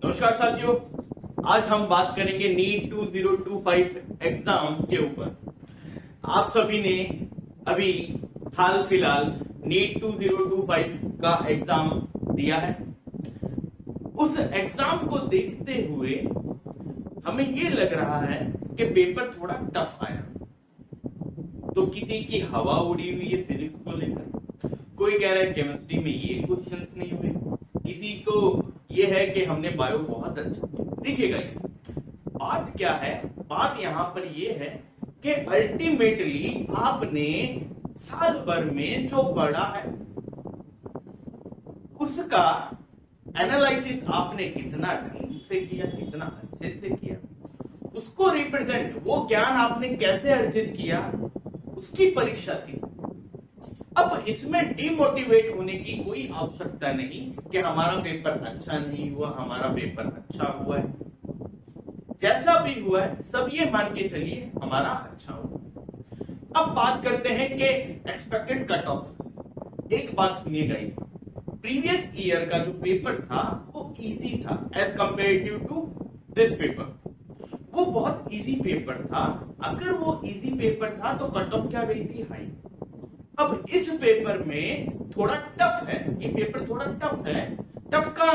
नमस्कार साथियों, आज हम बात करेंगे नीट 2025 एग्जाम के ऊपर। आप सभी ने अभी हाल फिलहाल नीट 2025 का एग्जाम दिया है। उस एग्जाम को देखते हुए हमें ये लग रहा है कि पेपर थोड़ा टफ आया। तो किसी की हवा उड़ी हुई है फिजिक्स को लेकर, कोई कह रहा है केमिस्ट्री में ये क्वेश्चंस नहीं हुए, किसी को ये है कि हमने बायो बहुत अच्छा। देखिए गाइस, बात क्या है, बात यहां पर ये है कि अल्टीमेटली आपने साल भर में जो पढ़ा है उसका एनालिसिस आपने कितना ढंग से किया, कितना अच्छे से किया, उसको रिप्रेजेंट, वो ज्ञान आपने कैसे अर्जित किया, उसकी परीक्षा थी। अब इसमें डिमोटिवेट होने की कोई आवश्यकता नहीं कि हमारा पेपर अच्छा नहीं हुआ, हमारा पेपर अच्छा हुआ है। जैसा भी हुआ है सब ये मान के चलिए हमारा अच्छा हुआ। अब बात करते हैं कि एक्सपेक्टेड कट ऑफ। एक बात सुनिएगा, प्रीवियस ईयर का जो पेपर था वो इजी था as comparative to this paper. वो बहुत इजी पेपर था। अगर वो इजी पेपर था तो कट ऑफ क्या गई थी, हाई। अब इस पेपर में थोड़ा टफ है, ये पेपर थोड़ा टफ है। टफ का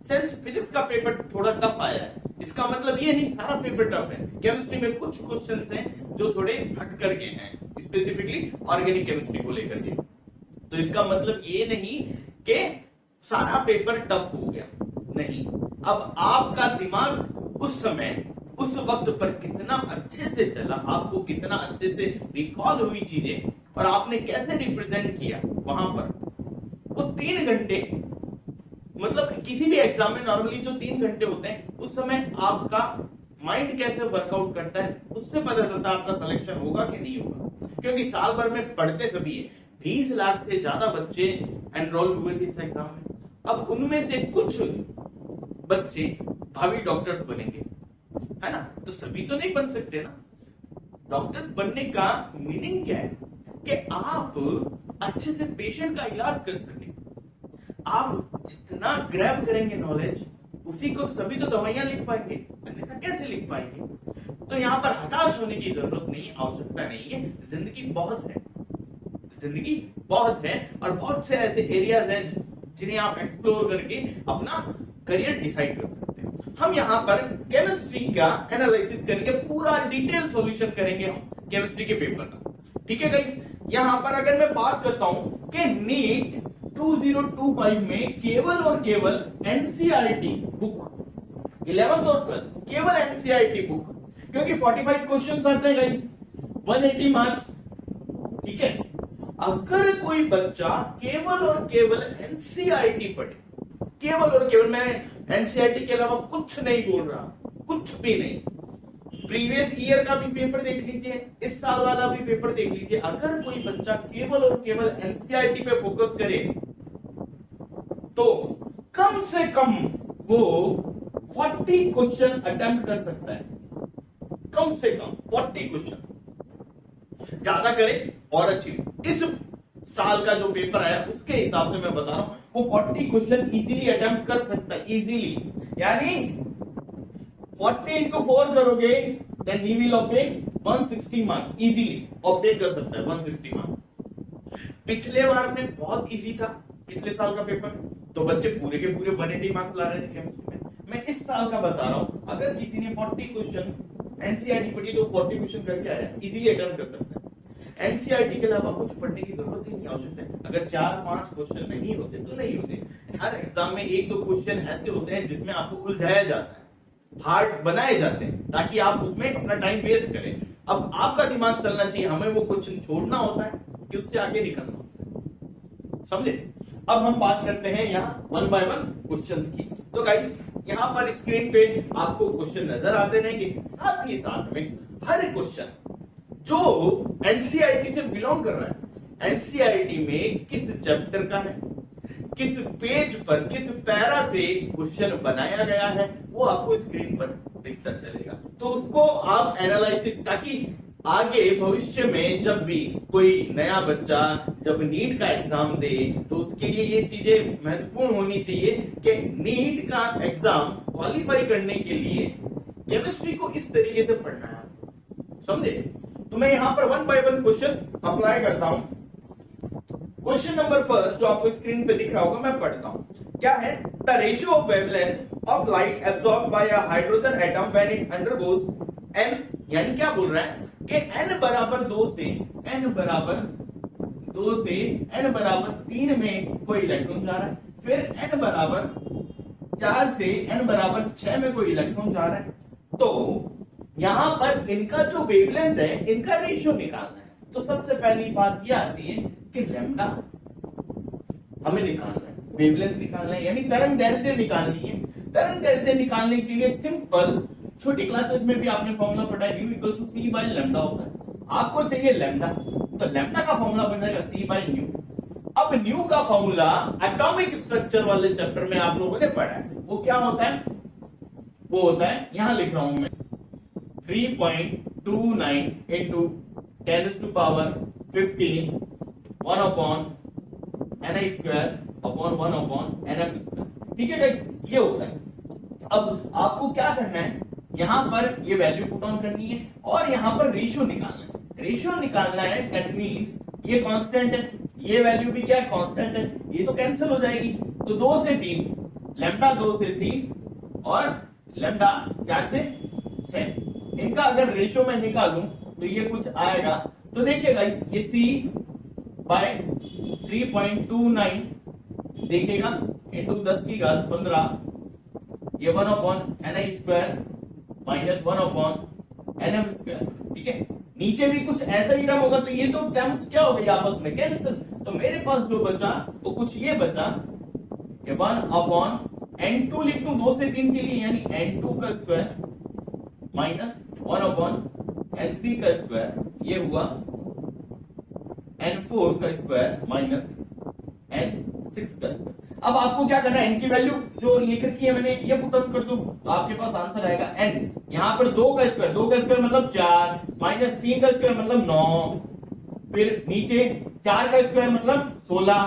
सेंस फिजिक्स का पेपर थोड़ा टफ आया है, इसका मतलब ये नहीं सारा पेपर टफ है। केमिस्ट्री में कुछ क्वेश्चंस हैं जो थोड़े हट करके हैं, स्पेसिफिकली ऑर्गेनिक केमिस्ट्री को लेकर के। तो इसका मतलब ये नहीं कि सारा पेपर टफ हो गया, नहीं। अब आपका दिमाग उस समय उस वक्त पर कितना अच्छे से चला, आपको कितना अच्छे से रिकॉल हुई चीजें और आपने कैसे रिप्रेजेंट किया वहां पर, वो 3 घंटे, मतलब किसी भी एग्जाम में नॉर्मली जो 3 घंटे होते हैं उस समय आपका माइंड कैसे वर्कआउट करता है उससे पता चलता है आपका सिलेक्शन होगा कि नहीं होगा। क्योंकि साल भर में पढ़ते सभी है, 20 लाख से ज्यादा बच्चे एनरोल हुए थे इस एग्जाम में। अब उनमें से कुछ बच्चे भावी डॉक्टर्स बनेंगे, है ना, तो सभी तो नहीं बन सकते ना। डॉक्टर्स बनने का मीनिंग क्या है कि आप अच्छे से पेशेंट का इलाज कर सके। आप जितना ग्रैब करेंगे नॉलेज, उसी को तभी तो दवाइयां लिख पाएंगे, अन्यथा कैसे लिख पाएंगे। तो यहाँ पर हताश होने की जरूरत नहीं, आवश्यकता नहीं है। जिंदगी बहुत है, जिंदगी बहुत है और बहुत से ऐसे एरियाज हैं जिन्हें आप एक्सप्लोर करके अपना करियर डिसाइड कर सकते हैं। हम यहाँ पर केमिस्ट्री का एनालिसिस करेंगे, पूरा डिटेल सॉल्यूशन करेंगे हम केमिस्ट्री के पेपर का, ठीक है गाइस। यहाँ पर अगर मैं बात करता हूं कि नीट 2025 में केवल और केवल एनसीईआरटी बुक 11th और 12th केवल एनसीईआरटी बुक, क्योंकि 45 क्वेश्चन आते हैं गाइस, 180 मार्क्स, ठीक है। अगर कोई बच्चा केवल और केवल एनसीईआरटी पढ़े, केवल और केवल, मैं एनसीईआरटी के अलावा कुछ नहीं बोल रहा, कुछ भी नहीं, प्रीवियस ईयर का भी पेपर देख लीजिए, इस साल वाला भी पेपर देख लीजिए। अगर कोई बच्चा केवल और केवल एनसीईआरटी पे फोकस करे तो कम से कम वो 40 क्वेश्चन अटेम्प्ट कर सकता है, कम से कम 40 क्वेश्चन। ज्यादा करे और अच्छी। इस साल का जो पेपर आया उसके हिसाब से मैं बता रहा हूं, वो 40 क्वेश्चन इजीली अटेम्प्ट कर सकता है, इजीली। यानी 40 into 4 करोगे then he will obtain 160 marks, easily obtain कर सकता है 160 मार्क्स। पिछले बार में बहुत इजी था पिछले साल का पेपर, तो बच्चे पूरे के पूरे 180 मार्क्स ला रहे थे केमिस्ट्री में। मैं इस साल का बता रहा हूं, अगर किसी ने 40 क्वेश्चन एनसीईआरटी पढ़ी तो 40 क्वेश्चन करके आया, इजीली अटेम्प्ट कर सकता है। एनसीईआरटी के अलावा कुछ पढ़ने की जरूरत ही नहीं, आवश्यक है। अगर 4-5 क्वेश्चन नहीं होते तो नहीं होते। हर एग्जाम में 1-2 क्वेश्चन ऐसे होते हैं जिसमें आपको उलझाया जाता है, हार्ड बनाए जाते हैं, ताकि आप उसमें अपना टाइम वेस्ट करें। अब आपका दिमाग चलना चाहिए, हमें वो क्वेश्चन छोड़ना होता है कि उससे आगे निकलना होता है, समझे। अब हम बात करते हैं यहाँ 1 by 1 क्वेश्चन की। तो गाइस, यहाँ पर स्क्रीन पे आपको क्वेश्चन नजर आते रहेंगे, साथ ही साथ में हर क्वेश्चन जो एनसीईआरटी से बिलोंग कर रहा है, एनसीईआरटी में किस चैप्टर का है, किस पेज पर, किस पैरा से क्वेश्चन बनाया गया है, वो आपको स्क्रीन पर दिखता चलेगा। तो उसको आप एनालिसिस, ताकि आगे भविष्य में जब भी कोई नया बच्चा जब नीट का एग्जाम दे तो उसके लिए ये चीजें महत्वपूर्ण होनी चाहिए कि नीट का एग्जाम क्वालिफाई करने के लिए केमिस्ट्री को इस तरीके से पढ़ना है, समझे। तो मैं यहाँ पर one by one question apply करता हूं। क्वेश्चन नंबर फर्स्ट जो आपको स्क्रीन पे दिख रहा होगा, मैं पढ़ता हूं। क्या है? The ratio of wavelength of light absorbed by a hydrogen atom when it undergoes an, यानी क्या बोल रहा है कि n बराबर 2 से n बराबर 3 में कोई इलेक्ट्रॉन जा रहा है, फिर n बराबर 4 से n बराबर 6 में कोई इलेक्ट्रॉन जा रहा है। तो यहां पर इनका जो वेवलेंथ है इनका रेशियो निकालना है। तो सबसे पहली बात यह आती है कि लैम्डा हमें निकालना है, वेवलेंथ निकालना है, यानी तरंग दैर्ध्य निकालनी है। तरंग दैर्ध्य निकालने के लिए सिंपल, छोटी क्लासेस में भी आपने फॉर्मूला पढ़ा है, u equals to c by lambda होता है। आपको चाहिए लैम्डा, तो लैम्डा का फॉर्मूला बन जाएगा c बाय न्यू। अब न्यू का फॉर्मूला एटॉमिक स्ट्रक्चर वाले चैप्टर में आप लोगों ने पढ़ा है। वो क्या होता है? वो होता है, यहां लिख रहा हूं मैं, 3.29 into 10 to power 15 1 upon ni square upon 1 upon nf square। ठीक है गाइस, ये होता है। अब आपको क्या करना है, यहां पर ये वैल्यू पुट ऑन करनी है और यहां पर रेशियो निकालना है। रेशियो निकालना है, दैट मींस ये कांस्टेंट है, ये वैल्यू भी क्या है? कांस्टेंट है। ये तो कैंसिल हो जाएगी, तो 2 से 3, लैम्डा 2 से 3 और लैम्डा 4 से 6, इनका अगर रेशियो में निकालूं तो ये कुछ आएगा। तो देखिए गाइस, ये c बाय 3.29 देखिएगा इंटू 10 की घात 15, ये 1 upon ni square minus 1 upon nf square. ठीक है, नीचे भी कुछ ऐसा ही टर्म होगा, तो ये तो टर्म्स क्या हो गई आपस में कैंसिल। तो मेरे पास जो बचा वो कुछ ये बचा कि 1 अपॉन n2 लिख दूं 2 से 3 के लिए, यानी n2 का स्क्वायर माइनस 1 अपॉन n3 का स्क्वायर, ये हुआ n4 का स्क्वायर माइनस n6 का स्क्वायर। अब आपको क्या करना है, इनकी वैल्यू जो लिख रखी है मैंने ये पुट ऑन कर दूं तो आपके पास आंसर आएगा n। यहां पर 2 का स्क्वायर मतलब 4 माइनस 3 का स्क्वायर मतलब 9, फिर नीचे 4 का स्क्वायर मतलब 16,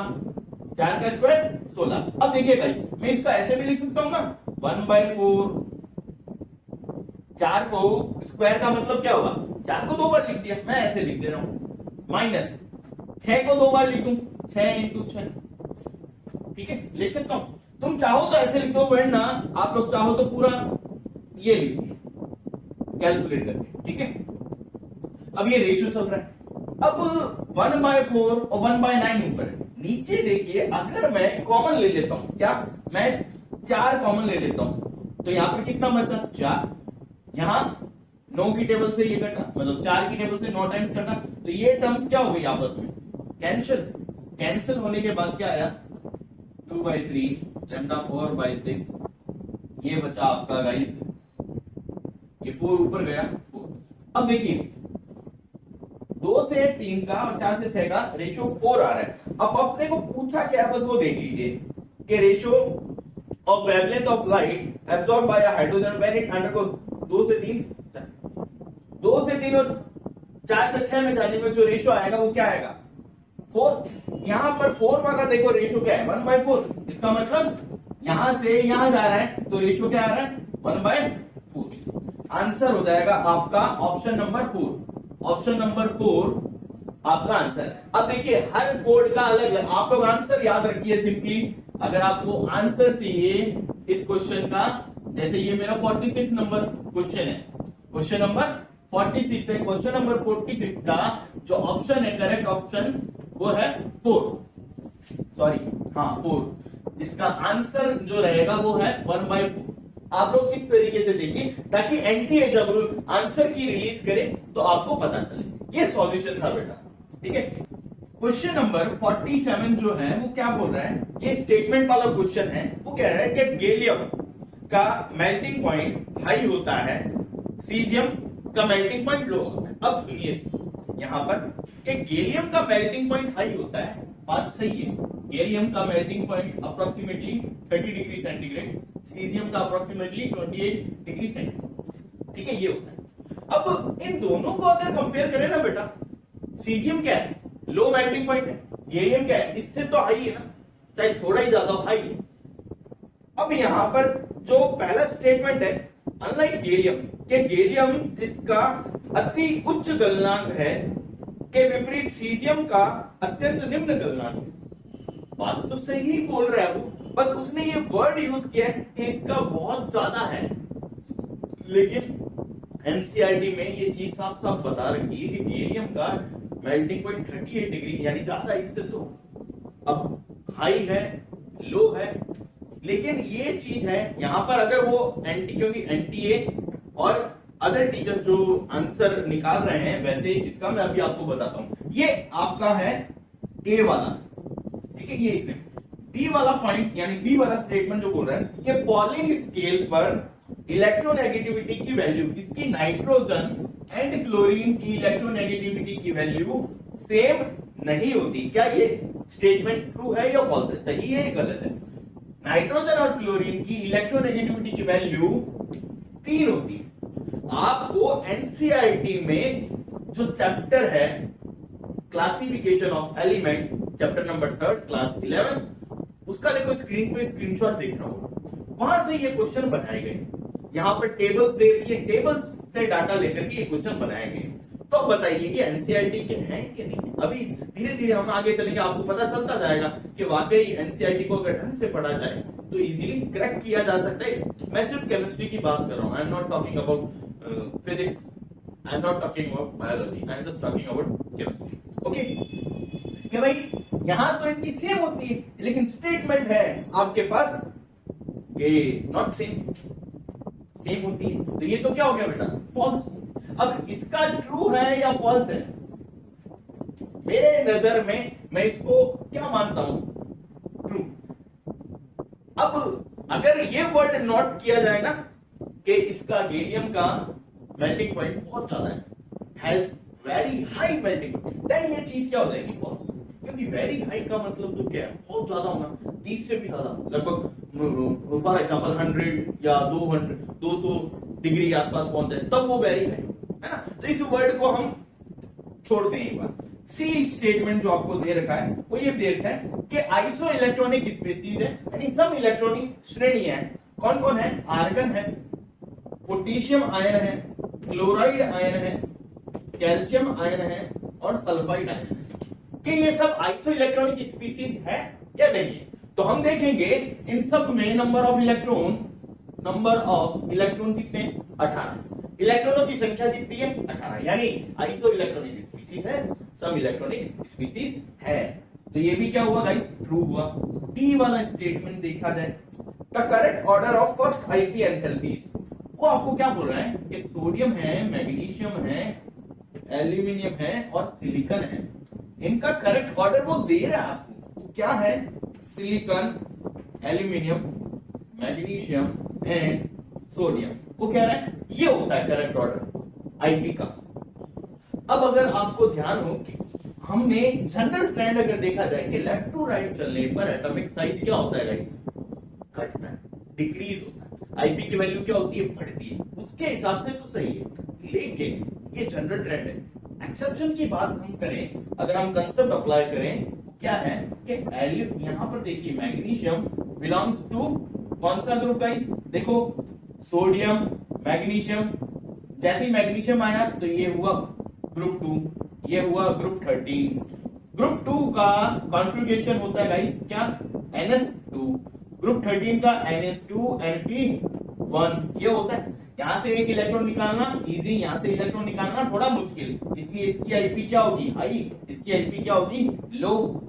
4 का स्क्वायर 16। अब देखिए गाइस, मैं इसको ऐसे भी लिख सकता हूं ना, 1/4, 4 को स्क्वायर का मतलब क्या होगा, 4 को 2 बार लिख दिया, मैं ऐसे लिख दे रहा हूं, माइनस 6 को 2 बार लिख दूं, 6 इंटू 6। ठीक है, लिख सकता हूं। तुम चाहो तो ऐसे लिख दो, वरना आप लोग चाहो तो पूरा ये लिख दो कैलकुलेट करके। ठीक है, अब ये रेशियो चल रहा है। अब 1/4 और 1/9 ऊपर है, नीचे देखिए अगर मैं कॉमन ले लेता हूं, क्या मैं 4 कॉमन ले लेता हूं तो यहां पर कितना बचा 4, यहां 9 की टेबल से ये कटा, मतलब 4 की टेबल से 9 टाइम्स कटा, तो ये टर्म्स क्या हो गई आपस में कैंसिल। कैंसिल होने के बाद क्या आया 2/3 लैम्डा 4/6, ये बचा आपका गाइस, ये 4 ऊपर गया 4। अब देखिए 2 से 3 का और 4 से 6 का रेशियो 4 आ रहा है। अब अपने को पूछा क्या, बस वो देख लीजिए कि ratio of wavelength of light absorbed by a hydrogen when it undergoes 2 से 3 और 4 से 6 में जाने में जो रेशियो आएगा वो क्या आएगा 4। यहां पर 4 वाला देखो रेशियो क्या है 1/4, इसका मतलब यहां से यहां जा रहा है तो रेशियो क्या आ रहा है 1/4। आंसर हो जाएगा आपका ऑप्शन नंबर 4। ऑप्शन नंबर 4 आपका आंसर है। अब देखिए हर कोड का अलग है, आप लोग आंसर याद रखिए। सिंपली अगर आपको आंसर चाहिए इस क्वेश्चन का, जैसे ये मेरा 46 नंबर क्वेश्चन है, क्वेश्चन नंबर 46 है, क्वेश्चन नंबर 46 का जो ऑप्शन है करेक्ट ऑप्शन वो है 4, सॉरी हाँ 4। इसका आंसर जो रहेगा वो है 1/4। आप लोग इस तरीके से देखिए ताकि एनटीए जब आंसर की रिलीज करे तो आपको पता चले। ये सॉल्यूशन था बेटा। ठीक है, क्वेश्चन नंबर 47 जो है वो क्या बोल रहा है, ये स्टेटमेंट वाला क्वेश्चन है। वो कह रहा है कि गैलियम का मेल्टिंग पॉइंट हाई होता है, सीजियम का मेल्टिंग पॉइंट लो होता है। अब सुनिए यहां पर कि गैलियम का मेल्टिंग पॉइंट हाई होता है, बात सही है। गैलियम का melting point approximately 30 degree centigrade, caesium का अप्रोक्सीमेटली 28 डिग्री सेंटीग्रेड। ठीक है, ये होता है। अब इन दोनों को अगर कंपेयर करें ना बेटा, सीजियम क्या है, लो मेल्टिंग पॉइंट है, गैलियम क्या है, इससे तो हाई है ना, चाहे थोड़ा ही ज्यादा हाई है। अब यहां पर जो पहला स्टेटमेंट है, अनलाइक गैलियम, के गैलियम जिसका अति उच्च गलनांक है के विपरीत सीजियम का अत्यंत निम्न गलनांक है। बात तो सही बोल रहा है वो, बस उसने ये वर्ड यूज किया है कि इसका बहुत ज्यादा है, लेकिन एनसीईआरटी में ये चीज साफ साफ बता रखी है कि गैलियम का मेल्टिंग पॉइंट 38 डिग्री यानी ज्यादा, इससे तो अब हाई है, लो है, लेकिन ये चीज है यहां पर अगर वो एंटी, क्योंकि एनटीए और अदर टीचर्स जो आंसर निकाल रहे हैं, वैसे इसका मैं अभी आपको बताता हूं। ये आपका है ए वाला, ठीक है, ये इसमें बी वाला पॉइंट यानी बी वाला स्टेटमेंट जो बोल रहा है कि पॉलिंग स्केल पर इलेक्ट्रोनेगेटिविटी की वैल्यू, किसकी, नाइट्रोजन एंड क्लोरीन की इलेक्ट्रोनेगेटिविटी की वैल्यू सेम नहीं होती। क्या ये स्टेटमेंट ट्रू है या फॉल्स है, सही है या गलत है? नाइट्रोजन और क्लोरीन की इलेक्ट्रोनेगेटिविटी की वैल्यू 3 होती है। आपको एनसीईआरटी में जो चैप्टर है classification of element, chapter number 3 class 11, उसका देखो स्क्रीन पे स्क्रीनशॉट देख रहा हूं, वहां से ये क्वेश्चन बनाए गए। यहां पर टेबल्स दे रखी है, टेबल्स से डाटा लेकर के ये क्वेश्चन बनाए गए। तो बताइए कि एनसीईआरटी के हैं कि नहीं। अभी धीरे धीरे हम आगे चलेंगे, आपको पता चलता जाएगा कि वाकई एनसीईआरटी को अगर ढंग से पढ़ा जाए तो इजीली क्रैक किया जा सकता है। मैं सिर्फ केमिस्ट्री की बात कर रहा हूं, I am not talking about physics, I am not talking about biology, I am just talking about chemistry. Okay, कि भाई यहां तो इनकी सेम होती है, लेकिन स्टेटमेंट है आपके पास नॉट सेम, सेम होती है, तो ये तो क्या हो गया बेटा, फॉल्स। अब इसका ट्रू है या फॉल्स है? मेरे नजर में मैं इसको क्या मानता हूं, ट्रू। अब अगर ये वर्ड नोट किया जाए ना कि इसका गैलियम का मेल्टिंग पॉइंट बहुत ज्यादा है, has very high melting point, then ये चीज क्या हो जाएगी, फॉल्स। क्योंकि वेरी हाई का मतलब तो क्या है, बहुत ज्यादा होना, 30 से भी ज्यादा, लगभग फॉर एग्जांपल 100 या 200 डिग्री आसपास पहुंच जाए तब वो वेरी हाई है ना। तो इस वर्ड को हम छोड़ते हैं एक बार। सी स्टेटमेंट जो आपको दे रखा है वो ये दे रखा है कि आइसो इलेक्ट्रॉनिक स्पीसीज है, यानी सब इलेक्ट्रॉनिक श्रेणियां हैं। कौन कौन है, आर्गन है, पोटेशियम आयन है, क्लोराइड आयन है, कैल्शियम आयन है और सल्फाइड आयन है, कि ये सब आइसो इलेक्ट्रॉनिक स्पीसीज है या नहीं है। तो हम देखेंगे इन सब में नंबर ऑफ इलेक्ट्रॉन कितने, 18। इलेक्ट्रॉनों की संख्या कितनी है, 18, यानी आइसो इलेक्ट्रॉनिक स्पीसीज है, सब इलेक्ट्रॉनिक स्पीसीज है। तो ये भी क्या हुआ गाइस, ट्रू हुआ। डी वाला स्टेटमेंट देखा जाए, the correct order of first IP enthalpies, वो आपको क्या बोल रहा है कि सोडियम है, मैग्नीशियम है, एल्यूमिनियम है और सिलिकॉन है, इनका करेक्ट ऑर्डर वो दे रहा है आपको, क्या है, silicon, aluminium, magnesium and sodium, वो कह रहा है ये होता है करेक्ट ऑर्डर आईपी का। अब अगर आपको ध्यान हो कि हमने जनरल ट्रेंड अगर देखा जाए कि लेफ्ट टू राइट चलने पर एटॉमिक साइज क्या होता है गाइस, घटता है, डिक्रीज होता है, आईपी की वैल्यू क्या होती है, बढ़ती है, उसके हिसाब से तो सही है, लेकिन ये जनरल ट्रेंड है। एक्सेप्शन की बात हम करें, अगर हम कंसेप्ट अप्लाई करें, क्या है कि यहां पर देखिए मैग्नीशियम बिलोंग्स टू कौन सा ग्रुप गाइस, देखो सोडियम, मैग्नीशियम, जैसे ही मैग्नीशियम आया तो ये हुआ ग्रुप 2, ये हुआ ग्रुप 13। ग्रुप 2 का कॉन्फ़िगरेशन होता है गाइस क्या, NH2, ग्रुप 13 का NH2 NP1, ये होता है। यहां से एक इलेक्ट्रॉन निकालना इजी, यहां से इलेक्ट्रॉन निकालना थोड़ा मुश्किल, इसलिए इसकी आईपी क्या होगी, हाई, इसकी आईपी क्या होगी, लो।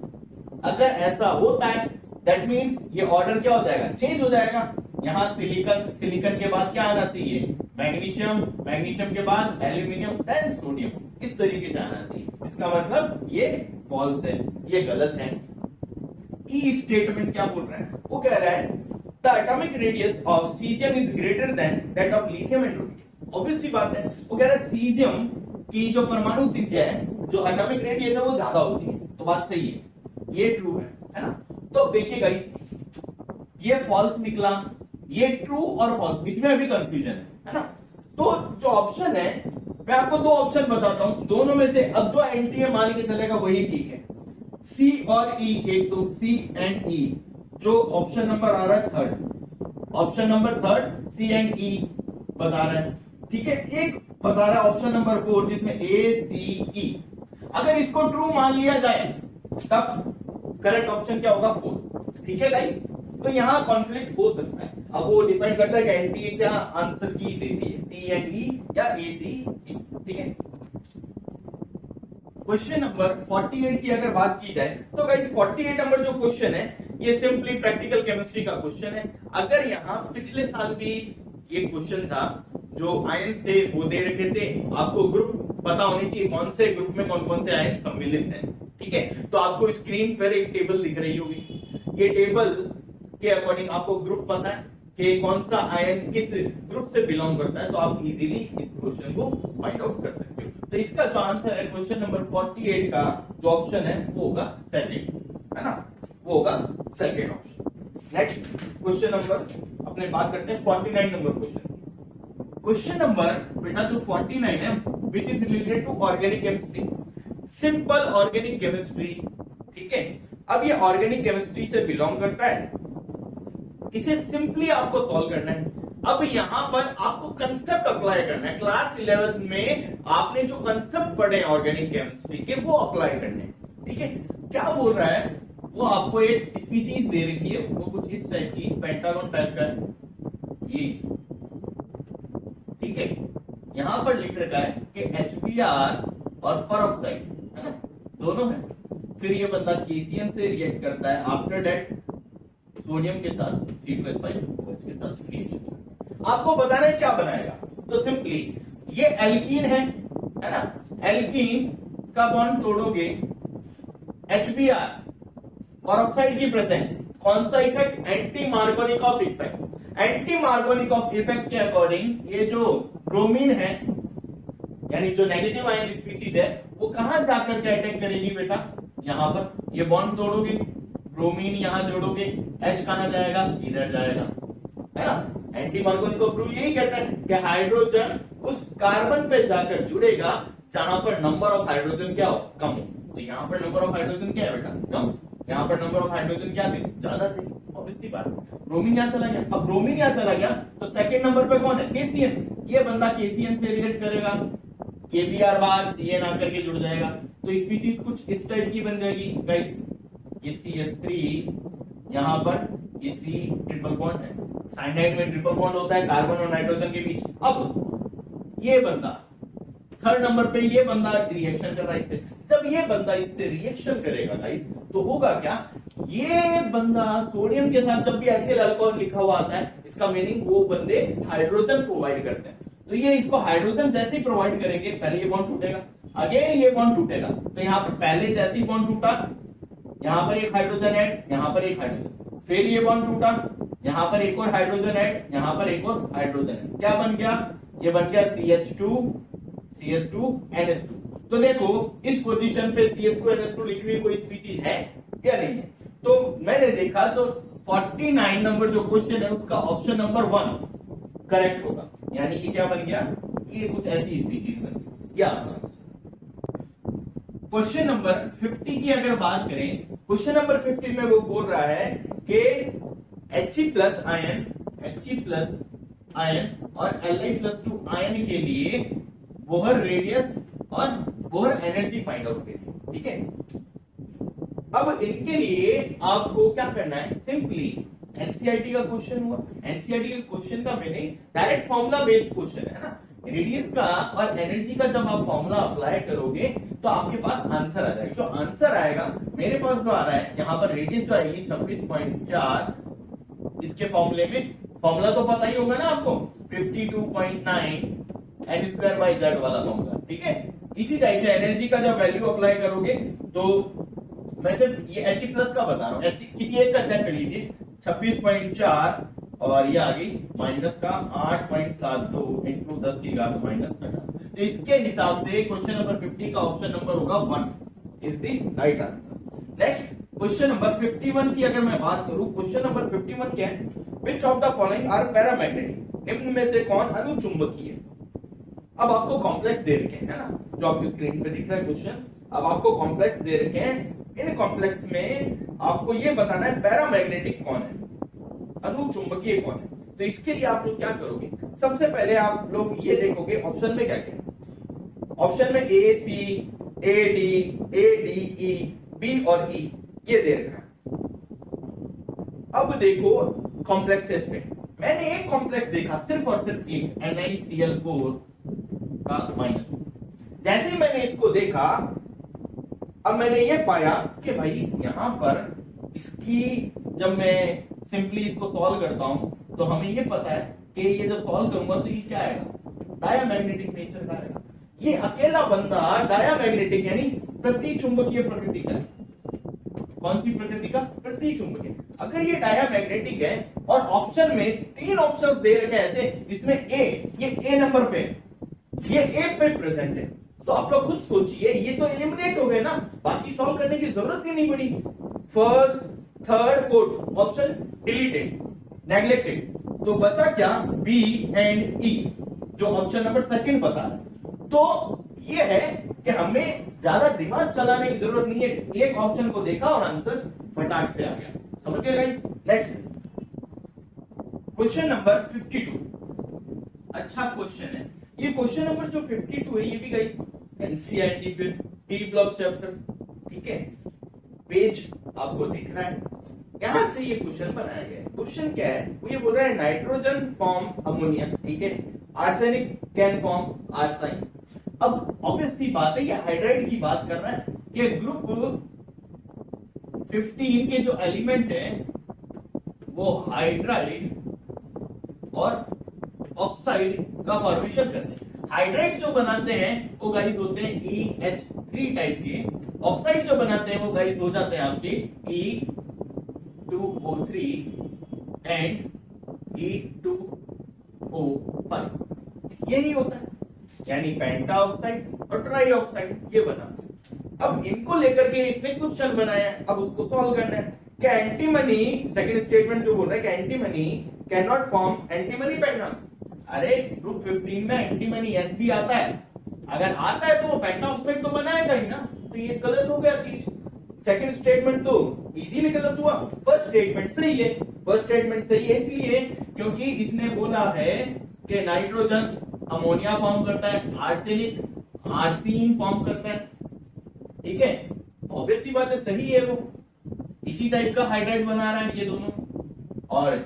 अगर ऐसा होता है दैट मींस ये ऑर्डर क्या हो जाएगा, चेंज हो जाएगा। यहां सिलिकॉन के बाद क्या आना चाहिए, मैग्नीशियम, मैग्नीशियम के बाद एल्यूमिनियम देन सोडियम, इस तरीके से आना चाहिए। इसका मतलब ये फॉल्स है, ये गलत है। ई स्टेटमेंट क्या बोल रहा है, वो कह रहा है the atomic radius of caesium is greater than that of lithium and rubidium. Obvious सी बात है, वो कह रहा है सीजियम की जो परमाणु त्रिज्या है, जो एटॉमिक रेडियस है वो ज्यादा होती है, तो बात सही है, ये ट्रू है ना। तो देखिए गाइस, ये फॉल्स निकला, ये ट्रू और फॉल्स, इसमें अभी कंफ्यूजन है ना। तो जो ऑप्शन है मैं आपको दो ऑप्शन बताता हूं, दोनों में से अब जो एंटी है मान के चलेगा वही ठीक है। सी और ई, एक तो सी एंड ई, जो ऑप्शन नंबर आ रहा है third, option number third C and E बता रहा है, ठीक है। एक बता रहा है ऑप्शन नंबर 4 जिसमें ए सी ई। अगर इसको ट्रू मान लिया जाए तब करेक्ट ऑप्शन क्या होगा? 4, ठीक है गाइस। तो यहां कॉन्फ्लिक्ट हो सकता है, अब वो डिपेंड करता है कि एंटी क्या आंसर की देती है, सी एंड ई या ए सी ई, ठीक है। क्वेश्चन नंबर 48 की अगर बात की जाए तो गाइस 48 नंबर जो क्वेश्चन है ये सिंपली प्रैक्टिकल केमिस्ट्री का क्वेश्चन है। अगर यहाँ पिछले साल भी ये क्वेश्चन था, जो आयंस थे वो दे रखे थे, आपको ग्रुप पता होनी चाहिए कौन से ग्रुप में कौन कौन से आयन सम्मिलित हैं, ठीक है। तो आपको स्क्रीन पर एक टेबल दिख रही होगी, ये टेबल के अकॉर्डिंग आपको ग्रुप पता है कि कौन सा आयन किस ग्रुप से बिलोंग करता है, तो आप इजीली इस क्वेश्चन को फाइंड आउट कर सकते हो। तो इसका जो आंसर है क्वेश्चन नंबर 48 का जो ऑप्शन है वो होगा सेकंड, है ना, वो होगा second option. Next question number अपने बात करते हैं 49 नंबर क्वेश्चन। क्वेश्चन नंबर बेटा जो 49 है which is related to organic chemistry, simple organic chemistry, ठीक है। अब ये ऑर्गेनिक केमिस्ट्री से बिलोंग करता है, इसे सिंपली आपको सॉल्व करना है। अब यहां पर आपको कंसेप्ट अप्लाई करना है, क्लास 11th में आपने जो कंसेप्ट पढ़े ऑर्गेनिक केमिस्ट्री के वो अप्लाई करने हैं, ठीक है। क्या बोल रहा है, वो आपको एक स्पीशीज दे रखी है, वो कुछ इस टाइप की पेंटागन टाइप का है ये, ठीक है। यहां पर लिख रखा है कि HBr और परऑक्साइड, है ना, दोनों है। फिर ये बंदा KCl से रिएक्ट करता है, आफ्टर दैट सोडियम के साथ C2H5OH के साथ रिएक्शन। आपको बताना है क्या बनाएगा, तो सिंपली ये एल्कीन है ना, एल्कीन का बॉन्ड तोड़ोगे, HBr परऑक्साइड की प्रेजेंस, कौन सा effect? Anti Markovnikov effect. Anti Markovnikov effect के अकॉर्डिंग ये जो ब्रोमीन है यानी जो नेगेटिव आयन स्पीशीज है वो कहां जाकर के अटैक करेगी बेटा? यहां पर ये बॉन्ड तोड़ोगे, ब्रोमीन यहां जोड़ोगे, H कहां जाएगा? इधर जाएगा, है ना। एंटी मार्कोनिकॉफ रूल यही कहता है कि हाइड्रोजन उस कार्बन पे जाकर जुड़ेगा जहां पर नंबर ऑफ हाइड्रोजन क्या हो? कम हो। तो यहाँ पर नंबर ऑफ हाइड्रोजन क्या है बेटा? कम। यहाँ पर नंबर ऑफ हाइड्रोजन क्या थे? ज्यादा थे, ऑब्वियसली बात। ब्रोमीन यहाँ चला गया, अब ब्रोमीन यहाँ चला गया तो सेकंड नंबर पे कौन है? KCl। ये बंदा KCl से रिएक्ट करेगा, KBr बार CN आकर के जुड़ जाएगा, तो स्पीशीज कुछ इस टाइप की बन जाएगी गाइस। ये CH3 यहाँ पर ये C ट्रिपल बॉन्ड है, साइनाइड में ट्रिपल बॉन्ड होता है कार्बन और नाइट्रोजन के बीच। अब ये बंदा थर्ड नंबर पे ये बंदा रिएक्शन कर रहा है इससे। जब ये बंदा इससे रिएक्शन करेगा गाइस तो होगा क्या? ये बंदा सोडियम के साथ जब भी एथिल अल्कोहल लिखा हुआ आता है इसका मीनिंग वो बंदे हाइड्रोजन प्रोवाइड करते हैं। तो ये इसको हाइड्रोजन जैसे ही प्रोवाइड करेंगे पहले ये बॉन्ड टूटेगा, अगेन ये बॉन्ड टूटेगा। तो यहाँ पर पहले जैसे ही बॉन्ड टूटा यहाँ पर एक हाइड्रोजन ऐड, यहाँ पर एक हाइड्रोजन, फिर ये बॉन्ड टूटा, यहाँ पर एक और हाइड्रोजन ऐड, यहाँ पर एक और हाइड्रोजन ऐड। क्या बन गया? ये बन गया CH2 NH2। तो देखो इस पोजीशन पे CH2 NH2 लिखी हुई कोई स्पीशीज है या नहीं है? तो मैंने देखा तो 49 नंबर जो क्वेश्चन है उसका ऑप्शन नंबर 1 करेक्ट होगा, यानी कि क्या बन गया? ये कुछ ऐसी स्पीशीज बन गई। या क्वेश्चन नंबर 50 की अगर बात करें, क्वेश्चन नंबर 50 में वो बोल रहा है कि He+ आयन और Li+2 आयन के लिए बोहर रेडियस और बोहर एनर्जी फाइंड आउट करिए, ठीक है। अब इनके लिए आपको क्या करना है? सिंपली एनसीईआरटी का क्वेश्चन हुआ, एनसीईआरटी के क्वेश्चन का meaning direct formula based question है ना। रेडियस का और एनर्जी का जब आप फॉर्मूला अप्लाई करोगे तो आपके पास आंसर आ जाएगा। जो आंसर आएगा मेरे पास जो आ रहा है यहाँ पर रेडियस जो आएगी 26.4, इसके फॉर्मूले में फॉर्मूला तो पता ही होगा ना आपको, 52.9 n²/z वाला फॉर्मूला, ठीक है। इसी टाइप से एनर्जी का जब वैल्यू अप्लाई करोगे तो मैं सिर्फ ये He+ का बता रहा हूँ, किसी एक का चेक कर लीजिए, 26.4 और ये आ गई माइनस का 8.72 इंटू 10 की घात -18। तो इसके हिसाब से क्वेश्चन नंबर 50 का ऑप्शन नंबर होगा 1 is the right answer. Next question number 51 की अगर मैं बात करूं, क्वेश्चन नंबर 51 क्या है? Which of the following are paramagnetic? निम्न में से कौन अनुचुंबकीय? अब आपको कॉम्प्लेक्स दे रखे हैं, है ना, जो आपकी स्क्रीन पे दिख रहा है क्वेश्चन। अब आपको कॉम्प्लेक्स दे रखे हैं, इन कॉम्प्लेक्स में आपको ये बताना है पैरामैग्नेटिक कौन है, अनुचुंबकीय कौन है। तो इसके लिए आप लोग क्या करोगे, सबसे पहले आप लोग ये देखोगे ऑप्शन में क्या क्या। ऑप्शन में ए सी, ए डी, ई, बी और ई ये दे रखा है। अब देखो कॉम्प्लेक्सेस पे, मैंने एक कॉम्प्लेक्स देखा सिर्फ और सिर्फ एक, NaCl4 का माइनस। जैसे ही मैंने इसको देखा, अब मैंने ये पाया कि भाई यहां पर इसकी जब मैं सिंपली इसको सॉल्व करता हूं तो हमें ये पता है कि ये जब सॉल्व करूंगा तो ये क्या आएगा, डायामैग्नेटिक नेचर का आएगा। ये अकेला बंदा डायामैग्नेटिक यानी प्रतिचुंबकीय प्रकृति का है। कौन सी प्रकृति का, प्रतिचुंबकीय। अगर ये डायामैग्नेटिक है और ऑप्शन में 3 ऑप्शन दे रखे हैं ऐसे, जिसमें ये ए नंबर पे, ये ए पे प्रेजेंट है, तो आप लोग खुद सोचिए ये तो एलिमिनेट हो गए ना, बाकी सॉल्व करने की जरूरत ही नहीं पड़ी। First, third, fourth option deleted, neglected, तो बचा क्या, बी एंड ई, जो ऑप्शन नंबर सेकंड बता रहा है। तो ये है कि हमें ज्यादा दिमाग चलाने की जरूरत नहीं है, एक ऑप्शन को देखा और आंसर फटाक से आ गया। समझ गए गाइस। नेक्स्ट क्वेश्चन नंबर 52, अच्छा क्वेश्चन है ये। क्वेश्चन नंबर जो 52 है ये भी गाइस एनसीईआरटी फिर डी ब्लॉक चैप्टर, ठीक है, पेज आपको दिख रहा है, यहां से ये क्वेश्चन बनाया गया है। क्वेश्चन क्या है, वो ये बोल रहा है नाइट्रोजन फॉर्म अमोनिया, ठीक है, आर्सेनिक कैन फॉर्म आर्साइन। अब ऑब्वियस सी बात है ये हाइड्राइड की बात कर रहा है कि ग्रुप 15 के जो एलिमेंट है वो हाइड्राइड और ऑक्साइड का फॉर्मेशन करते हैं। हाइड्राइड जो बनाते हैं वो गाइस होते हैं EH3 टाइप के, ऑक्साइड जो बनाते हैं वो गाइस हो जाते हैं आपके E2O3 एंड E2O5। ये नहीं होता है, यानी पेंटा ऑक्साइड और ट्राई ऑक्साइड ये बना। अब इनको लेकर के इसने क्वेश्चन बनाया है, अब उसको सॉल्व करना है। क्या एंटीमनी, सेकंड स्टेटमेंट जो बोल रहा है कि antimony can not form antimony penta. अरे ग्रुप 15 में एंटीमनी एस भी आता है, अगर आता है तो वो पेंटा ऑक्साइड तो बनाएगा ही ना, तो ये गलत हो गया चीज। सेकंड स्टेटमेंट तो इजीली गलत हुआ, फर्स्ट स्टेटमेंट सही है। फर्स्ट स्टेटमेंट सही है इसलिए क्योंकि इसने बोला है कि नाइट्रोजन अमोनिया फॉर्म करता है, आर्सेनिक आर्सीन फॉर्म करता है, ठीक है, ऑब्वियस सी बात है सही है, वो इसी टाइप का हाइड्राइड बना रहा है ये दोनों। और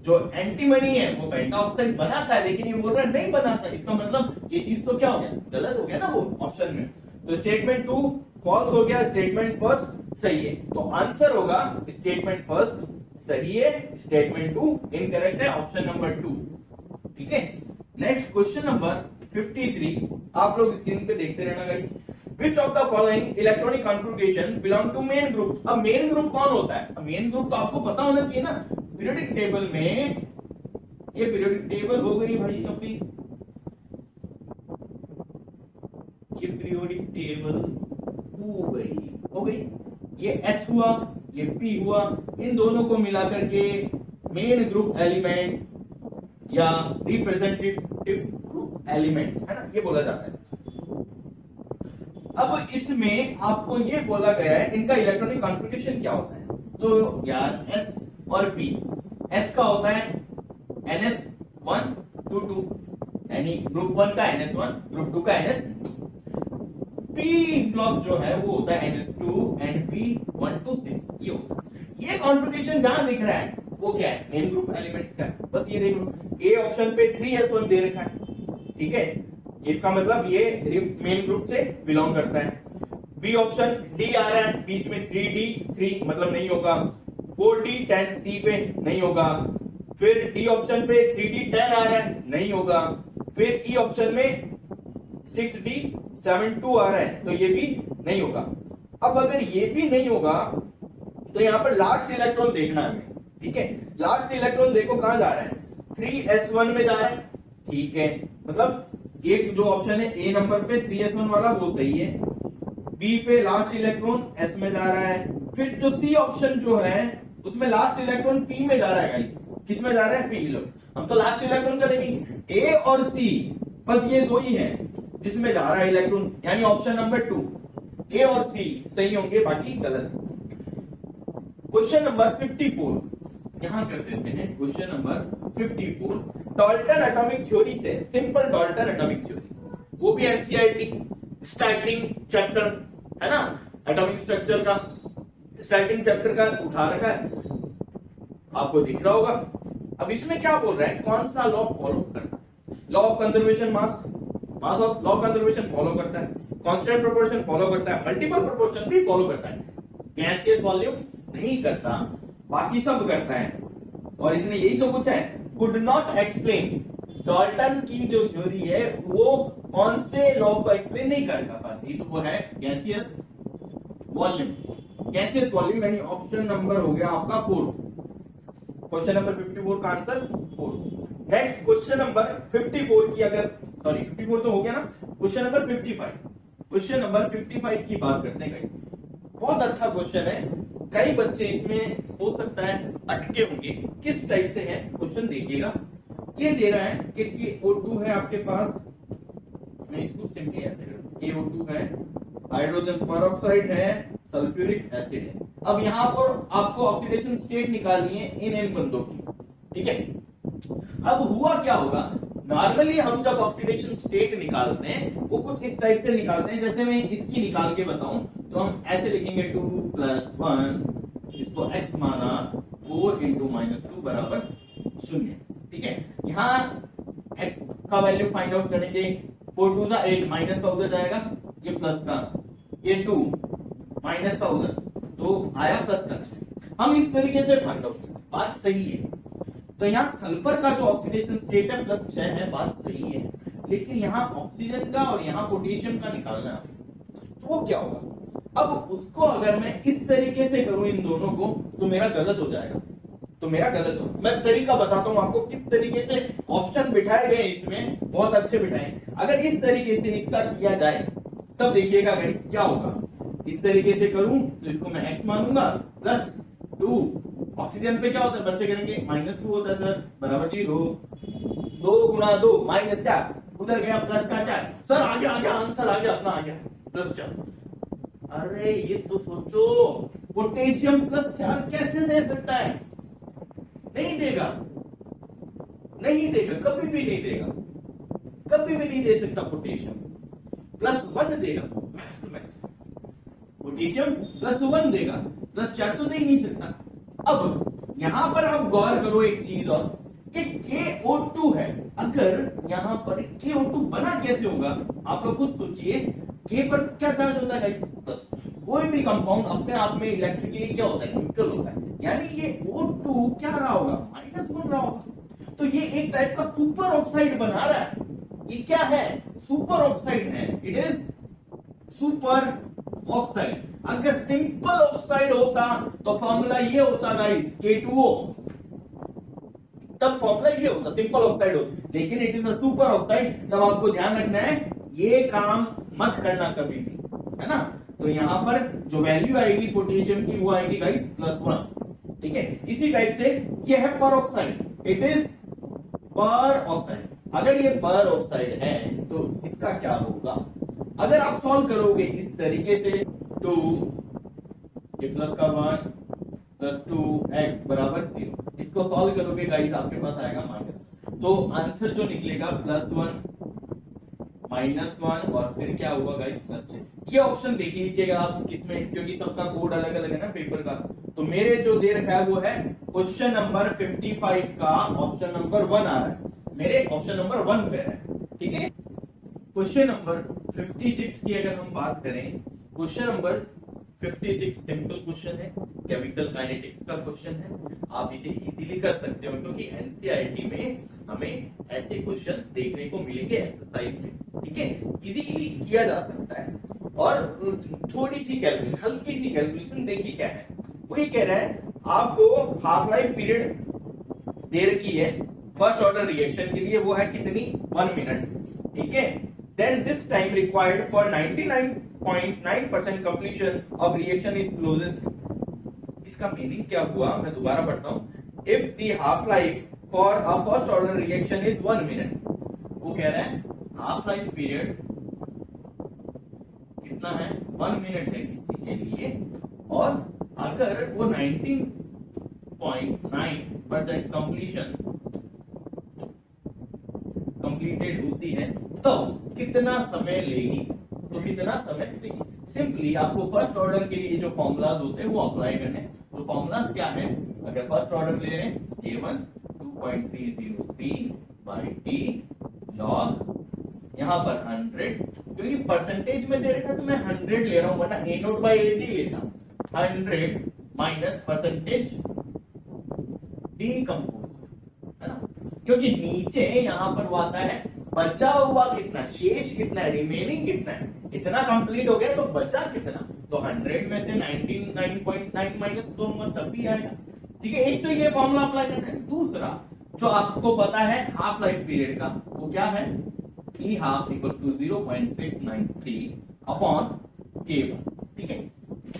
जो एंटीमनी है वो पेंटा ऑक्साइड बनाता है, लेकिन ये बोल रहा है नहीं बनाता, इसका मतलब ये चीज तो क्या हो गया, गलत हो गया ना वो ऑप्शन में। तो स्टेटमेंट 2 फॉल्स हो गया, स्टेटमेंट फर्स्ट सही है, तो आंसर होगा स्टेटमेंट फर्स्ट सही है, स्टेटमेंट 2 इनकरेक्ट है, ऑप्शन नंबर 2, ठीक है। नेक्स्ट क्वेश्चन नंबर 53, आप लोग स्क्रीन पे देखते रहना guys. Which of the following electronic configuration belong to main group? अब मेन ग्रुप कौन होता है, अब मेन ग्रुप तो आपको पता होना चाहिए ना, पीरियोडिक टेबल में ये पीरियोडिक टेबल हो गई भाई अपनी, ये पीरियोडिक टेबल हो गई, ये S हुआ, ये P हुआ, इन दोनों को मिलाकर के मेन ग्रुप एलिमेंट या रिप्रेजेंटेटिव ग्रुप एलिमेंट है ना, ये बोला जाता है। अब इसमें आपको ये बोला गया है इनका इलेक्ट्रॉनिक कॉन्फ़िगरेशन क्या होता है, तो यार S और P, S का होता है NS122 यानी ग्रुप 1 का NS1, ग्रुप 2 का NS2। P ब्लॉक जो है वो होता है NS2 एंड P126, ये होता है। ये कॉन्फ़िगरेशन जहां दिख रहा है वो क्या है, मेन ग्रुप एलिमेंट्स का, बस ये देख लो। ए ऑप्शन पे 3s1 दे रखा है, ठीक है, इसका मतलब ये मेन ग्रुप से बिलोंग करता है। बी ऑप्शन डी आ रहा है बीच में, 3D3 मतलब नहीं होगा, 4D10 सी पे नहीं होगा, फिर डी ऑप्शन पे 3D10 आ रहा है नहीं होगा, फिर ई ऑप्शन में 6D72 आ रहा है तो ये भी नहीं होगा। अब अगर ये भी नहीं होगा तो यहाँ पर लास्ट इलेक्ट्रॉन देखना है, ठीक है, लास्ट इलेक्ट्रॉन देखो कहां जा रहा है, 3s1 में जा रहा है, ठीक है, मतलब एक जो ऑप्शन है ए नंबर पे 3s1 वाला वो सही है, बी पे लास्ट इलेक्ट्रॉन एस में जा रहा है, फिर जो सी ऑप्शन जो है उसमें लास्ट इलेक्ट्रॉन पी में जा रहा है गाइस, किस में जा रहा है, पी लो, हम तो लास्ट इलेक्ट्रॉन का देखेंगे, ए और सी बस ये दो ही है, जिसमें जा रहा है इलेक्ट्रॉन, यानी ऑप्शन नंबर 2 ए और सी सही होंगे, बाकी गलत। क्वेश्चन नंबर 54 यहां कर देते हैं। Question number 54 Dalton atomic theory से, सिंपल डाल्टन एटॉमिक थ्योरी, वो भी एनसीईआरटी स्टार्टिंग चैप्टर है ना, एटॉमिक स्ट्रक्चर का स्टार्टिंग चैप्टर का उठा रखा है, आपको दिख रहा होगा। अब इसमें क्या बोल रहा है, कौन सा लॉ फॉलो करता है, law of conservation mass of law conservation follow करता है, कांस्टेंट प्रोपोर्शन फॉलो करता है, मल्टीपल प्रोपोर्शन भी फॉलो करता है, गैसियस वॉल्यूम नहीं करता, बाकी सब करता है। और इसने यही तो पूछा है, कुड नॉट एक्सप्लेन, डाल्टन की जो थ्योरी है वो कौन से लॉ को एक्सप्लेन नहीं कर पाती, तो वो है गैसियस वॉल्यूम। गैसियस वॉल्यूम यानी ऑप्शन नंबर हो गया आपका 4, क्वेश्चन नंबर 54 का आंसर 4। नेक्स्ट क्वेश्चन नंबर 54 की, अगर सॉरी 54 तो हो गया ना, क्वेश्चन नंबर 55, क्वेश्चन नंबर 55 की बात करते हैं। बहुत अच्छा क्वेश्चन है, कई बच्चे इसमें हो सकता है अटके होंगे। किस टाइप से है क्वेश्चन देखिएगा। ये दे रहा है कि O2 है आपके पास, मैं इसको सिंपली ऐसे करूं, O2 है, हाइड्रोजन पेरोक्साइड है, सल्फ्यूरिक एसिड है। अब यहाँ पर आपको ऑक्सीडेशन स्टेट निकालनी है इन बंदों की, ठीक है। अब हुआ क्या होगा, नॉर्मली हम जब ऑक्सीडेशन स्टेट निकालते हैं वो कुछ इस टाइप से निकालते हैं, जैसे मैं इसकी निकाल के बताऊं तो हम ऐसे लिखेंगे 2 + 1, इसको x माना, 4 × -2 बराबर 0, ठीक है। यहाँ x का वैल्यू फाइंड आउट करेंगे, 4 2 = 8, माइनस का उधर जाएगा, ये प्लस का, ये 2 माइनस का उधर, तो आया प्लस का। हम इस तरीके से फाइंड आउट करें, बात सही है। तो यहाँ सल्फर का जो ऑक्सीडेशन स्टेट है +6 है, बात सही है, लेकिन यहाँ ऑक्सीजन का और यहाँ पोटेशियम का निकालना है, तो वो क्या होगा। अब उसको अगर मैं इस तरीके से करूं इन दोनों को, तो मेरा गलत हो जाएगा, तो मेरा गलत हो। मैं तरीका बताता हूं आपको किस तरीके से ऑप्शन बिठाए गए इसमें, बहुत अच्छे बिठाए। अगर इस तरीके से इसका किया जाए तब देखिएगा क्या होगा। इस तरीके से करूं तो इसको मैं x मानूंगा, +2, ऑक्सीजन पे क्या होता है, बच्चे करेंगे -2 होता है सर, बराबर 0, 2 × 2 -4, उधर गया प्लस का 4, सर आ गया आंसर आ गया, अपना आ गया +4। अरे ये तो सोचो, पोटेशियम +4 कैसे दे सकता है, नहीं देगा, नहीं देगा, कभी भी नहीं देगा, कभी भी नहीं दे सकता। पोटेशियम +1 देगा मैक्स टू मैक्स, पोटेशियम +1 देगा, +4 तो दे ही नहीं सकता। अब यहां पर आप गौर करो एक चीज और, कि KO2 है, अगर यहां पर KO2 बना कैसे होगा, आप लोग खुद सोचिए। K पर क्या चार्ज होता है प्लस, कोई भी कंपाउंड अपने आप में इलेक्ट्रिकली क्या होता है, न्यूट्रल होता है, यानी ये O2 क्या रहा होगा, माइनस बन रहा होगा। तो ये एक टाइप का सुपर ऑक्साइड बना रहा है, ये क्या है, सुपर ऑक्साइड है, इट इज सुपर ऑक्साइड। अगर सिंपल ऑक्साइड होता तो फॉर्मूला ये होता गाइस, K2O, तब फॉर्मूला ये होता, सिंपल ऑक्साइड हो, लेकिन it is a super oxide. तब आपको ध्यान रखना है, ये काम मत करना कभी भी, है ना। तो यहां पर जो वैल्यू आएगी पोटेशियम की वो आएगी गाइस +1, ठीक है। इसी टाइप से ये है पर ऑक्साइड, इट इज पर ऑक्साइड। अगर ये पर ऑक्साइड है तो इसका क्या होगा, अगर आप सॉल्व करोगे इस तरीके से, तो ये प्लस का 1 +2x बराबर 0, इसको सॉल्व करोगे गाइस आपके पास आएगा माइनस, तो आंसर जो निकलेगा +1 -1 और फिर क्या हुआ गाइस +6। ये ऑप्शन देख लीजिएगा आप किसमें, क्योंकि सबका कोड अलग अलग है ना पेपर का। तो मेरे जो दे रखा है वो है क्वेश्चन नंबर 55 का ऑप्शन नंबर 1 आ रहा है, मेरे ऑप्शन नंबर 1 पे है, ठीक है। क्वेश्चन नंबर 56 की अगर हम बात करें, क्वेश्चन नंबर 56 सिंपल क्वेश्चन है, केमिकल काइनेटिक्स का क्वेश्चन है। आप इसे इजीली कर सकते हो, क्योंकि एनसीईआरटी में हमें ऐसे क्वेश्चन देखने को मिलेंगे एक्सरसाइज में, ठीक है, इजीली किया जा सकता है। और थोड़ी सी कैलकुलेशन, हल्की सी कैलकुलेशन देखिए क्या है, वो ये कह रहा है आपको हाफ लाइफ पीरियड दे रखी है फर्स्ट ऑर्डर रिएक्शन के लिए, वो है कितनी, 1 मिनट, ठीक है। Then this time required for 99.9% completion of reaction is closest. इसका मीनिंग क्या हुआ, मैं दोबारा पढ़ता हूं। If the half life for a first order reaction is 1 minute, वो कह रहा है हाफ लाइफ पीरियड कितना है 1 मिनट है किसी के लिए, और अगर वो 19.9% कंप्लीटेड होती है तो कितना समय लेगी, तो कितना समय लेगी। सिंपली आपको फर्स्ट ऑर्डर के लिए जो फॉर्मूलाज होते हैं वो अप्लाई करने। तो फॉर्मूलाज क्या है, अगर फर्स्ट ऑर्डर ले रहे हैं K1 2.303 by T log यहाँ पर 100, क्योंकि परसेंटेज में दे रखा है तो मैं 100 ले रहा हूं, वरना A नोट बाई 80 लेता। 100 माइनस परसेंटेज डीकंपोज, है ना, क्योंकि नीचे यहाँ पर वो आता है बचा हुआ कितना, शेष कितना है, रिमेनिंग कितना है, इतना कंप्लीट हो गया तो बचा कितना, तो 100 में से 99.9 माइनस दूंगा तब भी आएगा। ठीक है, एक तो ये फॉर्मूला अप्लाई करना है। दूसरा जो आपको पता है हाफ लाइफ पीरियड का, वो क्या है, E half equals to 0.693 upon K1। ठीक है,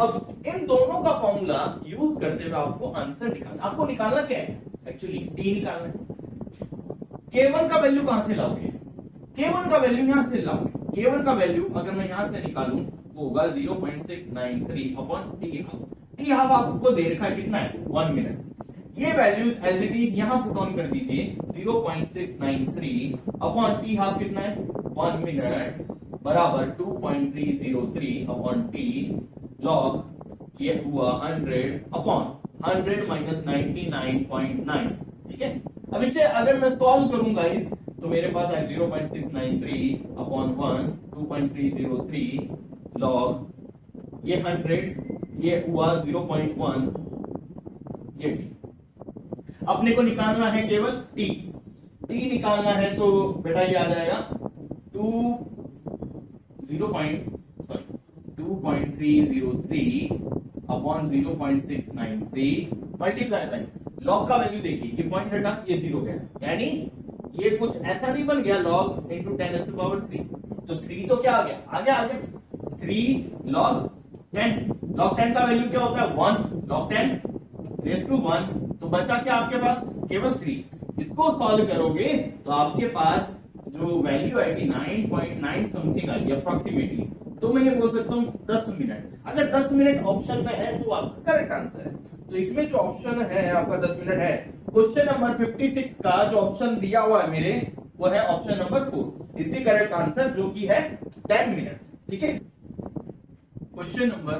अब इन दोनों का फॉर्मूला यूज करते हुए आपको आंसर निकालना, आपको निकालना क्या है, एक्चुअली T निकालना है। K1 का वैल्यू कहां से लाओगे, K1 का वैल्यू यहां से लाओगे। K1 का वैल्यू अगर मैं यहां से निकालूं वो होगा 0.693 upon T half. T half आपको दे रखा है कितना है 1 मिनट। ये वैल्यूज एज इट इज यहां पुट ऑन कर दीजिए, 0.693 अपॉन T हाफ कितना है 1 मिनट बराबर 2.303 अपॉन T लॉग ये हुआ 100 अपॉन 100 माइनस 99.9। ठीक है, अब इसे अगर मैं सॉल्व करूंगा तो मेरे पास है 0.693 अपॉन 1 2.303 लॉग ये 100 ये हुआ 0.1 ये T। अपने को निकालना है केवल T निकालना है तो बेटा ये आ जाएगा 2.303 अपॉन 0.693 मल्टीप्लाई बाय लॉग का वैल्यू देखिए, ये पॉइंट हटा ये 0 गया, यानी ये कुछ ऐसा नहीं बन गया log into 10⁻³ तो 3 तो क्या आ गया 3 log 10। log 10 का वैल्यू क्या होता है 1 log 10 रेज़ टू 1, तो बचा क्या आपके पास केवल 3। इसको सॉल्व करोगे तो आपके पास जो वैल्यू आएगी 9.9 समथिंग आएगी अप्रोक्सीमेटली, तो मैं ये बोल सकता हूँ 10 मिनट। अगर 10 मिनट ऑप्शन में है तो आपका करेक्ट आंसर है। तो इसमें जो ऑप्शन है आपका 10 मिनट है। क्वेश्चन नंबर 56 का जो ऑप्शन दिया हुआ है मेरे, वो है ऑप्शन नंबर 4, इसकी करेक्ट आंसर जो कि है 10 मिनट। ठीक है, क्वेश्चन नंबर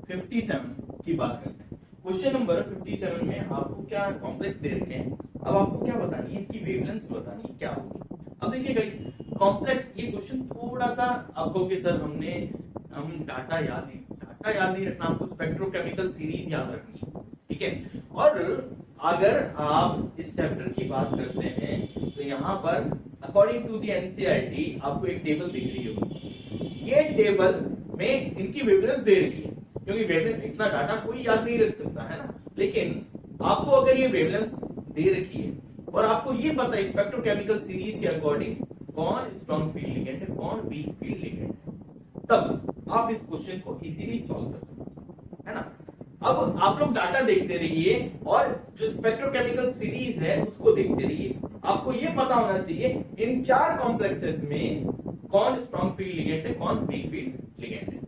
57 की बात करते हैं। क्वेश्चन नंबर 57 में आपको क्या कॉम्प्लेक्स दे रखे हैं, अब आपको क्या बतानी है, इनकी वेवलेंथ बतानी है क्या होगी। अब देखिए गाइस, कॉम्प्लेक्स ये क्वेश्चन थोड़ा सा आपको कि सर हम डाटा याद नहीं रखना, आपको स्पेक्ट्रोकेमिकल सीरीज याद रखनी है। ठीक है, और अगर आप इस चैप्टर की बात करते हैं तो यहाँ पर अकॉर्डिंग टू द एनसीईआरटी आपको एक टेबल दिख रही होगी। ये टेबल में इनकी वेवलेंथ दे रखी है, क्योंकि वेवलेंथ इतना डाटा कोई याद नहीं रख सकता है ना, लेकिन आपको अगर ये वेवलेंथ दे रखी है और आपको ये पता है स्पेक्ट्रोकेमिकल सीरीज के अकॉर्डिंग कौन स्ट्रॉन्ग फील्ड लिगेंड है कौन वीक फील्ड लिगेंड है, तब आप इस क्वेश्चन को इजीली सॉल्व कर सकते हैं, है ना। अब आप लोग डाटा देखते रहिए और जो स्पेक्ट्रोकेमिकल सीरीज है उसको देखते रहिए। आपको ये पता होना चाहिए इन 4 कॉम्प्लेक्सेस में कौन स्ट्रॉन्ग फील्ड लिगेंड है कौन वीक फील्ड लिगेंड है।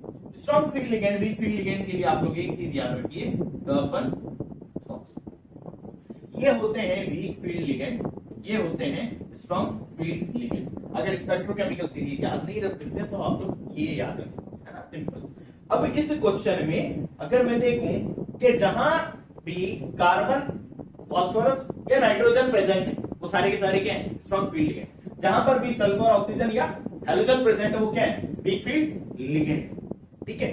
Strong field ligand weak field ligand के लिए आप लोग एक चीज याद रखिए, कार्बन सॉक्स ये होते हैं वीक फील्ड लिगेंड, ये होते हैं स्ट्रॉन्ग फील्ड लिगेंड। अगर स्पेक्ट्रोकेमिकल सीरीज याद नहीं रख सकते तो आप लोग ये याद रखें, है ना, सिंपल। अब इस क्वेश्चन में अगर मैं देखूं कि जहां भी कार्बन फास्फोरस या नाइट्रोजन प्रेजेंट है वो सारे के सारे क्या है स्ट्रॉन्ग फील्ड लिगेंड, जहां पर भी सल्फर ऑक्सीजन या हैलोजन प्रेजेंट है वो क्या है वीक फील्ड लिगेंड। ठीक है,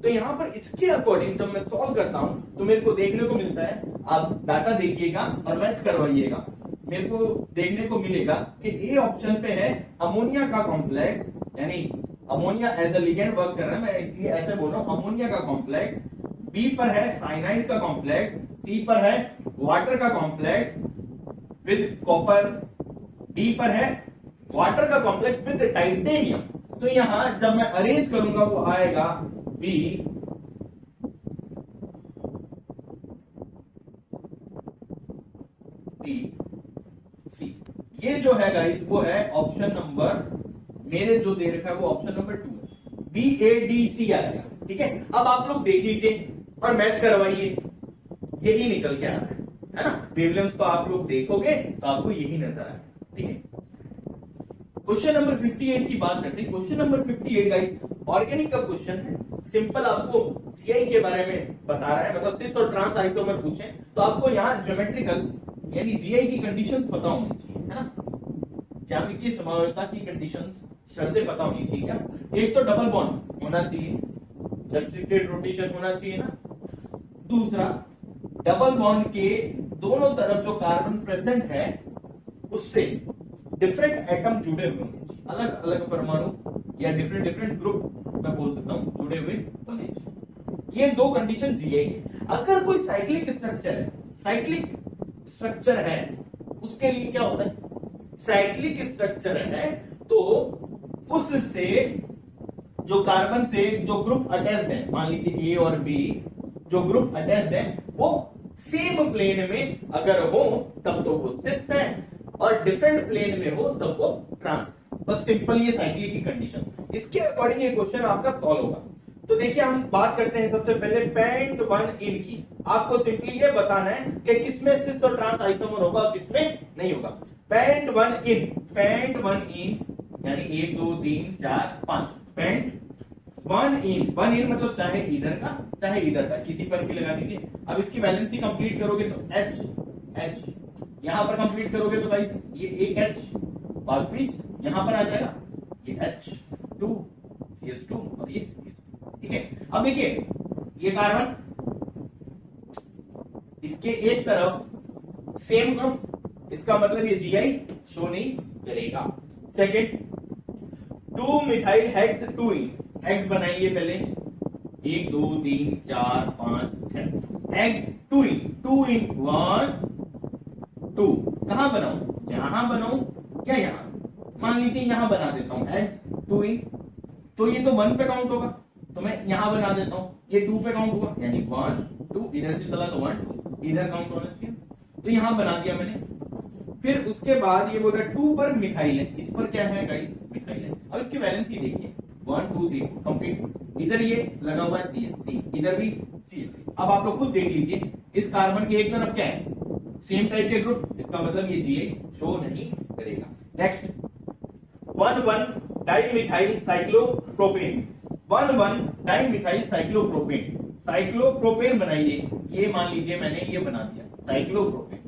तो यहाँ पर इसके अकॉर्डिंग जब मैं सॉल्व करता हूं तो मेरे को देखने को मिलता है, आप डाटा देखिएगा और मैच करवाइएगा, मेरे को देखने को मिलेगा कि ए ऑप्शन पे है अमोनिया का कॉम्प्लेक्स, यानी ammonia as a ligand work कर रहा है, मैं इसलिए ऐसे बोल रहा हूं अमोनिया का कॉम्प्लेक्स, बी पर है साइनाइड का कॉम्प्लेक्स, सी पर है वाटर का कॉम्प्लेक्स विद कॉपर, डी पर है वाटर का कॉम्प्लेक्स विद टाइटेनियम। तो यहां जब मैं अरेंज करूंगा वो आएगा बी डी सी। ये जो है गाइस वो है ऑप्शन नंबर, मेरे जो दे रखा है वो ऑप्शन नंबर 2 है। BADC आएगा। ठीक है, अब आप लोग देख लीजिए और मैच करवाइए, यही निकल के आ रहा है ना। वेवलेंथ्स को आप लोग देखोगे तो आपको यही नजर आएगा। ठीक है, क्वेश्चन नंबर 58 की बात करते हैं। क्वेश्चन नंबर 58 गाइस ऑर्गेनिक का क्वेश्चन है। सिंपल आपको जीआई के बारे में बता रहा है, मतलब सिस और ट्रांस आइसोमर पूछे तो आपको यहाँ ज्योमेट्रिकल यानी जीआई की कंडीशंस पता होनी चाहिए, है ना। ज्यामितीय समवर्तता की कंडीशंस शर्तें पता होनी चाहिए। क्या? एक तो डबल बॉन्ड होना चाहिए, रेस्ट्रिक्टेड रोटेशन होना चाहिए ना। दूसरा, डबल बॉन्ड के दोनों तरफ जो कार्बन प्रेजेंट है उससे डिफरेंट एटम जुड़े हुए हैं, अलग अलग परमाणु या डिफरेंट डिफरेंट ग्रुप मैं बोल सकता हूं जुड़े हुए होने चाहिए। ये दो कंडीशन जीआई है। अगर कोई साइक्लिक स्ट्रक्चर है उसके लिए क्या होता है? साइक्लिक स्ट्रक्चर है तो उससे जो कार्बन से जो ग्रुप अटैच्ड है, मान लीजिए ए और बी, जो ग्रुप अटैच्ड है वो सेम प्लेन में अगर हो तब तो वो सिस है, और डिफरेंट प्लेन में हो तब वो ट्रांस। बस सिंपल ये साइक्लिक की कंडीशन, इसके अकॉर्डिंग ये क्वेश्चन आपका सॉल्व होगा। तो देखिए हम बात करते हैं सबसे पहले पेंट वन इन की। आपको सिंपली ये बताना है कि किसमें सिस और ट्रांस आइसोमर होगा और किसमें नहीं होगा। पेंट वन इन यानी 1 2 3 4 5 पेंट वन इन मतलब चाहे इधर का चाहे इधर का, किसी पर भी लगा दीजिए। अब इसकी वैलेंसी कंप्लीट करोगे तो H यहां पर कंप्लीट करोगे तो भाई ये एक H वापिस यहां पर आ जाएगा, ये H2 CS2 और ये CS2। ठीक है, अब देखिए ये कार्बन इसके एक तरफ सेम ग्रुप, इसका मतलब ये जीआई शो नहीं करेगा। सेकेंड, 2 मिथाइल हेक्स 2 हेक्स बनाइए पहले, 1 2 3 4 5 6 हेक्स 2 इन 1 2। कहां बनाऊं? यहां बनाऊं या यहां? मान लीजिए यहां बना देता हूं हेक्स 2 इन, तो ये तो 1 पे काउंट होगा तो मैं यहां बना देता हूं, ये 2 पे काउंट होगा यानी 1 2, इधर से चला तो 1 2, इधर काउंट होना चाहिए तो यहां बना दिया मैंने। फिर उसके बाद ये बोल रहा है 2 पर मिथाइल है, इस पर क्या है गाइस? मिथाइल है। अब इसकी वैलेंसी देखिए 1 2 3 कंप्लीट, इधर ये लगा हुआ है CH3, इधर भी CH3। अब आप लोग खुद देख लीजिए इस कार्बन के एक तरफ क्या है? सेम टाइप के ग्रुप, इसका मतलब ये जीआई शो नहीं करेगा। Next 1 dimethyl cyclopropane, 1 dimethyl cyclopropane, cyclopropane बनाइए। ये मान लीजिए मैंने ये बना दिया साइक्लोप्रोपेन,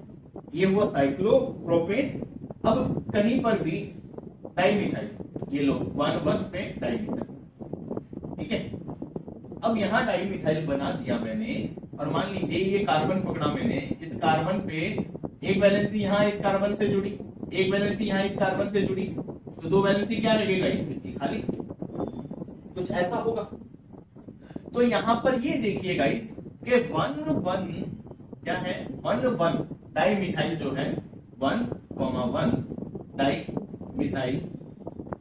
ये हुआ साइक्लोप्रोपेन। अब कहीं पर भी डाइमिथाइल, ये लो 1 पे डाइमिथाइल। ठीक है, अब यहां डाइमिथाइल बना दिया मैंने, और मान लीजिए ये कार्बन पकड़ा मैंने, इस कार्बन पे एक वैलेंसी यहां इस कार्बन से जुड़ी, एक वैलेंसी यहां इस कार्बन से जुड़ी, तो 2 वैलेंसी क्या लगेगा इसकी? खाली। कुछ ऐसा होगा। तो यहां पर ये देखिए गाइस कि 1 क्या है? 1 डाइमिथाइल जो है 1 डाइमिथाइल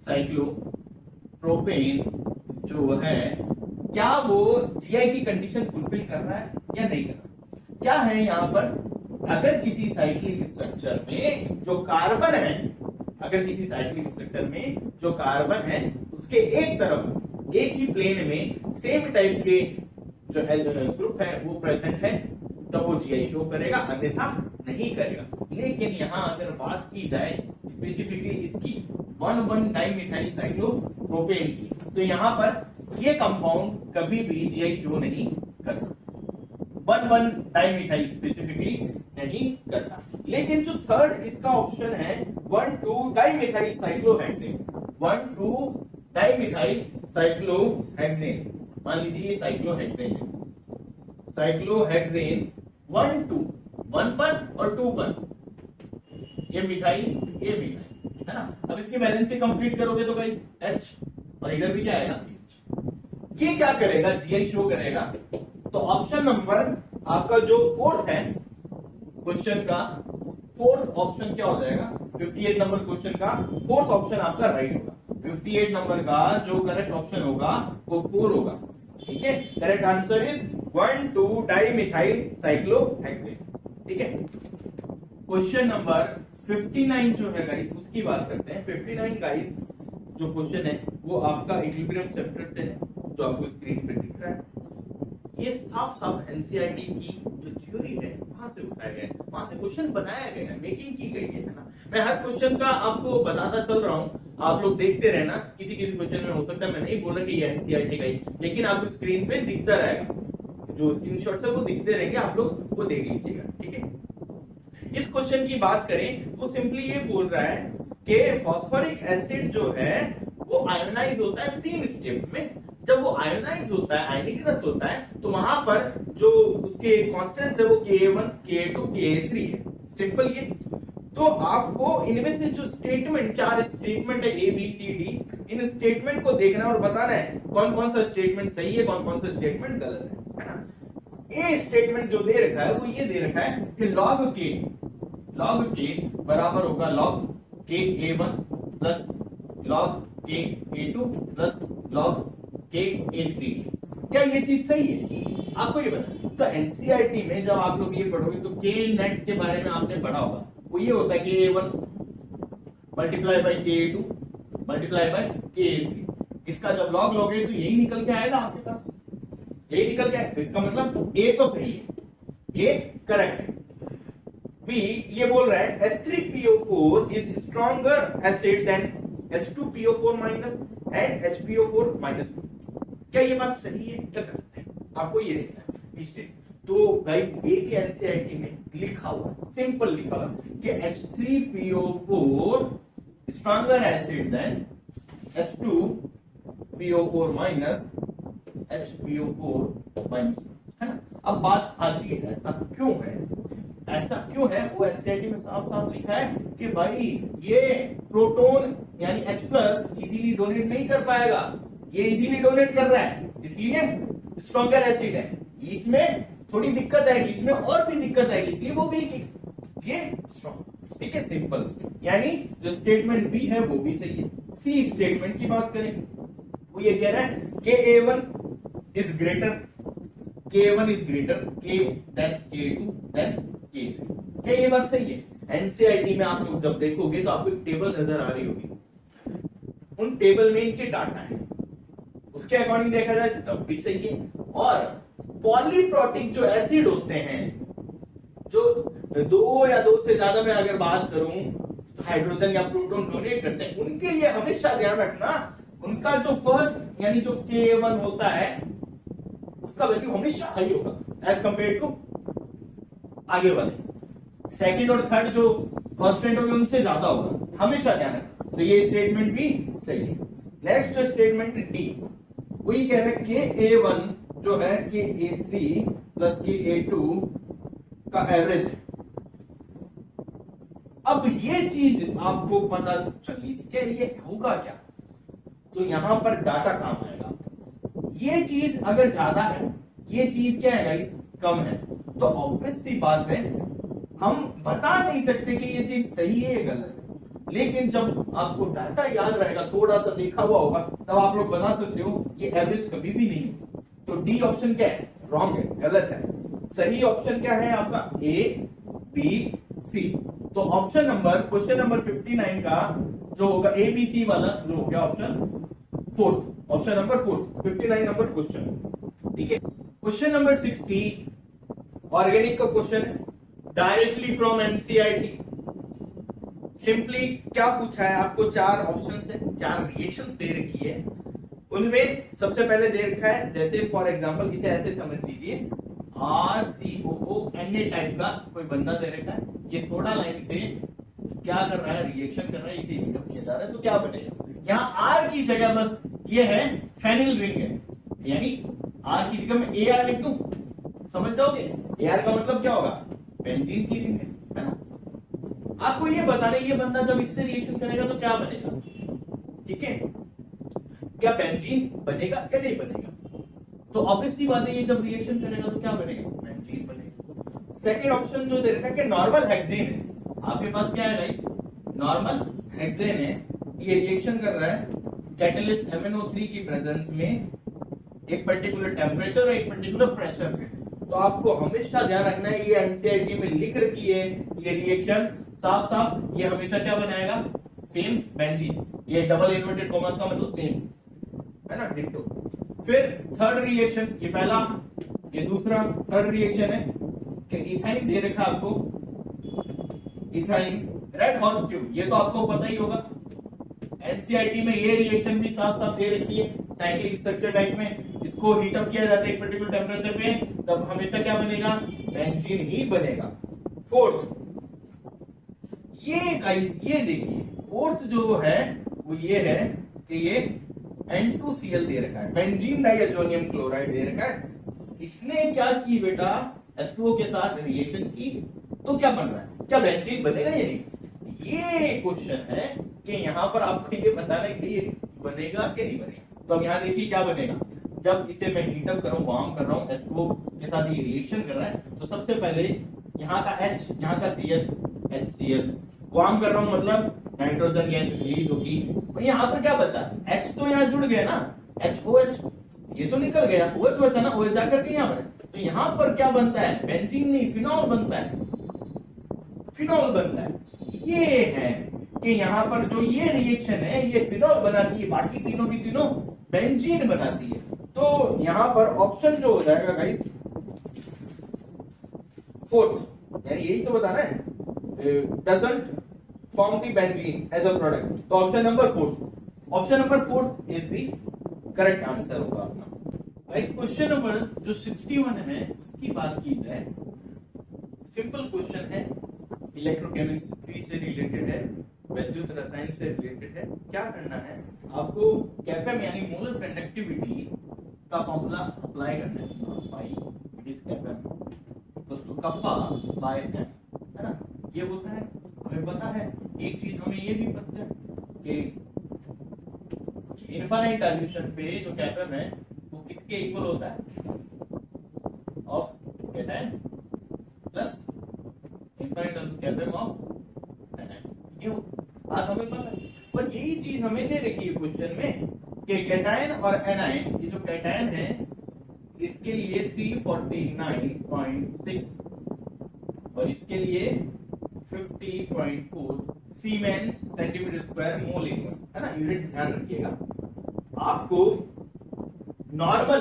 साइक्लोप्रोपेन जो है, क्या वो जीआई की कंडीशन फुलफिल कर रहा है या नहीं कर रहा? क्या है यहाँ पर? अगर किसी साइक्लिक स्ट्रक्चर में जो कार्बन है, अगर किसी साइक्लिक स्ट्रक्चर में जो कार्बन है उसके एक तरफ एक ही प्लेन में सेम टाइप के जो है ग्रुप है वो प्रेजेंट है तो वो जीआई शो करेगा, अन्यथा नहीं करेगा। लेकिन यहाँ अगर बात की जाए स्पेसिफिकली इसकी 1 डाइमिथाइल साइक्लोप्रोपेन की, तो यहाँ पर ये कंपाउंड कभी भी जीआई शो नहीं करता, 1 डाइमिथाइल स्पेसिफिकली नहीं करता। लेकिन जो थर्ड इसका ऑप्शन है 1 2 डाइमिथाइल साइक्लोहेक्सेन, 1 2 डाइमिथाइल साइक्लोहेक्सेन, मान लीजिए ये साइक्लोहेक्सेन है, साइक्लोहेक्सेन 1 2 1 पर और 2 पर, ये मिथाइल ये मिथाइल है ना। अब इसकी वैलेंसी कंप्लीट करोगे तो भाई H और इधर भी क्या आएगा? ये क्या करेगा? जीआई शो करेगा। तो ऑप्शन नंबर आपका जो फोर्थ है क्वेश्चन का, फोर्थ ऑप्शन क्या हो जाएगा? 58 नंबर क्वेश्चन का फोर्थ ऑप्शन आपका राइट होगा। 58 नंबर का जो करेक्ट ऑप्शन होगा वो 4 होगा। ठीक है, correct answer is 1 2 dimethyl cyclohexane. ठीक है, क्वेश्चन नंबर 59 जो है गाइस उसकी बात करते हैं। 59 गाइस जो क्वेश्चन है वो आपका इक्विलिब्रियम चैप्टर से है, जो आपको स्क्रीन पे दिख रहा है। ये साफ साफ एनसीईआरटी की जो थ्योरी है वहां से उठाया गया है, वहां से क्वेश्चन बनाया गया है, मेकिंग की गई है ना। मैं हर क्वेश्चन का आपको बताता चल रहा हूँ, आप लोग देखते रहना। किसी किसी क्वेश्चन में हो सकता है मैं नहीं बोल रहा कि ये एनसीईआरटी का ही, लेकिन आपको स्क्रीन पे दिखता रहेगा, जो स्क्रीनशॉट्स है वो दिखते रहेंगे, आप लोग वो देख लीजिएगा, ठीक है। इस क्वेश्चन की बात करें तो सिंपली ये बोल रहा है कि फॉस्फोरिक एसिड जो है वो आयोनाइज होता है 3 स्टेप में। जब वो आयोनाइज होता है, आयनीकृत होता है, तो वहां पर जो उसके कांस्टेंट्स है वो Ka1, Ka2, Ka3 है। सिंपल ये। तो आपको इनमें से जो स्टेटमेंट, 4 स्टेटमेंट है A B C D, in statement को देखना और बताना है कौन कौन सा स्टेटमेंट सही है, कौन कौन सा स्टेटमेंट गलत है ना। ए स्टेटमेंट जो दे रखा है वो ये दे रखा है कि log K बराबर होगा log Ka1 plus log Ka2 plus log Ka3। क्या ये चीज सही है? आपको ये बताना। तो एनसीईआरटी में जब आप लोग ये पढ़ोगे तो के नेट के बारे में आपने पढ़ा होगा, वो ये होता है Ka1 multiply by Ka2 multiply by Ka3। इसका जब लॉग लोगे तो यही निकल के आएगा आपके पास, यही निकल के आएगा। तो इसका मतलब ए तो सही है, ये करेक्ट है। बी ये बोल रहा है H3PO4 is stronger acid than H2PO4 minus and HPO4 minus. क्या ये बात सही है क्या गलत है? आपको ये देखना है। तो गाइस ये भी एनसीईआरटी में लिखा हुआ, सिंपल लिखा हुआ कि H3PO4 stronger acid than H2PO4 minus HPO4 minus, है ना। अब बात आती है ऐसा क्यों है, ऐसा क्यों है? वो एनसीईआरटी में साफ साफ लिखा है कि भाई ये प्रोटॉन यानी H प्लस इजीली डोनेट नहीं कर पाएगा, ये इजीली डोनेट कर रहा है, इसलिए स्ट्रॉन्गर एसिड है। इसमें थोड़ी दिक्कत आएगी, इसमें और भी दिक्कत आएगी, इसलिए वो भी ये स्ट्रॉन्ग। ठीक है, सिंपल। यानी जो स्टेटमेंट बी है वो भी सही है। सी स्टेटमेंट की बात करें, वो ये कह रहा है Ka1 is greater, Ka1 is greater K than K2 than K3। क्या ये बात सही है? एनसीईआरटी में आप लोग जब देखोगे तो आपको एक टेबल नजर आ रही होगी, उन टेबल में इनके डाटा है, उसके अकॉर्डिंग देखा जाए तब भी सही है। और पॉलीप्रोटिक जो एसिड होते हैं, जो 2 या 2 से ज्यादा में अगर बात करूं तो हाइड्रोजन या प्रोटॉन डोनेट करते हैं, उनके लिए हमेशा ध्यान रखना उनका जो फर्स्ट यानी जो Ka1 होता है उसका वैल्यू हमेशा हाई होगा एज कंपेयर टू आगे वाले। सेकंड और थर्ड जो कांस्टेंट होंगे उनसे ज्यादा होगा, हमेशा ध्यान रखना। तो ये स्टेटमेंट भी सही है। नेक्स्ट स्टेटमेंट डी, वही कह रहे हैं Ka1 जो है Ka3 प्लस Ka2 का एवरेज है। अब ये चीज आपको पता चलनी चाहिए, ये होगा क्या? तो यहां पर डाटा काम आएगा। ये चीज अगर ज्यादा है, ये चीज क्या है गाइस, कम है, तो ऑब्वियस सी बात है हम बता नहीं सकते कि ये चीज सही है या गलत है। लेकिन जब आपको डाटा याद रहेगा, थोड़ा सा देखा हुआ होगा, तब आप लोग बता सकते हो ये एवरेज कभी भी नहीं है। तो डी ऑप्शन क्या है? रॉन्ग है, गलत है। सही ऑप्शन क्या है आपका? A B C. तो ऑप्शन नंबर, क्वेश्चन नंबर 59 का जो होगा ए बी सी वाला जो हो गया option fourth, option number 4, 59 number question. ठीक है। क्वेश्चन नंबर 60 ऑर्गेनिक का क्वेश्चन है, डायरेक्टली फ्रॉम एनसीईआरटी। सिंपली क्या पूछा है आपको? 4 ऑप्शन है, 4 रिएक्शंस दे रखी है। उनमें सबसे पहले दे रखा है, जैसे फॉर एग्जांपल इसे ऐसे समझ लीजिए, RCOO Na टाइप का कोई बंदा दे रखा है, ये सोडा लाइन से क्या कर रहा है, रिएक्शन कर रहा है, इसे हीटअप किया जा रहा है, तो क्या बनेगा? यहाँ R की जगह बस ये है फेनिल रिंग है, यानी R की जगह में AR लिख दूं, समझ जाओगे? AR का मतलब क्या होगा? बेंजीन की रिंग है ना। आपको ये बताना, ये बंदा जब इससे रिएक्शन करेगा तो क्या बनेगा? ठीक है, क्या बेंजीन बनेगा या नहीं बनेगा? तो ऑब्वियस सी बात है, ये जब रिएक्शन करेगा तो क्या बनेगा? बेंजीन बनेगा। सेकंड ऑप्शन जो दे रखा है कि नॉर्मल हेक्सेन है, आपके पास क्या है गाइस? नॉर्मल हेक्सेन है, ये रिएक्शन कर रहा है कैटलिस्ट MnO3 की प्रेजेंस में एक पर्टिकुलर टेम्परेचर और एक पर्टिकुलर प्रेशर पे। तो आपको हमेशा ध्यान रखना है, ये एनसीईआरटी में लिख रखी है, ये रिएक्शन साफ साफ ये हमेशा क्या बनाएगा? सेम बेंजीन, ये डबल इन्वर्टेड कॉमास का मतलब सेम है ना, डिट्टो। फिर थर्ड रिएक्शन, ये पहला ये दूसरा, थर्ड रिएक्शन है कि इथाइन दे रखा आपको, इथाइन रेड हॉट ट्यूब, ये तो आपको पता ही होगा, एनसीईआरटी में ये रिएक्शन भी साफ साफ दे रखी है साइक्लिक स्ट्रक्चर टाइप में। इसको हीट अप किया जाता है एक पर्टिकुलर टेम्परेचर पे, तब हमेशा क्या बनेगा, बेंजीन ही बनेगा। फोर्थ ये गाइस, ये देखिए फोर्थ जो है वो ये है कि ये N2Cl दे रखा है, बेंजीन डाइअज़ोनियम क्लोराइड दे रखा है। इसने क्या की बेटा, H2O के साथ रिएक्शन की, तो क्या बन रहा है, क्या बेंजीन बनेगा या नहीं? ये क्वेश्चन है कि यहाँ पर आपको ये बताना है कि ये बनेगा कि नहीं बनेगा। तो अब यहाँ देखिए क्या बनेगा, जब इसे मैं हीट अप कर रहा हूँ, वार्म कर रहा हूँ, H2O के साथ ये रिएक्शन कर रहा है, तो सबसे पहले यहाँ का H, यहाँ का Cl, HCl वार्म कर रहा हूँ, मतलब नाइट्रोजन गैस रिलीज होगी। और यहाँ पर क्या बचा, H तो यहाँ जुड़ गया ना, HOH ये तो निकल गया, OH बचा ना, OH जाकर के यहाँ पर, तो यहाँ पर क्या बनता है, बेंजीन नहीं फिनॉल बनता है, फिनॉल बनता है। ये है कि यहाँ पर जो ये रिएक्शन है ये फिनॉल बनाती है, बाकी तीनों की तीनों बेंजीन बनाती है। तो यहाँ पर ऑप्शन जो हो जाएगा गाइस फोर्थ, यानी यही तो बताना है, doesn't form the benzene as a product, तो option number fourth, option number fourth is the correct answer होगा अपना। गाइस क्वेश्चन नंबर जो 61 है उसकी बात की जाए, सिंपल क्वेश्चन है, इलेक्ट्रोकेमिस्ट्री से रिलेटेड है, विद्युत रसायन से रिलेटेड है। क्या करना है आपको, कैपेम यानी मोलर कंडक्टिविटी का फॉर्मूला अप्लाई करना है, बाई इट इज कैपेम तो कप्पा बाय एम, है ना, ये होता है। हमें पता है एक चीज, हमें ये भी पता है कि इनफाइनाइट डाइल्यूशन पे जो कैपेम है वो किसके इक्वल होता है, ऑफ कैटायन प्लस इनफाइनाइट कैपेम ऑफ एनायन, ये बात हमें पता है। पर यही चीज हमें दे रखी है क्वेश्चन में कि कैटायन और एनायन, ये जो कैटायन है इसके लिए 349.6 और इसके लिए 50.4 siemens centimetre square mole inverse, है ना, यूनिट ध्यान रखिएगा। आपको नॉर्मल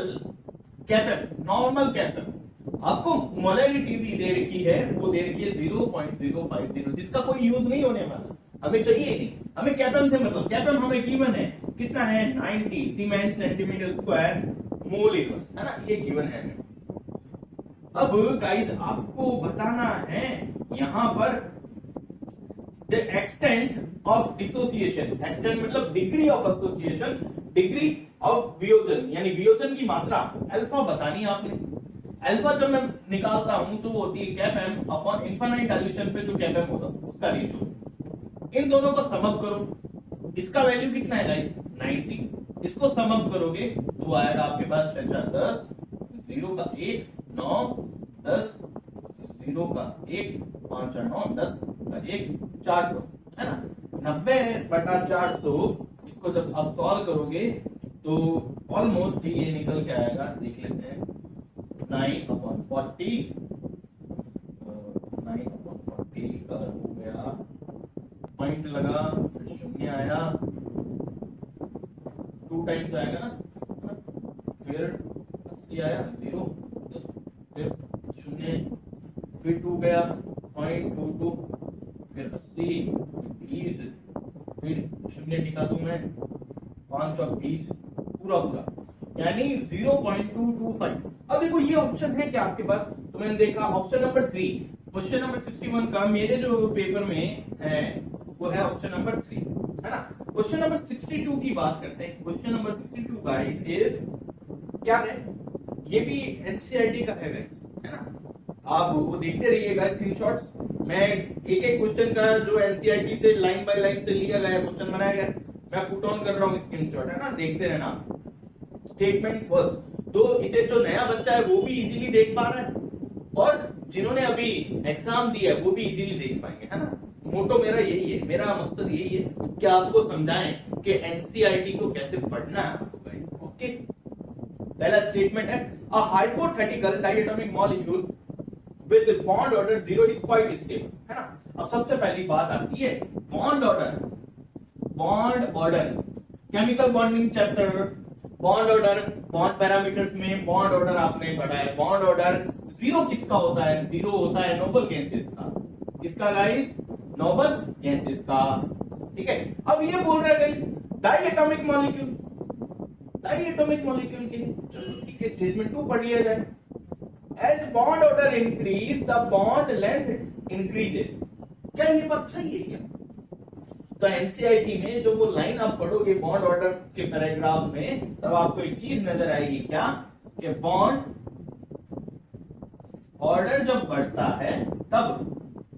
कैपेम आपको मोलैरिटी भी दे रखी है, वो दे रखी है 0.050, जिसका कोई यूज नहीं होने वाला, हमें चाहिए नहीं, हमें कैपेम से मतलब, कैपेम हमें गिवन है कितना है 90 siemens centimetre square mole inverse, है ना, ये गिवन है। अब गाइस आपको बताना है यहाँ पर the extent of dissociation, extent मतलब degree of association, degree of वियोजन यानी वियोजन की मात्रा अल्फा बतानी है आपने। अल्फा जब मैं निकालता हूं तो वो होती है कैपेम अपॉन इनफाइनाइट डाइल्यूशन पे जो कैपेम होगा उसका रेशियो। इन दोनों को सम अप करो, इसका वैल्यू कितना है गाइस 90, इसको सम अप करोगे तो आएगा आपके पास 10 0 का 1 9 10 0 का 1 5 9 10 का 1 400, है ना, 90/400। इसको जब आप सॉल्व करोगे तो ऑलमोस्ट ये निकल के आएगा, देख लेते हैं 9/40 का हो गया, पॉइंट लगा शून्य आया, 2 टाइम्स आएगा ना, फिर 80 आया 0, फिर शून्य, फिर 2 गया 0.22, फिर 80 20, फिर शून्य टिका दूं मैं 5 और 20 पूरा यानी 0.225। अब देखो ये ऑप्शन है क्या आपके पास, तो मैंने देखा ऑप्शन नंबर 3, क्वेश्चन नंबर 61 का मेरे जो पेपर में है वो है ऑप्शन नंबर 3, है ना। क्वेश्चन नंबर 62 की बात करते हैं। क्वेश्चन नंबर 62 गाइस इज क्या है, ये भी एनसीईआरटी का है ना, आप वो देखते रहिएगा स्क्रीनशॉट्स। मैं एक एक क्वेश्चन का जो एनसीईआरटी से लाइन बाय लाइन से लिया गया क्वेश्चन बनाया गया मैं पुट ऑन कर रहा हूँ स्क्रीनशॉट, है ना, देखते रहना। स्टेटमेंट फर्स्ट, तो इसे जो नया बच्चा है वो भी इजीली देख पा रहा है और जिन्होंने अभी एग्जाम दिया है वो भी इजीली देख पाएंगे, है ना। मोटो मेरा यही है, मेरा मकसद यही है कि आपको समझाएं कि एनसीईआरटी को कैसे पढ़ना है आपको गाइस। ओके, पहला स्टेटमेंट है a hypothetical diatomic molecule with bond order 0 is quite stable, है ना। अब सबसे पहली बात आती है bond order bond order, chemical bonding chapter, bond order, bond parameters में बॉन्ड ऑर्डर आपने पढ़ा है। बॉन्ड ऑर्डर जीरो किसका होता है? जीरो होता है नोबल गैसेस का। किसका गाइस? नोबल गैसेस का। ठीक है, अब ये बोल रहा है guys diatomic molecule, diatomic molecule के लिए चलो ठीक है, स्टेटमेंट 2 पढ़ लिया जाए। As bond order increase the bond length increases. क्या ये बात सही है क्या? तो एनसीईआरटी में जो वो लाइन आप पढ़ोगे बॉन्ड ऑर्डर के पैराग्राफ में, तब आपको एक चीज नजर आएगी क्या, कि बॉन्ड ऑर्डर जब बढ़ता है तब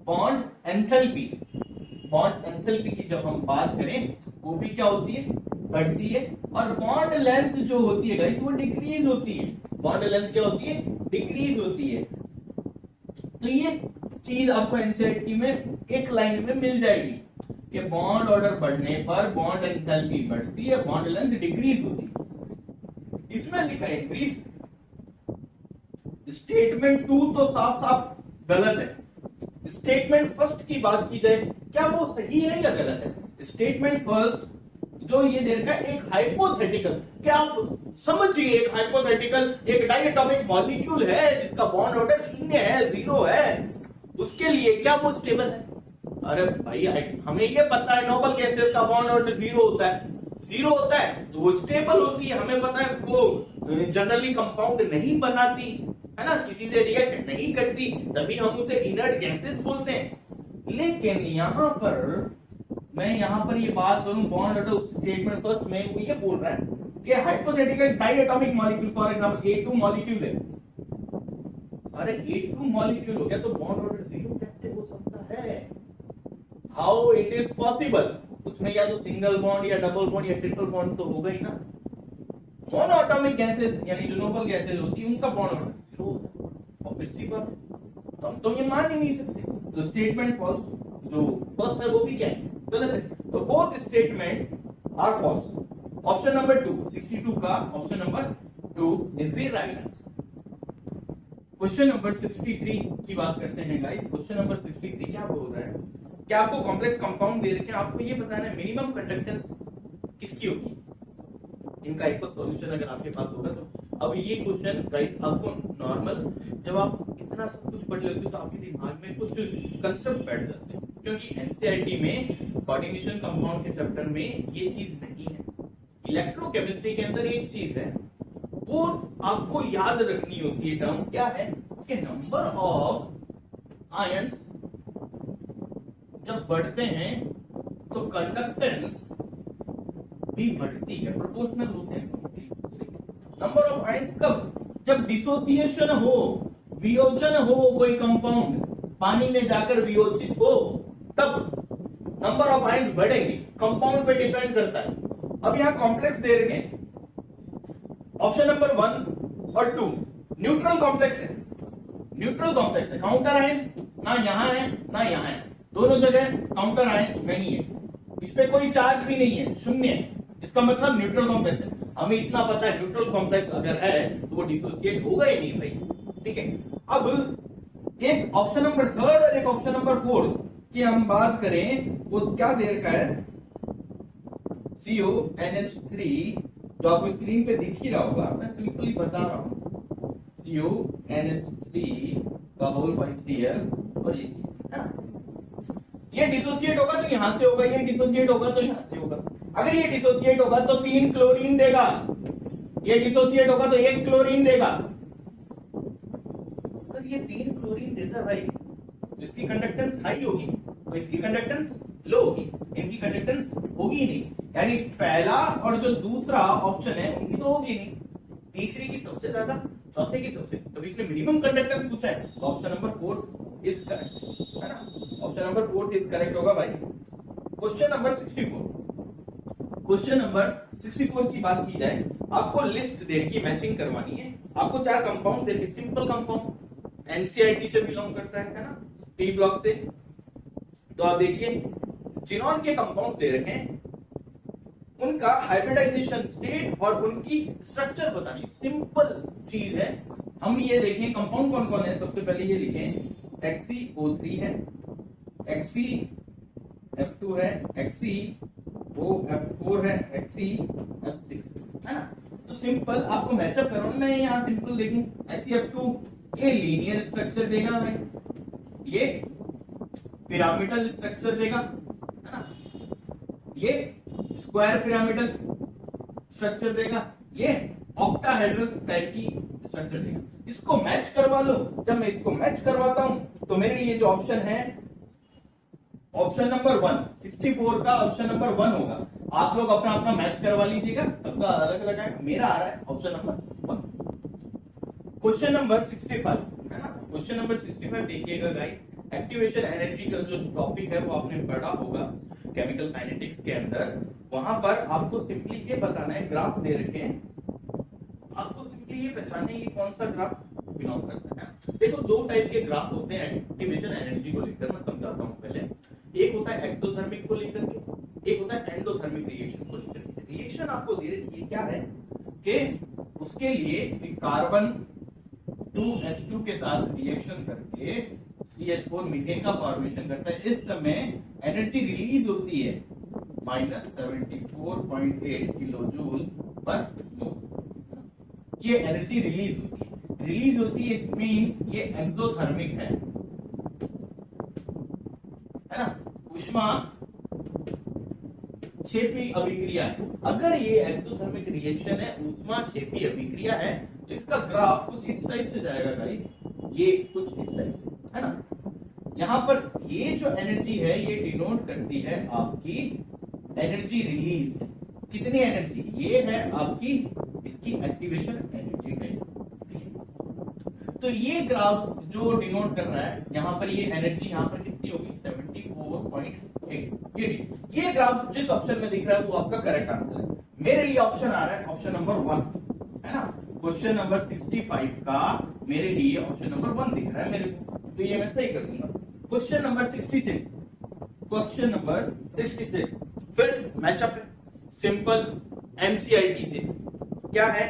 बॉन्ड एंथैल्पी, बॉन्ड एंथैल्पी की जब हम बात करें वो भी क्या होती है? बढ़ती है। और बॉन्ड लेंथ जो होती है गाइस वो डिक्रीज होती है। बॉन्ड लेंथ क्या होती है? डिक्रीज होती है। तो ये चीज आपको एनसीईआरटी में एक लाइन में मिल जाएगी कि बॉन्ड ऑर्डर बढ़ने पर बॉन्ड एंथैल्पी बढ़ती है, बॉन्ड लेंथ डिक्रीज होती है। इसमें लिखा है इंक्रीज। स्टेटमेंट 2 तो साफ साफ गलत है। स्टेटमेंट फर्स्ट की बात की जाए, क्या वो सही है या गलत है? स्टेटमेंट फर्स्ट जो ये दे रखा है एक हाइपोथेटिकल, क्या आप समझिए, एक हाइपोथेटिकल एक डायटोमिक मॉलिक्यूल है जिसका बॉन्ड ऑर्डर 0 है, 0 है, उसके लिए क्या वो स्टेबल है? अरे भाई हमें ये पता है नोबल गैसेस का बॉन्ड ऑर्डर 0 होता है, 0 होता है तो वो स्टेबल होती है। हमें पता है वो जनरली कंपाउंड नहीं बनाती है ना, किसी से रिएक्ट नहीं करती, तभी हम उसे इनर्ट गैसेस बोलते हैं। लेकिन यहां पर मैं यहां पर ये बात करूं बॉन्ड ऑर्डर स्टेटमेंट फर्स्ट में वो ये बोल रहा है कि hypothetical diatomic molecule for example A2 molecule है। अरे A2 मॉलिक्यूल हो गया तो बॉन्ड ऑर्डर 0 कैसे हो सकता है? How it is possible? उसमें या तो सिंगल बॉन्ड या डबल बॉन्ड या ट्रिपल बॉन्ड तो होगा ही ना। मोनोएटॉमिक गैसेस यानी जो नोबल गैसेस होती है उनका बॉन्ड ऑर्डर 0 होता है। ऑब्वियसली बात, तो हम तो ये मान ही नहीं सकते। तो स्टेटमेंट फॉल्स जो फर्स्ट है वो भी क्या है? गलत है। तो both statement are false. Option number 2 62 का option number 2 is the right answer. Question number 63 की बात करते हैं गाइस। क्वेश्चन नंबर 63 क्या बोल रहा है कि आपको कॉम्प्लेक्स कंपाउंड दे रखे हैं, आपको ये बताना है मिनिमम कंडक्टेंस किसकी होगी। इनका एक सॉल्यूशन अगर आपके पास होगा तो। अब ये क्वेश्चन गाइस आपको नॉर्मल जब आप इतना सब कुछ पढ़ लेते हो तो आपके दिमाग में कुछ कंसेप्ट बैठ जाते हैं, क्योंकि एनसीईआरटी में कोऑर्डिनेशन कंपाउंड के चैप्टर में ये चीज नहीं है। इलेक्ट्रोकेमिस्ट्री के अंदर एक चीज है वो आपको याद रखनी होती है। टर्म क्या है कि नंबर ऑफ आयंस जब बढ़ते हैं तो कंडक्टेंस भी बढ़ती है, प्रोपोर्शनल होते हैं। नंबर ऑफ आयंस कब? जब डिसोसिएशन हो, वियोजन हो, कोई कंपाउंड पानी में जाकर वियोजित हो, तब नंबर ऑफ आयंस बढ़ेंगे। कंपाउंड पे डिपेंड करता है। अब यहां कॉम्प्लेक्स दे रखे हैं ऑप्शन नंबर 1 और 2 न्यूट्रल कॉम्प्लेक्स है। न्यूट्रल कॉम्प्लेक्स है, काउंटर आयन ना यहां है ना यहां है, दोनों जगह काउंटर आयन नहीं है, इस पे कोई चार्ज भी नहीं है, शून्य है। इसका मतलब न्यूट्रल कॉम्प्लेक्स है। हमें इतना पता है न्यूट्रल कॉम्प्लेक्स अगर है तो वो डिसोसिएट होगा ही नहीं भाई। ठीक है, अब एक ऑप्शन नंबर 3 और एक ऑप्शन नंबर 4 की हम बात करें, वो क्या दे रखा है CONH3, जो आपको स्क्रीन पे दिख ही रहा होगा, मैं सिंपली बता रहा हूं CONH3 का होल 5Cl और ये है ना, ये डिसोसिएट होगा तो यहां से होगा, ये डिसोसिएट होगा तो यहां से होगा। अगर ये डिसोसिएट होगा तो 3 क्लोरीन देगा, ये डिसोसिएट होगा तो 1 क्लोरीन देगा। अगर ये 3 क्लोरीन देता भाई तो इसकी कंडक्टेंस हाई होगी तो इसकी कंडक्टेंस लो होगी, इनकी कंडक्टेंस होगी नहीं। यानी पहला और जो दूसरा ऑप्शन है उनकी तो होगी नहीं, तीसरी की सबसे ज्यादा, चौथे की सबसे, तो इसने मिनिमम कंडक्टेंस पूछा है तो ऑप्शन नंबर 4 इज करेक्ट है ना। ऑप्शन नंबर 4 इज करेक्ट होगा भाई। क्वेश्चन नंबर 64, क्वेश्चन नंबर 64 की बात की जाए, आपको लिस्ट दे की मैचिंग करवानी है। आपको 4 कंपाउंड दे के, सिंपल कंपाउंड, एनसीईआरटी से बिलोंग करता है ना, टी ब्लॉक से। तो आप देखिए जिनॉन के कंपाउंड दे रखे हैं, उनका हाइब्रिडाइजेशन स्टेट और उनकी स्ट्रक्चर बतानी, सिंपल चीज है। हम ये देखें कंपाउंड कौन कौन है। सबसे पहले ये लिखें HCO3 है, HCF2 है, HCO OF4 है, HCF6 है ना। तो सिंपल आपको मैचअप करो, मैं यहाँ सिंपल देखूं HCF2 ये लीनियर स्ट्रक्चर देगा भाई, ये पिरामिडल स्ट्रक्चर देगा है ना, ये स्क्वायर पिरामिडल स्ट्रक्चर देगा, ये ऑक्टाहेड्रल टाइप की स्ट्रक्चर देगा। इसको मैच करवा लो। जब मैं इसको मैच करवाता हूं तो मेरे लिए जो ऑप्शन है ऑप्शन नंबर 1 64 का ऑप्शन नंबर 1 होगा। आप लोग अपना अपना मैच करवा लीजिएगा, सबका अलग अलग है। मेरा आ रहा है ऑप्शन नंबर 1। क्वेश्चन नंबर 65 है ना। क्वेश्चन नंबर 65 देखिएगा गाइस, एक्टिवेशन एनर्जी का जो टॉपिक है वो आपने पढ़ा होगा केमिकल काइनेटिक्स के अंदर। वहां पर आपको सिंपली ये बताना है, ग्राफ दे रखे हैं, आपको सिंपली ये पहचानना है ये कौन सा ग्राफ बिलोंग करता है। देखो दो टाइप के ग्राफ होते हैं एक्टिवेशन एनर्जी को लेकर, मैं समझाता हूँ पहले। एक होता है एक्सोथर्मिक को लेकर के, एक होता है एंडोथर्मिक रिएक्शन को लेकर के। रिएक्शन आपको दे रही है क्या है कि उसके लिए कार्बन 2s2 के साथ रिएक्शन करके CH4 मीथेन का फॉर्मेशन करता है। इस समय एनर्जी रिलीज होती है -74.8 किलोजूल पर मोल। ये एनर्जी रिलीज होती है, इट मींस ये एक्सोथर्मिक है ना, ऊष्मा क्षेपी अभिक्रिया है। अगर ये एक्सोथर्मिक रिएक्शन है, ऊष्मा क्षेपी अभिक्रिया है, तो इसका ग्राफ कुछ इस टाइप से जाएगा गाइस, ये कुछ इस टाइप से है ना। यहाँ पर ये जो एनर्जी है ये डिनोट करती है आपकी एनर्जी रिलीज। कितनी एनर्जी, ये है आपकी इसकी एक्टिवेशन एनर्जी है। तो ये ग्राफ जो डिनोट कर रहा है यहाँ पर ये एनर्जी यहाँ पर कितनी होगी 74.8। ये ग्राफ जिस ऑप्शन में दिख रहा है वो आपका करेक्ट आंसर है। मेरे लिए ऑप्शन आ रहा है ऑप्शन नंबर 1 है ना। क्वेश्चन नंबर 65 का मेरे लिए ऑप्शन नंबर 1 दिख रहा है मेरे को, तो ये मैं सही कर दूंगा। क्वेश्चन नंबर 66, क्वेश्चन नंबर 66 फिर मैचअप है सिंपल एनसीईआरटी से। क्या है,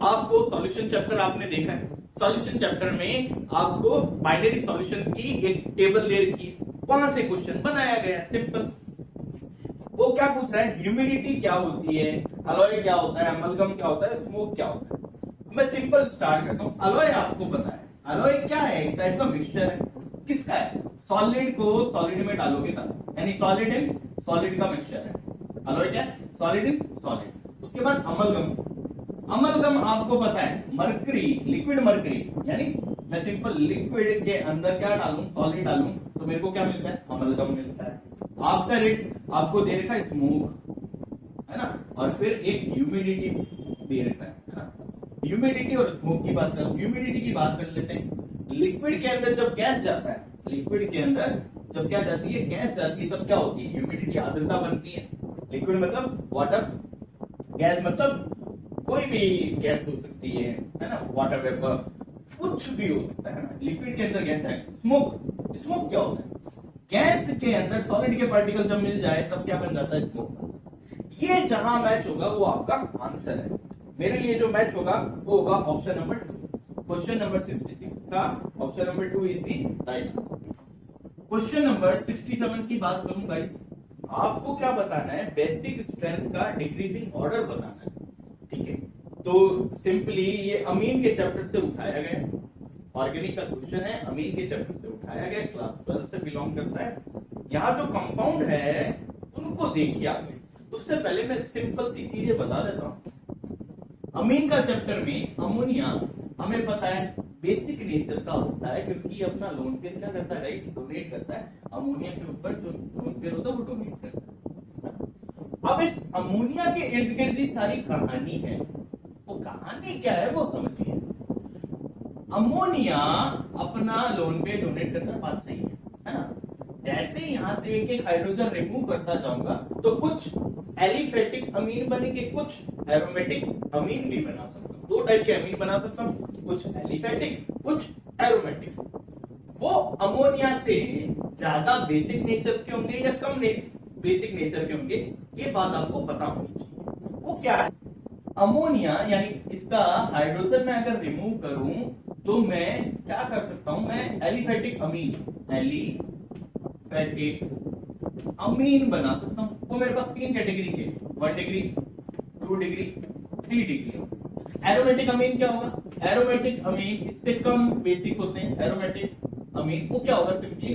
आपको सॉल्यूशन चैप्टर आपने देखा है, सॉल्यूशन चैप्टर में आपको बाइनरी सॉल्यूशन की एक टेबल दे रखी है, वहां से क्वेश्चन बनाया गया सिंपल। वो क्या पूछ रहा है, ह्यूमिडिटी क्या होती है, अलॉय क्या होता है, अमलगम क्या होता है, स्मोक क्या होता है। मैं सिंपल स्टार्ट करता हूँ। अलॉय आपको पता है, अलॉय क्या है, एक टाइप का मिक्सचर है। किसका है, सॉलिड को सॉलिड में डालोगे तब, यानी सॉलिड इन सॉलिड का मिक्सचर है अलॉय। क्या है, सॉलिड इन सॉलिड। उसके बाद अमलगम, अमलगम आपको पता है मरकरी, लिक्विड मरकरी, यानी मैं सिंपल लिक्विड के अंदर क्या डालूं, सॉलिड डालूं, तो मेरे को क्या मिलता है, अमलगम मिलता है। आफ्टर इट आपको दे रखा है स्मोक है ना, और फिर एक ह्यूमिडिटी दे रखा है ना। ह्यूमिडिटी और स्मोक की बात करो, ह्यूमिडिटी की बात कर लेते हैं। लिक्विड के अंदर जब गैस जाता है, लिक्विड के अंदर जब क्या जाती है, गैस जाती है, तब क्या होती है, ह्यूमिडिटी, आर्द्रता बनती है। लिक्विड मतलब वाटर, गैस मतलब कोई भी गैस हो सकती है ना, वाटर वेपर, कुछ भी हो सकता है ना। लिक्विड के अंदर गैस है। स्मोक, स्मोक क्या होता है, गैस के अंदर सॉलिड के पार्टिकल जब मिल जाए तब क्या बन जाता है, स्मोक। ये जहां मैच होगा वो आपका आंसर है। मेरे लिए जो मैच होगा वो होगा ऑप्शन नंबर 2। क्वेश्चन नंबर 66 का option number 2 is the right answer. Question number 67 की बात करूं गाइस, आपको क्या बताना है, बेसिक स्ट्रेंथ का डिक्रीजिंग ऑर्डर बताना है। ठीक है, तो सिंपली ये अमीन के चैप्टर से उठाया गया, ऑर्गेनिक का क्वेश्चन है, अमीन के चैप्टर से उठाया गया, क्लास 12 से बिलोंग करता है। यहाँ जो कंपाउंड है उनको देखिए आगे। उससे पहले मैं सिंपल सी चीजें बता देता हूँ। अमीन का चैप्टर में अमोनिया हमें पता है बेसिक नेचर का होता है, क्योंकि ये अपना लोन पेयर क्या करता है, डोनेट करता है। अमोनिया के ऊपर जो लोन पेयर होता है वो डोनेट करता है। अब इस अमोनिया के इर्द गिर्द ही सारी कहानी है, वो कहानी क्या है वो समझिए। अमोनिया अपना लोन पेयर डोनेट करता है, बात सही है ना। जैसे यहाँ से एक एक हाइड्रोजन रिमूव करता जाऊंगा तो कुछ एलिफेटिक अमीन बनेंगे, कुछ एरोमेटिक अमीन भी बना सकता हूँ। दो टाइप के अमीन बना सकता हूँ, कुछ एलिफेटिक, कुछ एरोमेटिक। वो अमोनिया से ज्यादा बेसिक नेचर के होंगे या कम बेसिक नेचर के होंगे, ये बात आपको पता होनी चाहिए। वो क्या है, अमोनिया यानी इसका हाइड्रोजन मैं अगर रिमूव करूं तो मैं क्या कर सकता हूं, मैं एलिफेटिक अमीन बना सकता हूं। वो मेरे पास 3 कैटेगरी के 1 डिग्री 2 डिग्री 3 डिग्री। एरोमेटिक अमीन क्या होगा? एरोमेटिक अमीन इससे कम बेसिक होते हैं। एरोमेटिक अमीन वो क्या होगा? सिंपली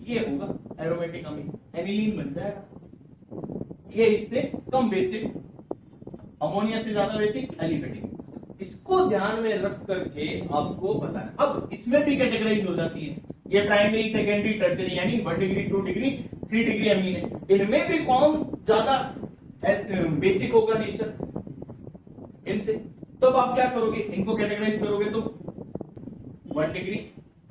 ये होगा एरोमेटिक अमीन, एनिलीन बन जाएगा। ये इससे कम बेसिक, अमोनिया से ज्यादा बेसिक एलिफेटिक। इसको ध्यान में रख करके आपको बताना। अब इसमें भी कैटेगराइज हो जाती है, ये प्राइमरी सेकेंडरी टर्शियरी, यानी 1 डिग्री 2 डिग्री 3 डिग्री अमीन है। इनमें भी कौन ज्यादा बेसिक होगा नेचर इनसे? तो अब आप क्या करोगे? इनको कैटेगराइज करोगे तो 1 डिग्री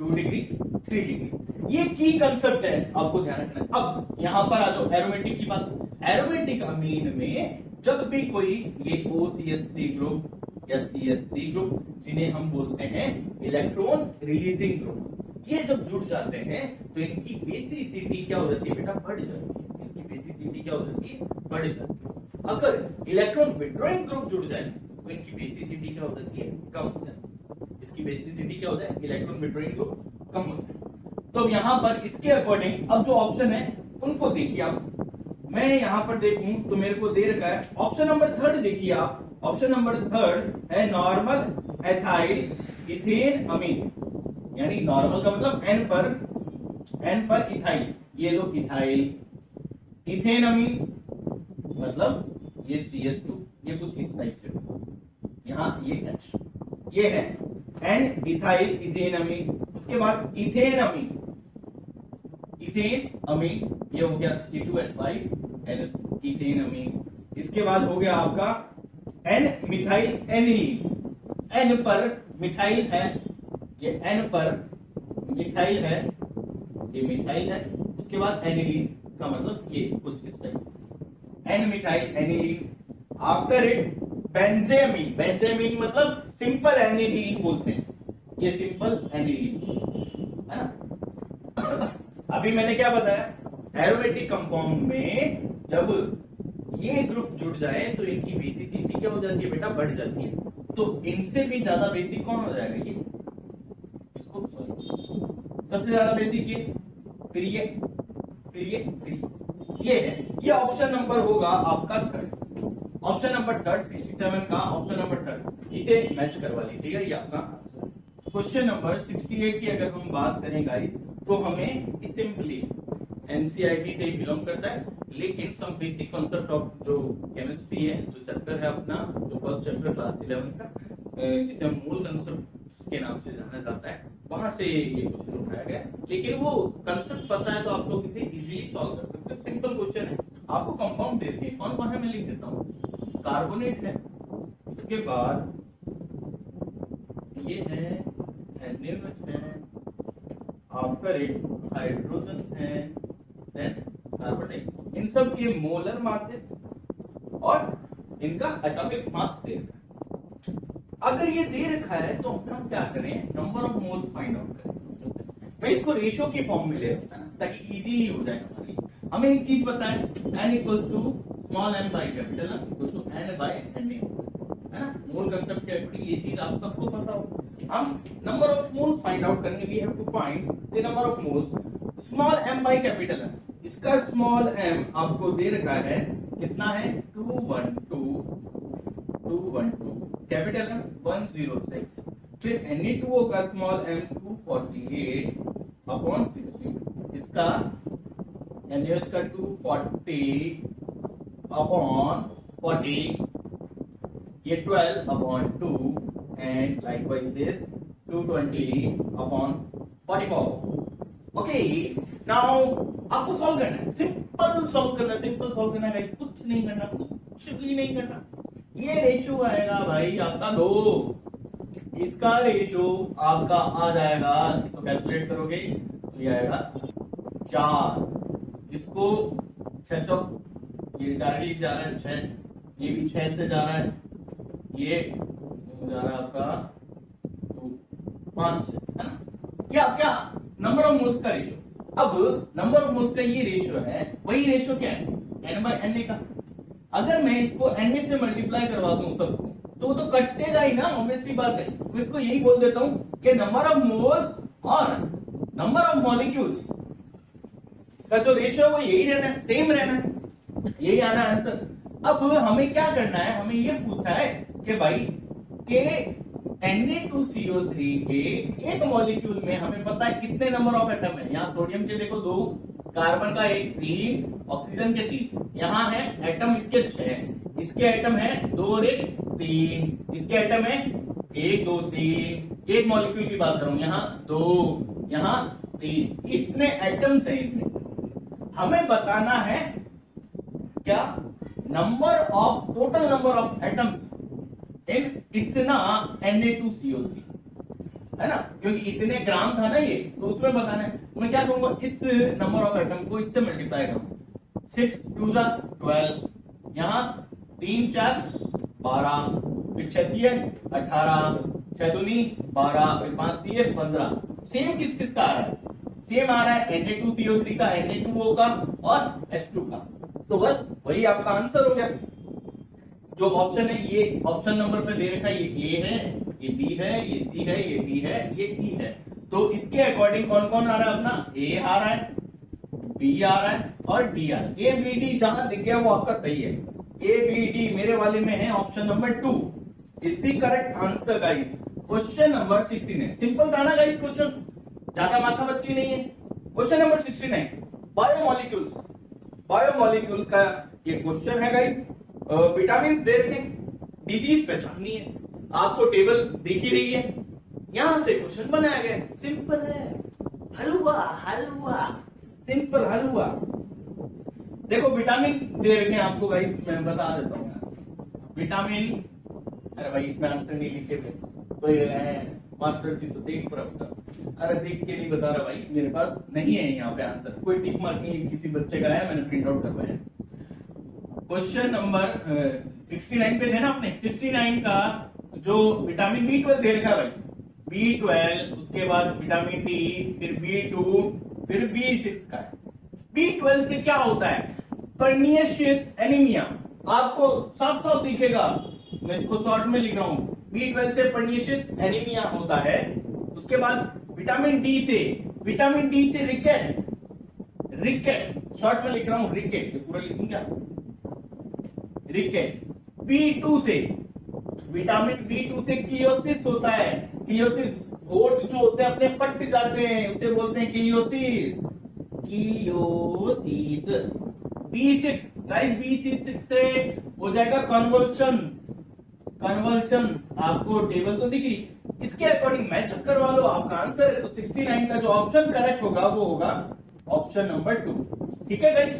2 डिग्री 3 डिग्री। ये की कंसेप्ट है, आपको ध्यान रखना है। अब यहां पर आ जाओ एरोमेटिक की बात। एरोमेटिक अमीन में जब भी कोई ये OCH3 ग्रुप या CH3 ग्रुप, जिन्हें हम बोलते हैं इलेक्ट्रॉन रिलीजिंग ग्रुप, ये जब जुड़ जाते हैं तो इनकी बेसिसिटी क्या हो जाती है बेटा? बढ़ जाती है। इनकी बेसिसिटी क्या हो जाती है? बढ़ जाती है। अगर इलेक्ट्रॉन विड्रॉइंग ग्रुप जुड़ जाए तो इनकी बेसिसिटी क्या हो जाती है? कम हो जाती है। इसकी बेसिसिटी क्या हो जाए? इलेक्ट्रॉन विड्रॉइंग ग्रुप कम हो जाए। तो यहां पर इसके अकॉर्डिंग अब जो ऑप्शन है उनको देखिए आप। मैं यहां पर देखूं तो मेरे को दे रखा है ऑप्शन नंबर 3 देखिए आप। ऑप्शन नंबर 3 है नॉर्मल एथाइल इथेन अमीन, यानी नॉर्मल का मतलब N पर इथाइल, ये लो इथाइल। इथेन अमीन मतलब ये CH2, ये कुछ इस टाइप से, यहाँ ये H, ये है N इथाइल इथेन अमीन। उसके बाद इथेन अमीन, इथेन अमीन ये हो गया C2H5 NH, इथेन अमीन। इसके बाद हो गया आपका N मिथाइल एनिलीन, N पर मिथाइल है, ये N पर मिथाइल है, ये मिथाइल है। उसके बाद एनिलीन का मतलब ये कुछ इस type, N methyl aniline. After it benzamine, benzamine मतलब सिंपल एनिलीन बोलते हैं, ये सिंपल एनिलीन है ना। अभी मैंने क्या बताया? एरोमेटिक कंपाउंड में जब ये ग्रुप जुड़ जाए तो इनकी बेसिसिटी क्या हो जाती है बेटा? बढ़ जाती है। तो इनसे भी ज्यादा बेसिक कौन हो जाएगा? ये इसको सबसे ज्यादा बेसिक ये, फिर ये, फिर ये, फिर ये है। ये ऑप्शन नंबर होगा आपका 3rd। ऑप्शन नंबर 3 67 का ऑप्शन नंबर 3 इसे मैच करवा लीजिएगा, ये आपका आंसर। क्वेश्चन नंबर 68 की अगर हम बात करें गाइस तो हमें सिंपली एनसीईआरटी से बिलोंग करता है, लेकिन सम बेसिक कॉन्सेप्ट ऑफ जो केमिस्ट्री है, जो चैप्टर है अपना, जो फर्स्ट चैप्टर क्लास 11 का, जिसे हम मूल कंसेप्ट के नाम से जाना जाता है, वहां से ये क्वेश्चन उठाया गया। लेकिन वो कंसेप्ट पता है तो आप लोग इसे इजीली सॉल्व कर सकते हो। सिंपल क्वेश्चन है, आपको कंपाउंड दे दिए, कौन कौन है मैं लिख देता हूँ। कार्बोनेट है, उसके बाद ये है NaOH है, आफ्टर इट हाइड्रोजन है, देन कार्बन डाइऑक्साइड। इन सब के मोलर मासेस और इनका एटॉमिक मास दे रखा है। अगर ये दे रखा है तो हम क्या करें? Number of moles find out करें। मैं इसको रेशियो की फॉर्म में ले रखा ना, ताकि इजीली हो जाए हमारे लिए। हमें एक चीज पता है, n equal to small m by capital n equal to n by n है ना। मोल कंसेप्ट के अकॉर्डिंग ये चीज आप सबको पता हो। हम number of moles find out करेंगे। We have to find the number of moles. Small m by capital n, इसका स्मॉल m आपको दे रखा है, कितना है? 212, कैपिटल M 106। फिर Na2O का स्मॉल m 248 अपॉन 16, इसका NaOH का 240 अपॉन 40, ये 12 upon 2 and likewise this 220 upon 44। Okay, now आपको सॉल्व करना है, सिंपल सॉल्व करना है, सिंपल सॉल्व करना है, कुछ नहीं करना, कुछ भी नहीं करना। ये रेशियो आएगा भाई आपका 2, इसका रेशियो आपका आ जाएगा, इसको कैलकुलेट करोगे तो ये आएगा 4। इसको 6 चौक, ये डायरेक्टली जा रहा है 6, ये भी 6 से जा रहा है, ये जा रहा है आपका 5 से, है ना। ये आपका नंबर ऑफ मोल्स का रेशियो। अब नंबर ऑफ मोल्स का ये रेशियो है, वही रेशियो क्या है? n बाई Na का। अगर मैं इसको Na से मल्टीप्लाई करवा दूं सबको, तो वो तो कटेगा ही ना, ऑब्वियस सी बात है। तो इसको यही बोल देता हूं कि नंबर ऑफ मोल्स और नंबर ऑफ मॉलिक्यूल्स का जो रेशियो है वो यही रहना है, सेम रहना है। यही आना आंसर। अब हमें क्या करना है, हमें ये पूछा है कि भाई के Na2CO3 के एक मॉलिक्यूल में हमें पता है कितने नंबर ऑफ एटम है। यहाँ सोडियम के देखो 2, कार्बन का 1, 3, ऑक्सीजन के 3, यहाँ है एटम इसके 6, इसके एटम है 2 और 1 3, इसके एटम है 1 2 3, एक मॉलिक्यूल की बात करूं, यहाँ 2 यहाँ 3, इतने एटम्स हैं इतने। हमें बताना है क्या, total number of atoms in इतना Na2CO3, है ना, क्योंकि इतने ग्राम था ना ये, तो उसमें बताना है। मैं क्या करूंगा, इस नंबर ऑफ एटम को इससे मल्टीप्लाई करूंगा, 6 2 12, यहाँ 3 4 12, फिर 6 3 18, 6 2 12, फिर 5 3 15। सेम किस किस का आ रहा है, सेम आ रहा है Na2CO3 का, Na2O का और H2 का। तो बस वही आपका आंसर हो गया। जो ऑप्शन है, ये ऑप्शन नंबर पे दे रखा है, ये A है, ये B है, ये C है, ये D है, ये E है। तो इसके अकॉर्डिंग कौन कौन आ रहा है, अपना A आ रहा है, B आ रहा है और D आ रहा है। A B D जहां दिख गया वो आपका सही है। A B D मेरे वाले में है option number 2 is the correct answer guys. Question number 69 simple था ना गाइस, क्वेश्चन ज्यादा माथा बच्ची नहीं है। क्वेश्चन नंबर 69 बायोमोलिक्यूल्स का ये क्वेश्चन है गाइस। विटामिन दे रखे, डिजीज पहचाननी है, आपको टेबल दिख ही रही है, यहां से क्वेश्चन बनाया गया, सिंपल है, हलवा हलवा, सिंपल हलवा। देखो विटामिन दे रखे हैं आपको गाइस, मैं बता देता हूँ विटामिन। अरे भाई इसमें आंसर नहीं लिखे थे तो ये मास्टर जी तो देख पर, अरे देख के नहीं बता रहा भाई, मेरे पास नहीं है यहाँ पे आंसर, कोई टिक मार्क नहीं, किसी बच्चे का है, मैंने प्रिंट आउट करवाया। क्वेश्चन नंबर 69 पे थे ना आपने, 69 का जो विटामिन B12 दे रखा है भाई, B12, उसके बाद विटामिन डी, फिर B2, फिर B6 का है। B12 से क्या होता है, पर्नियशियस एनीमिया, आपको साफ साफ दिखेगा, मैं इसको शॉर्ट में लिख रहा हूं, B12 से पर्नियशियस एनीमिया होता है। उसके बाद विटामिन डी से रिकेट, शॉर्ट में लिख रहा हूं रिकेट, ये पूरा लिखूं क्या, रिकेट। B2 से, विटामिन B2 से क्लियोसिस होता है, क्लियोसिस, होठ जो होते हैं अपने फट जाते हैं, उसे बोलते हैं क्लियोसिस। B6 गाइस, B6 से हो जाएगा कन्वर्शन, आपको टेबल तो दिख रही, इसके अकॉर्डिंग मैच करवा लो, आपका आंसर है। तो 69 का जो ऑप्शन करेक्ट होगा वो होगा ऑप्शन नंबर 2, ठीक है गाइस।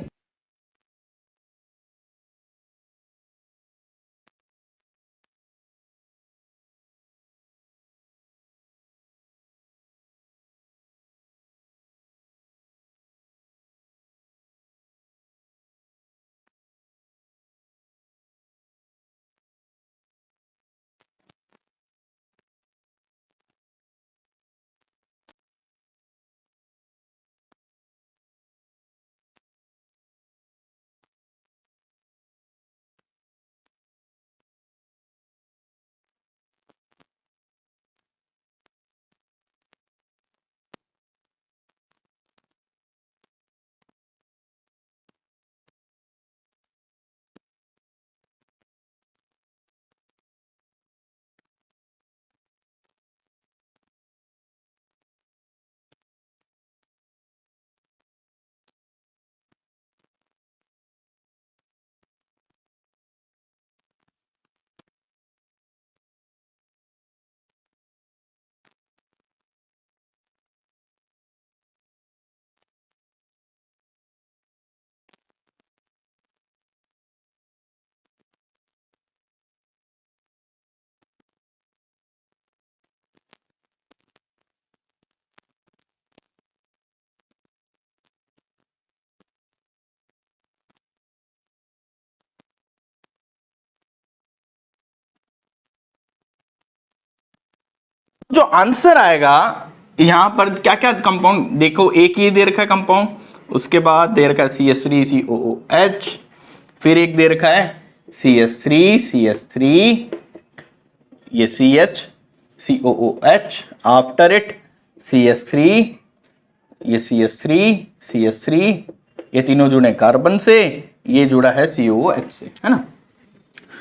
जो आंसर आएगा यहां पर क्या क्या कंपाउंड देखो, एक ये दे रखा है कंपाउंड, उसके बाद दे रखा है CH3COOH, फिर एक दे रखा है CH3 ये CH आफ्टर इट CH3 ये CH3 ये तीनों जुड़े कार्बन से, ये जुड़ा है COOH से, है ना।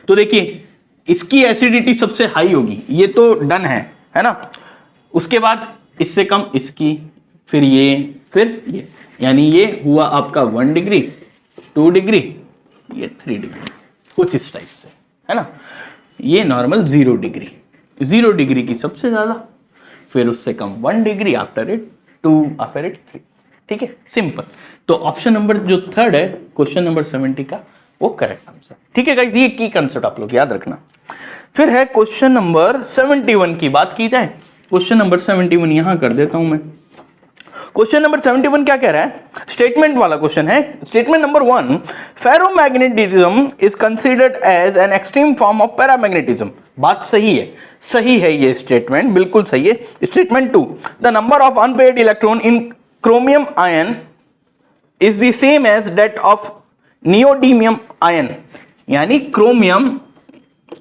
तो देखिए इसकी एसिडिटी सबसे हाई होगी, ये तो डन है ना। उसके बाद इससे कम इसकी, फिर ये, यानी ये हुआ आपका 1 डिग्री, 2 डिग्री, ये 3 डिग्री, कुछ इस टाइप से, है ना। ये नॉर्मल 0 डिग्री, 0 डिग्री की सबसे ज्यादा, फिर उससे कम 1 degree, after it 2, after it 3। ठीक है, सिंपल। तो ऑप्शन नंबर जो थर्ड है क्वेश्चन नंबर 70 का, वो करेक्ट आंसर। ठीक है गाइस, ये की कंसेप्ट आप लोग याद रखना। फिर है क्वेश्चन नंबर 71 की बात की जाए। क्वेश्चन नंबर 71 यहां कर देता हूं मैं। क्वेश्चन नंबर 71 क्या कह रहा है, स्टेटमेंट वाला क्वेश्चन है। Statement number 1, ferromagnetism is considered as an extreme form of paramagnetism. बात सही है ये स्टेटमेंट, बिल्कुल सही है। Statement 2, the number of unpaired electron in chromium ion is the same as that of neodymium ion, यानी क्रोमियम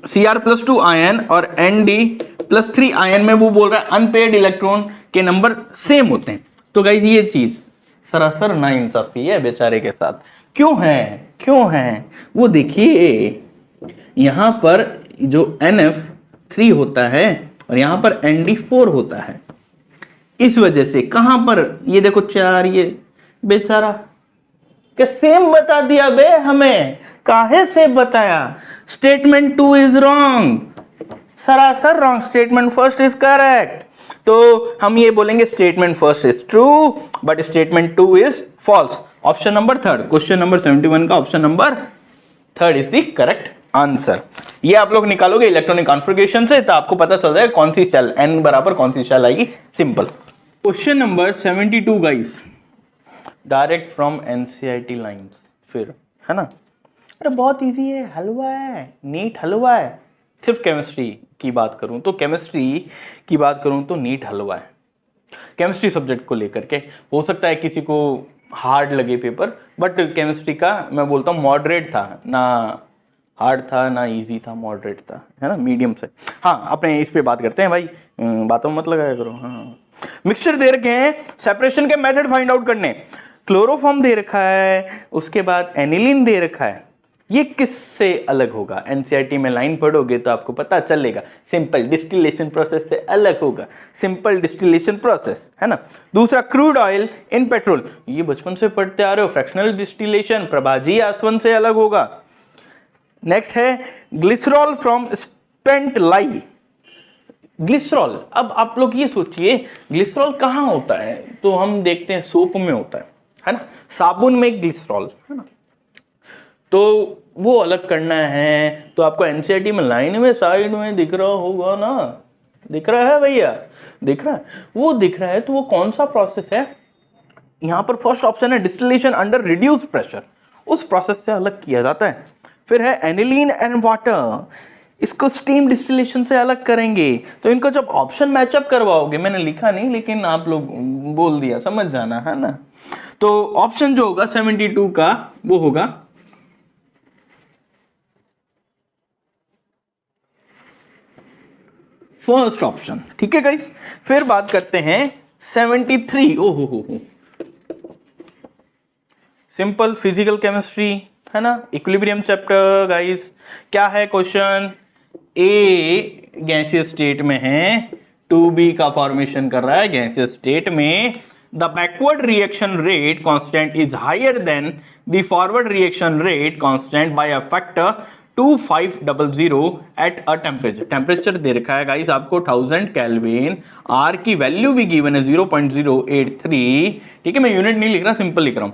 Cr+2 आयन और Nd+3 ion में वो बोल रहा है अनपेयर्ड इलेक्ट्रॉन के नंबर सेम होते हैं। तो गाइस ये चीज सरासर नाइंसाफी है बेचारे के साथ। क्यों है वो देखिए, यहां पर जो NF3 होता है और यहां पर Nd4 होता है, इस वजह से कहां पर ये देखो 4, ये बेचारा के सेम बता दिया बे हमें, काहे से बताया। स्टेटमेंट 2 इज रॉन्ग, सरासर wrong, statement first is correct. तो हम ये बोलेंगे statement first is true but statement 2 is false. Option number third, question number 71 का option number third is the correct answer. ये आप लोग निकालोगे इलेक्ट्रॉनिक कॉन्फ़िगरेशन से तो आपको पता चल जाएगा कौन सी शेल n बराबर कौन सी शेल आएगी। Simple. Question number 72 guys, direct from NCERT lines, फिर है ना। अरे बहुत इजी है, हलवा है, नीट हलवा है। सिर्फ केमिस्ट्री की बात करूं तो नीट हलवा है। केमिस्ट्री सब्जेक्ट को लेकर के हो सकता है किसी को हार्ड लगे पेपर, बट केमिस्ट्री का मैं बोलता हूँ मॉडरेट था, ना हार्ड था ना इजी था, मॉडरेट था, है ना, मीडियम से। हाँ, अपने इस पे बात करते हैं भाई, बातों मत लगाया करो। हाँ, मिक्सचर दे रखे हैं, सेपरेशन के मेथड फाइंड आउट करने। क्लोरोफॉर्म दे रखा है, उसके बाद एनिलीन दे रखा है। ये किससे अलग होगा? एनसीईआरटी में लाइन पढ़ोगे तो आपको पता चलेगा, सिंपल डिस्टिलेशन प्रोसेस से अलग होगा, सिंपल डिस्टिलेशन प्रोसेस, है ना। दूसरा, क्रूड ऑयल इन पेट्रोल, ये बचपन से पढ़ते आ रहे हो, फ्रैक्शनल डिस्टिलेशन, प्रभाजी आसवन से अलग होगा। नेक्स्ट है glycerol from spent lie. Glycerol, अब आप लोग ये सोचिए ग्लिसरॉल कहाँ होता है, तो हम देखते हैं सोप में होता है ना, साबुन में ग्लिसरॉल, है ना। तो वो अलग करना है तो आपको एनसीईआरटी में लाइन में साइड में दिख रहा होगा ना, दिख रहा है भैया, दिख रहा है, वो दिख रहा है। तो वो कौन सा प्रोसेस है? यहाँ पर फर्स्ट ऑप्शन है डिस्टिलेशन अंडर रिड्यूस प्रेशर, उस प्रोसेस से अलग किया जाता है। फिर है एनिलीन एंड वाटर, इसको स्टीम डिस्टिलेशन से अलग करेंगे। तो इनको जब ऑप्शन मैचअप करवाओगे, मैंने लिखा नहीं लेकिन आप लोग बोल दिया, समझ जाना, है ना। तो ऑप्शन जो होगा 72 का वो होगा फर्स्ट ऑप्शन। ठीक है गाइस, फिर बात करते हैं 73। ओहो हो, सिंपल फिजिकल केमिस्ट्री, है ना, इक्विलिब्रियम चैप्टर। गाइस क्या है क्वेश्चन? ए गैसियस स्टेट में है, 2b का फॉर्मेशन कर रहा है गैसियस स्टेट में। The backward reaction rate constant is higher than the forward reaction rate constant by a factor 2500 at a temperature. Temperature दे रखा है गाइस आपको 1000 केल्विन, आर की वैल्यू भी गिवन है 0.083। ठीक है, मैं यूनिट नहीं लिख रहा, सिंपल लिख रहा हूं।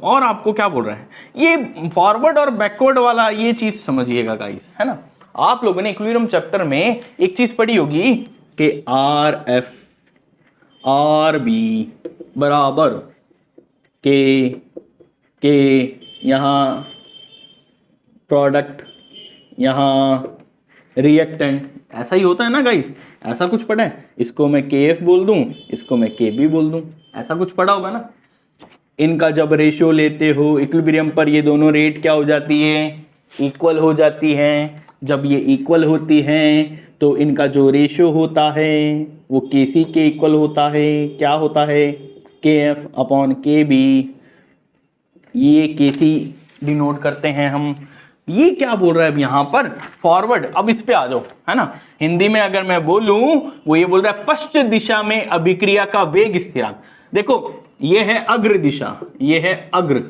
और आपको क्या बोल रहा है, ये फॉरवर्ड और बैकवर्ड वाला ये चीज समझिएगा गाइस, है ना। आप लोगों ने इक्विलिब्रियम चैप्टर में एक चीज पढ़ी होगी कि आर एफ आर बी बराबर के यहां प्रोडक्ट, यहां रिएक्टेंट, ऐसा ही होता है ना गाइस, ऐसा कुछ पढ़ा है। इसको मैं के एफ बोल दूं, इसको मैं के बी बोल दूं, ऐसा कुछ पढ़ा होगा ना। इनका जब रेशियो लेते हो इक्विलिब्रियम पर, ये दोनों रेट क्या हो जाती है? इक्वल हो जाती हैं। जब ये इक्वल होती हैं तो इनका जो रेशियो होता है वो के सी के इक्वल होता है। क्या होता है? के एफ अपॉन के बी। ये के सी डिनोट करते हैं हम। ये क्या बोल रहा है अब यहाँ पर, फॉरवर्ड। अब इस पे आ जाओ, है ना। हिंदी में अगर मैं बोलूं, वो ये बोल रहा है पश्चिम दिशा में अभिक्रिया का वेग स्थिरांक। देखो ये है अग्र दिशा, ये है अग्र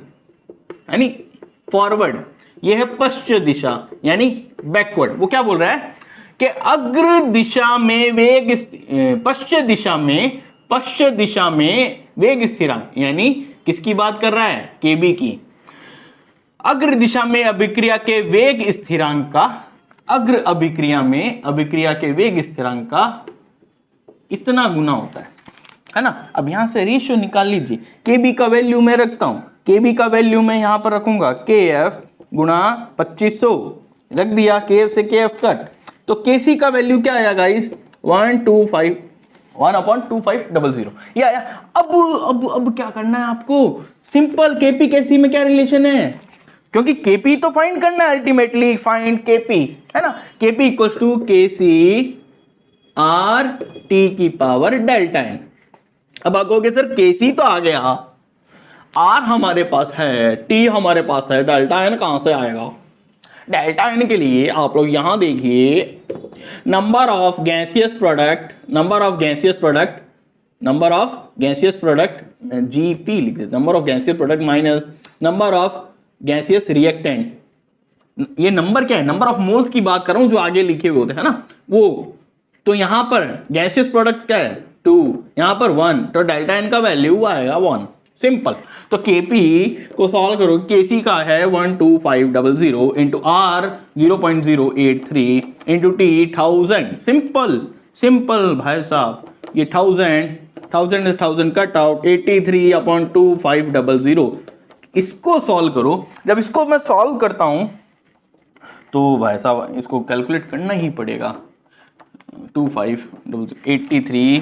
यानी फॉरवर्ड, ये है पश्चिम दिशा यानी बैकवर्ड। वो क्या बोल रहा है कि अग्र दिशा में वेग, पश्चिम दिशा में वेग स्थिरांक, यानी किसकी बात कर रहा है, केबी की। अग्र दिशा में अभिक्रिया के वेग स्थिरांक का, अग्र अभिक्रिया में अभिक्रिया के वेग स्थिरांक का इतना गुना होता है ना। अब यहां से रेशियो निकाल लीजिए। केबी का वैल्यू मैं रखता हूं, केबी का वैल्यू मैं यहां पर रखूंगा केएफ गुणा 2500, रख दिया, केएफ से केएफ कट, तो केसी का वैल्यू क्या आया गाइस, 1/2500 ये आया। अब क्या करना है आपको, सिंपल, केपी केसी में क्या रिलेशन है, क्योंकि केपी तो फाइंड करना है अल्टीमेटली, फाइंड केपी, है ना। KP equals to KC R T की पावर डेल्टा एन। अब आप कहोगे सर केसी तो आ गया, आर हमारे पास है, टी हमारे पास है, डेल्टा एन कहां से आएगा। डेल्टा एन के लिए आप लोग यहां देखिए, number of gaseous product, GP लिख देते, number of gaseous product minus number of gaseous reactant. ये नंबर क्या है, नंबर ऑफ मोल्स की बात कर रहा हूं, जो आगे लिखे हुए होते हैं ना वो। तो यहां पर गैसियस प्रोडक्ट क्या है 2, यहां पर 1, तो डेल्टा एन का वैल्यू आएगा 1, सिंपल। तो केपी को सॉल्व करो, केसी का है 12500 into R 0.083 into T 1000, simple भाई साहब। ये 1000 कट आउट 83/2500। इसको सॉल्व करो। जब इसको मैं सॉल्व करता हूं तो भाई साहब इसको कैलकुलेट करना ही पड़ेगा। 2583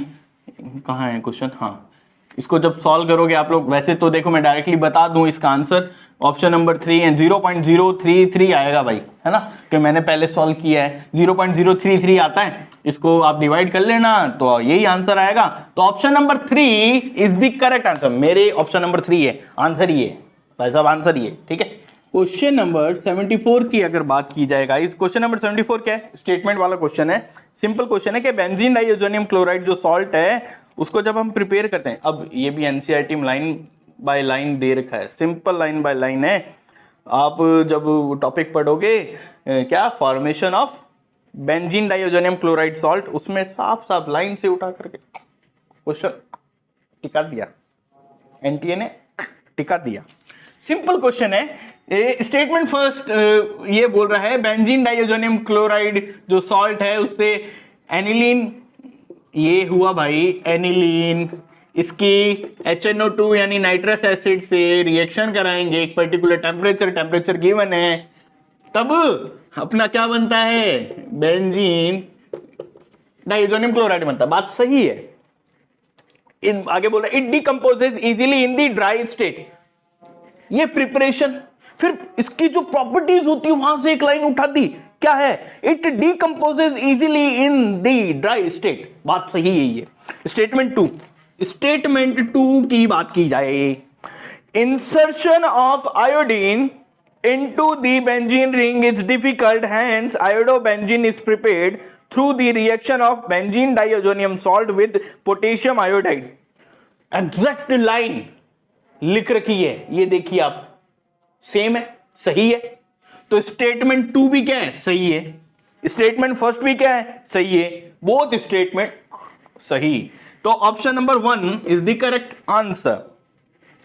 कहाँ है क्वेश्चन, हाँ, इसको जब सॉल्व करोगे आप लोग, वैसे तो देखो मैं डायरेक्टली बता दूं इसका आंसर, ऑप्शन नंबर 3 है, 0.033 आएगा भाई, है ना, कि मैंने पहले सॉल्व किया है, 0.033 आता है, इसको आप डिवाइड कर लेना तो यही आंसर आएगा। तो option number 3 is the correct answer. मेरे ऑप्शन नंबर 3 है, आंसर ये भाई साहब, आंसर ये, ठीक है। क्वेश्चन नंबर 74 की अगर बात की जाएगा, इस क्वेश्चन नंबर 74 क्या है, स्टेटमेंट वाला क्वेश्चन है, सिंपल क्वेश्चन है कि बेंजीन डाइअजोनियम क्लोराइड जो सॉल्ट है उसको जब हम प्रिपेयर करते हैं, अब ये भी एनसीईआरटी में लाइन बाय लाइन दे रखा है, सिंपल लाइन बाय लाइन है। आप जब टॉपिक पढ़ोगे क्या, formation of benzene diazonium chloride salt, उसमें साफ साफ लाइन से उठा करके क्वेश्चन टिका दिया, एनटीए ने टिका दिया, सिंपल क्वेश्चन है। स्टेटमेंट फर्स्ट ये बोल रहा है बेंजीन डाइअजोनियम क्लोराइड जो सॉल्ट है उससे एनिलीन, ये हुआ भाई एनिलीन, इसकी HNO2 यानी नाइट्रस एसिड से रिएक्शन कराएंगे एक पर्टिकुलर टेम्परेचर गिवन है, तब अपना क्या बनता है, बेंजीन डाइअजोनियम क्लोराइड बनता है। बात सही है। आगे बोल रहा है it decomposes easily in the dry state, ये प्रिपरेशन, फिर इसकी जो प्रॉपर्टीज होती है वहां से एक लाइन उठा दी, क्या है, it decomposes easily in the dry state, बात सही है ये। स्टेटमेंट 2 की बात की जाए, insertion of iodine into the benzene ring is difficult, hence iodobenzene is prepared through the reaction of benzene diazonium salt with potassium iodide। Exact line लिख रखी है, ये देखिए आप, सेम है, सही है। तो स्टेटमेंट 2 भी क्या है, सही है, स्टेटमेंट फर्स्ट भी क्या है, सही है, बोथ स्टेटमेंट सही। तो option number 1 is the correct answer.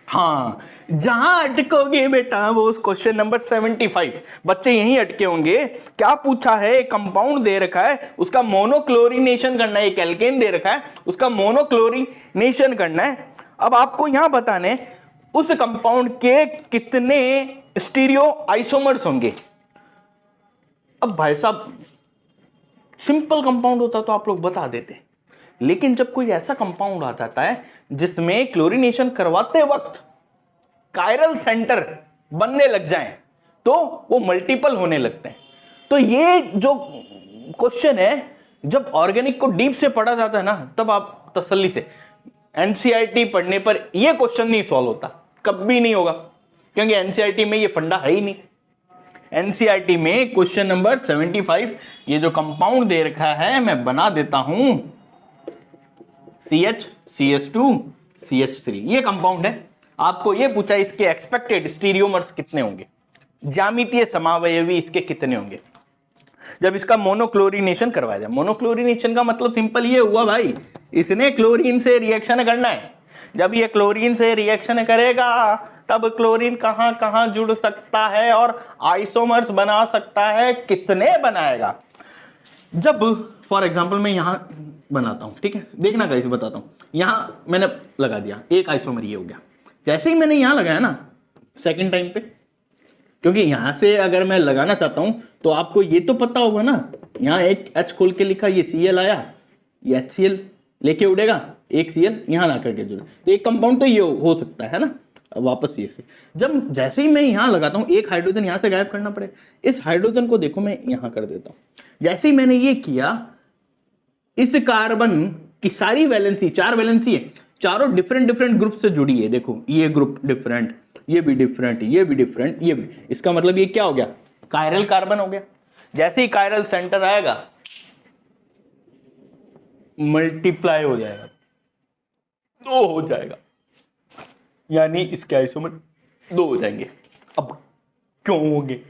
हाँ, जहां अटकोगे बेटा वो उस क्वेश्चन नंबर 75, बच्चे यहीं अटके होंगे। क्या पूछा है, कंपाउंड दे रखा है, उसका मोनोक्लोरिनेशन करना है, एक एल्केन दे रखा है, उसका मोनोक्लोरिनेशन करना है। अब आपको यहां बताने उस कंपाउंड के कितने स्टीरियो आइसोमर्स होंगे। अब भाई साहब सिंपल कंपाउंड होता तो आप लोग बता देते, लेकिन जब कोई ऐसा कंपाउंड आ जाता है जिसमें क्लोरीनेशन करवाते वक्त कायरल सेंटर बनने लग जाएं, तो वो मल्टीपल होने लगते हैं। तो ये जो क्वेश्चन है, जब ऑर्गेनिक को डीप से पढ़ा जाता है ना, तब आप तसल्ली से, एनसीईआरटी पढ़ने पर ये क्वेश्चन नहीं सॉल्व होता, कभी नहीं होगा, क्योंकि एनसीईआरटी में ये फंडा है ही नहीं। एनसीईआरटी में क्वेश्चन नंबर 75 ये जो कंपाउंड दे रखा है मैं बना देता हूं, CH CH2 CH3 ये कंपाउंड है। आपको ये पूछा इसके एक्सपेक्टेड स्टीरियोमर्स कितने होंगे, ज्यामितीय समावयवी इसके कितने होंगे जब इसका मोनोक्लोरिनेशन करवाया जाए। मोनोक्लोरिनेशन का मतलब सिंपल ये हुआ भाई, इसने क्लोरीन से रिएक्शन करना है। जब ये क्लोरीन से रिएक्शन करेगा तब क्लोरीन कहां कहां जुड़ सकता है और आइसोमर्स बना सकता है, कितने बनाएगा। जब फॉर एग्जांपल मैं यहां बनाता हूं, ठीक है, देखना गाइस बताता हूं, यहां मैंने लगा दिया एक आइसोमर, ये हो गया। जैसे ही मैंने यहां लगाया ना सेकंड टाइम पे, क्योंकि यहां से अगर मैं लगाना चाहता हूं तो आपको ये तो पता होगा ना, यहां एक H खोल के लिखा, ये Cl आया, ये HCl लेके उड़ेगा, एक Cl यहां ला करके जुड़े, तो एक कंपाउंड तो ये हो सकता है ना। वापस ये से जब जैसे ही मैं यहां लगाता हूं एक हाइड्रोजन यहां से गायब करना पड़ेगा। इस हाइड्रोजन को देखो मैं यहां कर देता हूं। जैसे ही मैंने ये किया, इस कार्बन की सारी वैलेंसी, 4 वैलेंसी है, चारों डिफरेंट डिफरेंट ग्रुप से जुड़ी है। देखो ये ग्रुप डिफरेंट, ये भी डिफरेंट, ये भी डिफरेंट, ये भी। इसका मतलब ये क्या हो गया, कायरल कार्बन हो गया। जैसे ही कायरल सेंटर आएगा मल्टीप्लाई हो जाएगा, 2 हो जाएगा, यानी इसके आइसोमर 2 हो जाएंगे। अब क्यों होंगे,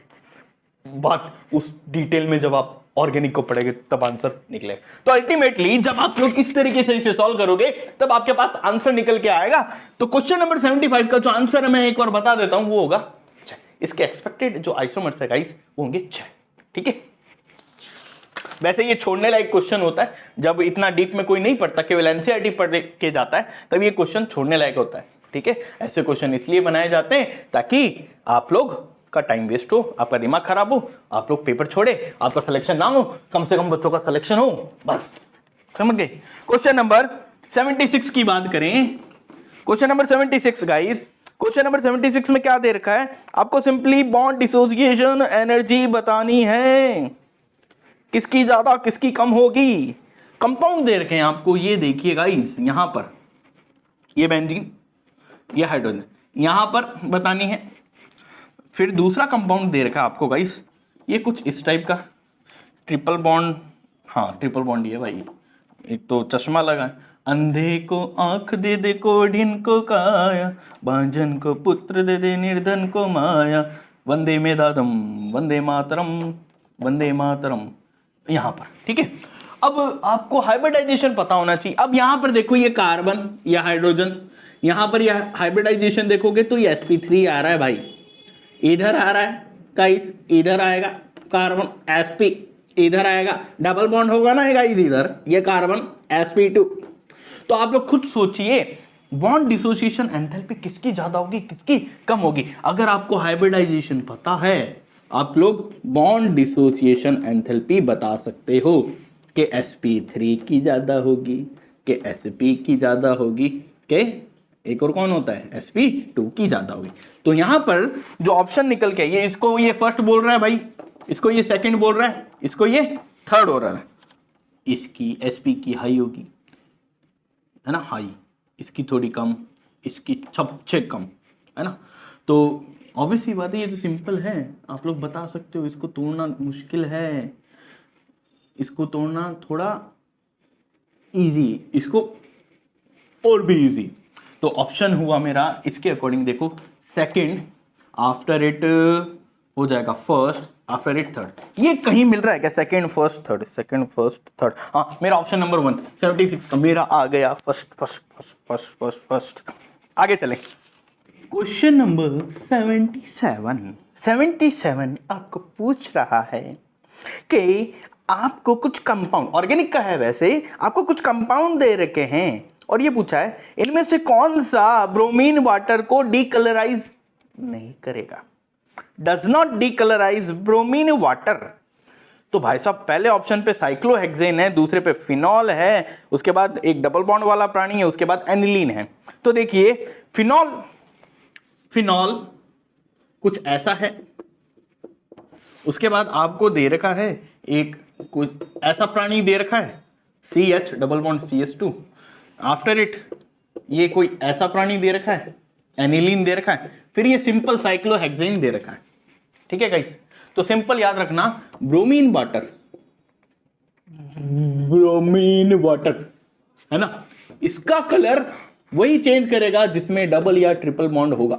बात उस डिटेल में जब आप ऑर्गेनिक को पढ़ेंगे तब आंसर निकलेगा। तो अल्टीमेटली जब आप लोग इस तरीके से इसे सॉल्व करोगे तब आपके पास आंसर निकल के आएगा। तो क्वेश्चन नंबर 75 का जो आंसर है मैं एक बार बता देता हूं, वो होगा 6। इसके एक्सपेक्टेड जो आइसोमर्स है गाइस वो होंगे 6, ठीक है। वैसे ये छोड़ने लायक क्वेश्चन होता है, जब इतना डीप में कोई नहीं पढ़ता, केवल एनसीईआरटी पढ़ के जाता है तब ये क्वेश्चन छोड़ने लायक होता है, ठीक है। ऐसे क्वेश्चन इसलिए बनाए जाते हैं ताकि आप लोग का टाइम वेस्ट हो, आपका दिमाग खराब हो, आप लोग पेपर छोड़े, आपका सिलेक्शन ना हो, कम से कम बच्चों का सिलेक्शन हो, बस समझ गए। क्वेश्चन नंबर 76 की बात करें, question number 76 guys, question number 76 में क्या दे रखा है, आपको सिंपली बॉन्ड डिसोसिएशन एनर्जी बतानी है, किसकी ज्यादा किसकी कम होगी। कंपाउंड दे रखे हैं आपको, ये देखिए गाइस, यहां पर ये बेंजीन, ये हाइड्रोजन, यहां पर बतानी है। फिर दूसरा कंपाउंड दे रखा है आपको गाइस, ये कुछ इस टाइप का ट्रिपल बॉन्ड, हाँ ट्रिपल बॉन्ड ही है भाई। एक तो चश्मा लगा है, अंधे को आंख दे दे कोढ़िन को काया, बांझन को पुत्र दे दे निर्धन को माया, वंदे मेदादम वंदे मातरम वंदे मातरम, यहां पर, ठीक है। अब आपको हाइब्रिडाइजेशन पता होना चाहिए। अब यहां पर देखो ये कार्बन या हाइड्रोजन, यहां पर यह हाइब्रिडाइजेशन देखोगे तो ये sp3 आ रहा है भाई, इधर आ रहा है गाइस, इधर आएगा कार्बन sp, इधर आएगा डबल बॉन्ड होगा ना गाइस इधर, ये कार्बन sp2। तो आप लोग खुद सोचिए बॉन्ड डिसोसिएशन एंथैल्पी किसकी ज्यादा होगी किसकी कम होगी। अगर आपको हाइब्रिडाइजेशन पता है आप लोग बॉन्ड डिसोसिएशन एंथैल्पी बता सकते हो कि sp3 की ज्यादा होगी, कि sp की ज्यादा होगी, कि एक और कौन होता है sp2 की ज्यादा होगी। तो यहां पर जो ऑप्शन निकल के, ये इसको ये फर्स्ट बोल रहा है भाई, इसको ये सेकंड बोल रहा है, इसको ये थर्ड हो रहा है, इसकी sp की हाई होगी, है ना, हाई, इसकी थोड़ी कम, इसकी सबसे कम, है ना। तो ऑब्वियसली बात है, ये तो सिंपल है, आप लोग बता सकते हो। इसको तोड़ना मुश्किल है, इसको तोड़ना थोड़ा इजी, इसको और भी इजी। तो ऑप्शन हुआ मेरा इसके अकॉर्डिंग देखो सेकंड, आफ्टर इट हो जाएगा फर्स्ट, आफ्टर इट थर्ड। ये कहीं मिल रहा है क्या second first third, second first third, हाँ मेरा ऑप्शन नंबर 1 76 का मेरा आ गया, first first first first first first. आगे चले, क्वेश्चन नंबर 77 आपको पूछ रहा है कि आपको कुछ कंपाउंड, ऑर्गेनिक का है वैसे, आपको कुछ कंपाउंड दे रखे हैं और ये पूछा है इनमें से कौन सा ब्रोमीन वाटर को डीकलराइज नहीं करेगा, does not decolourise bromine water. तो भाई साहब पहले ऑप्शन पे साइक्लोहेक्सेन है, दूसरे पे फिनॉल है, उसके बाद एक डबल बॉन्ड वाला प्राणी है, उसके बाद एनिलीन है। तो देखिए फिनॉल कुछ ऐसा है, उसके बाद आपको दे रखा है एक कुछ ऐसा प्राणी दे रखा है CH double bond CH2, after it ये कोई ऐसा प्राणी दे रखा है एनिलीन दे रखा है, फिर ये सिंपल साइक्लोहेक्सेन दे रखा है। ठीक है गाइस, तो सिंपल याद रखना, ब्रोमीन वाटर, ब्रोमीन वाटर है ना, इसका कलर वही चेंज करेगा जिसमें डबल या ट्रिपल बॉन्ड होगा,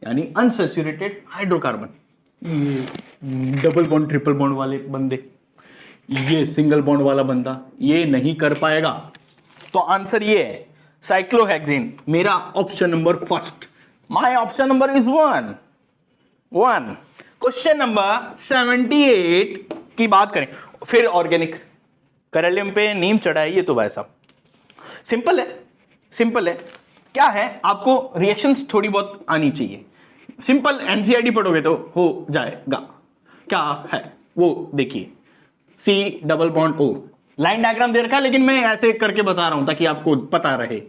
यानी अनसैचुरेटेड हाइड्रोकार्बन। ये डबल बॉन्ड ट्रिपल बॉन्ड वाले बंदे, ये सिंगल बॉन्ड वाला बंदा ये नहीं कर पाएगा। तो आंसर ये है साइक्लोहेक्सेन, मेरा option number first. My option number is 1। Question number 78 की बात करें, फिर ऑर्गेनिक करेलियम पे नीम चढ़ा है, ये तो भाई साहब सिंपल है। क्या है, आपको रिएक्शंस थोड़ी बहुत आनी चाहिए, सिंपल एनसीईआरटी पढ़ोगे तो हो जाएगा। क्या है वो देखिए, C double bond O, line diagram दे रखा है लेकिन मैं ऐसे करके बता रहा हूं ताकि आपको पता रहे।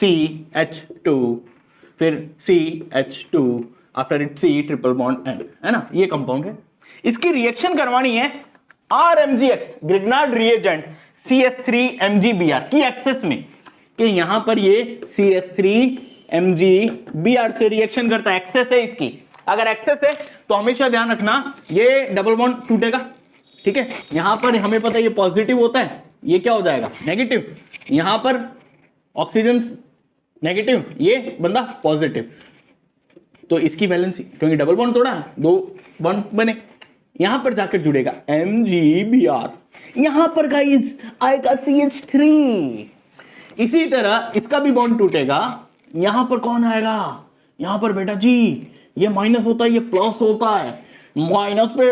CH2 फिर CH2 after it C triple bond N, है ना, ये कंपाउंड है। इसकी रिएक्शन करवानी है RMgX ग्रिग्नार्ड रिएजेंट CS3MgBr की एक्सेस में, कि यहां पर ये CS3MgBr से रिएक्शन करता है, एक्सेस है इसकी। अगर एक्सेस है तो हमेशा ध्यान रखना ये डबल बॉन्ड टूटेगा। ठीक है, यहां पर हमें पता है ये पॉजिटिव होता है, ये क्या हो जाएगा नेगेटिव, यहां पर ऑक्सीजन नेगेटिव, ये बंदा पॉजिटिव, तो इसकी वैलेंसी, क्योंकि डबल बॉन्ड तोड़ा है, 2 बॉन्ड बने, यहां पर जाकर जुड़ेगा MgBr, यहां पर गाइस आएगा CH3। इसी तरह इसका भी बॉन्ड टूटेगा, यहां पर कौन आएगा, यहां पर बेटा जी ये माइनस होता है, ये प्लस होता है, माइनस पे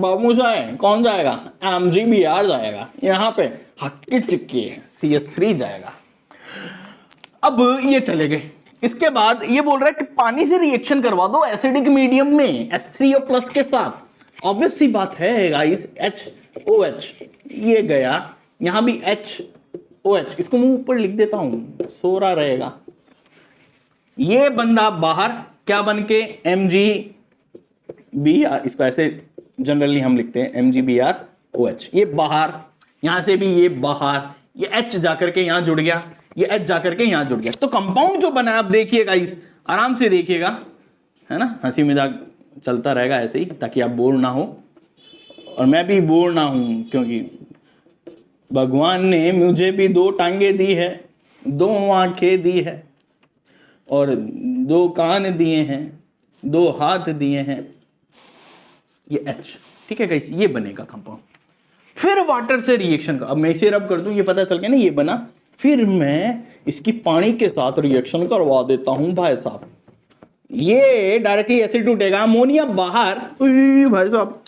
बाबू साहब कौन जाएगा, MgBr जाएगा, यहां पे हक्की चिक्की CH3 जाएगा। अब ये चले गए, इसके बाद ये बोल रहा है कि पानी से रिएक्शन करवा दो एसिडिक मीडियम में H3O+ के साथ। ऑब्वियस सी बात है गाइस, HOH ये गया, यहां भी HOH, इसको मुंह ऊपर लिख देता हूं सो रहा रहेगा, ये बंदा बाहर क्या बन के MgBr, इसको ऐसे जनरली हम लिखते हैं MgBrOH, ये बाहर, यहां से भी ये बाहर, ये H जाकर के यहां जुड़ गया, ये H जाकर के यहां जुड़ गया। तो कंपाउंड जो बना आप देखिएगा, इस आराम से देखिएगा, है ना, हंसी मजाक चलता रहेगा ऐसे ही, ताकि आप बोर ना हो और मैं भी बोर ना हूं, क्योंकि भगवान ने मुझे भी 2 टांगे दी है, 2 आंखें दी है और 2 कान दिए हैं, 2 हाथ दिए हैं, ये H। ठीक है गाइस, ये बनेगा कंपाउंड। फिर वाटर से रिएक्शन का, अब मैं इसे रब कर दूं, ये पता चल गया ना ये बना, फिर मैं इसकी पानी के साथ रिएक्शन करवा देता हूं भाई साहब, ये डायरेक्टली एसिड टूटेगा, अमोनिया बाहर, भाई साहब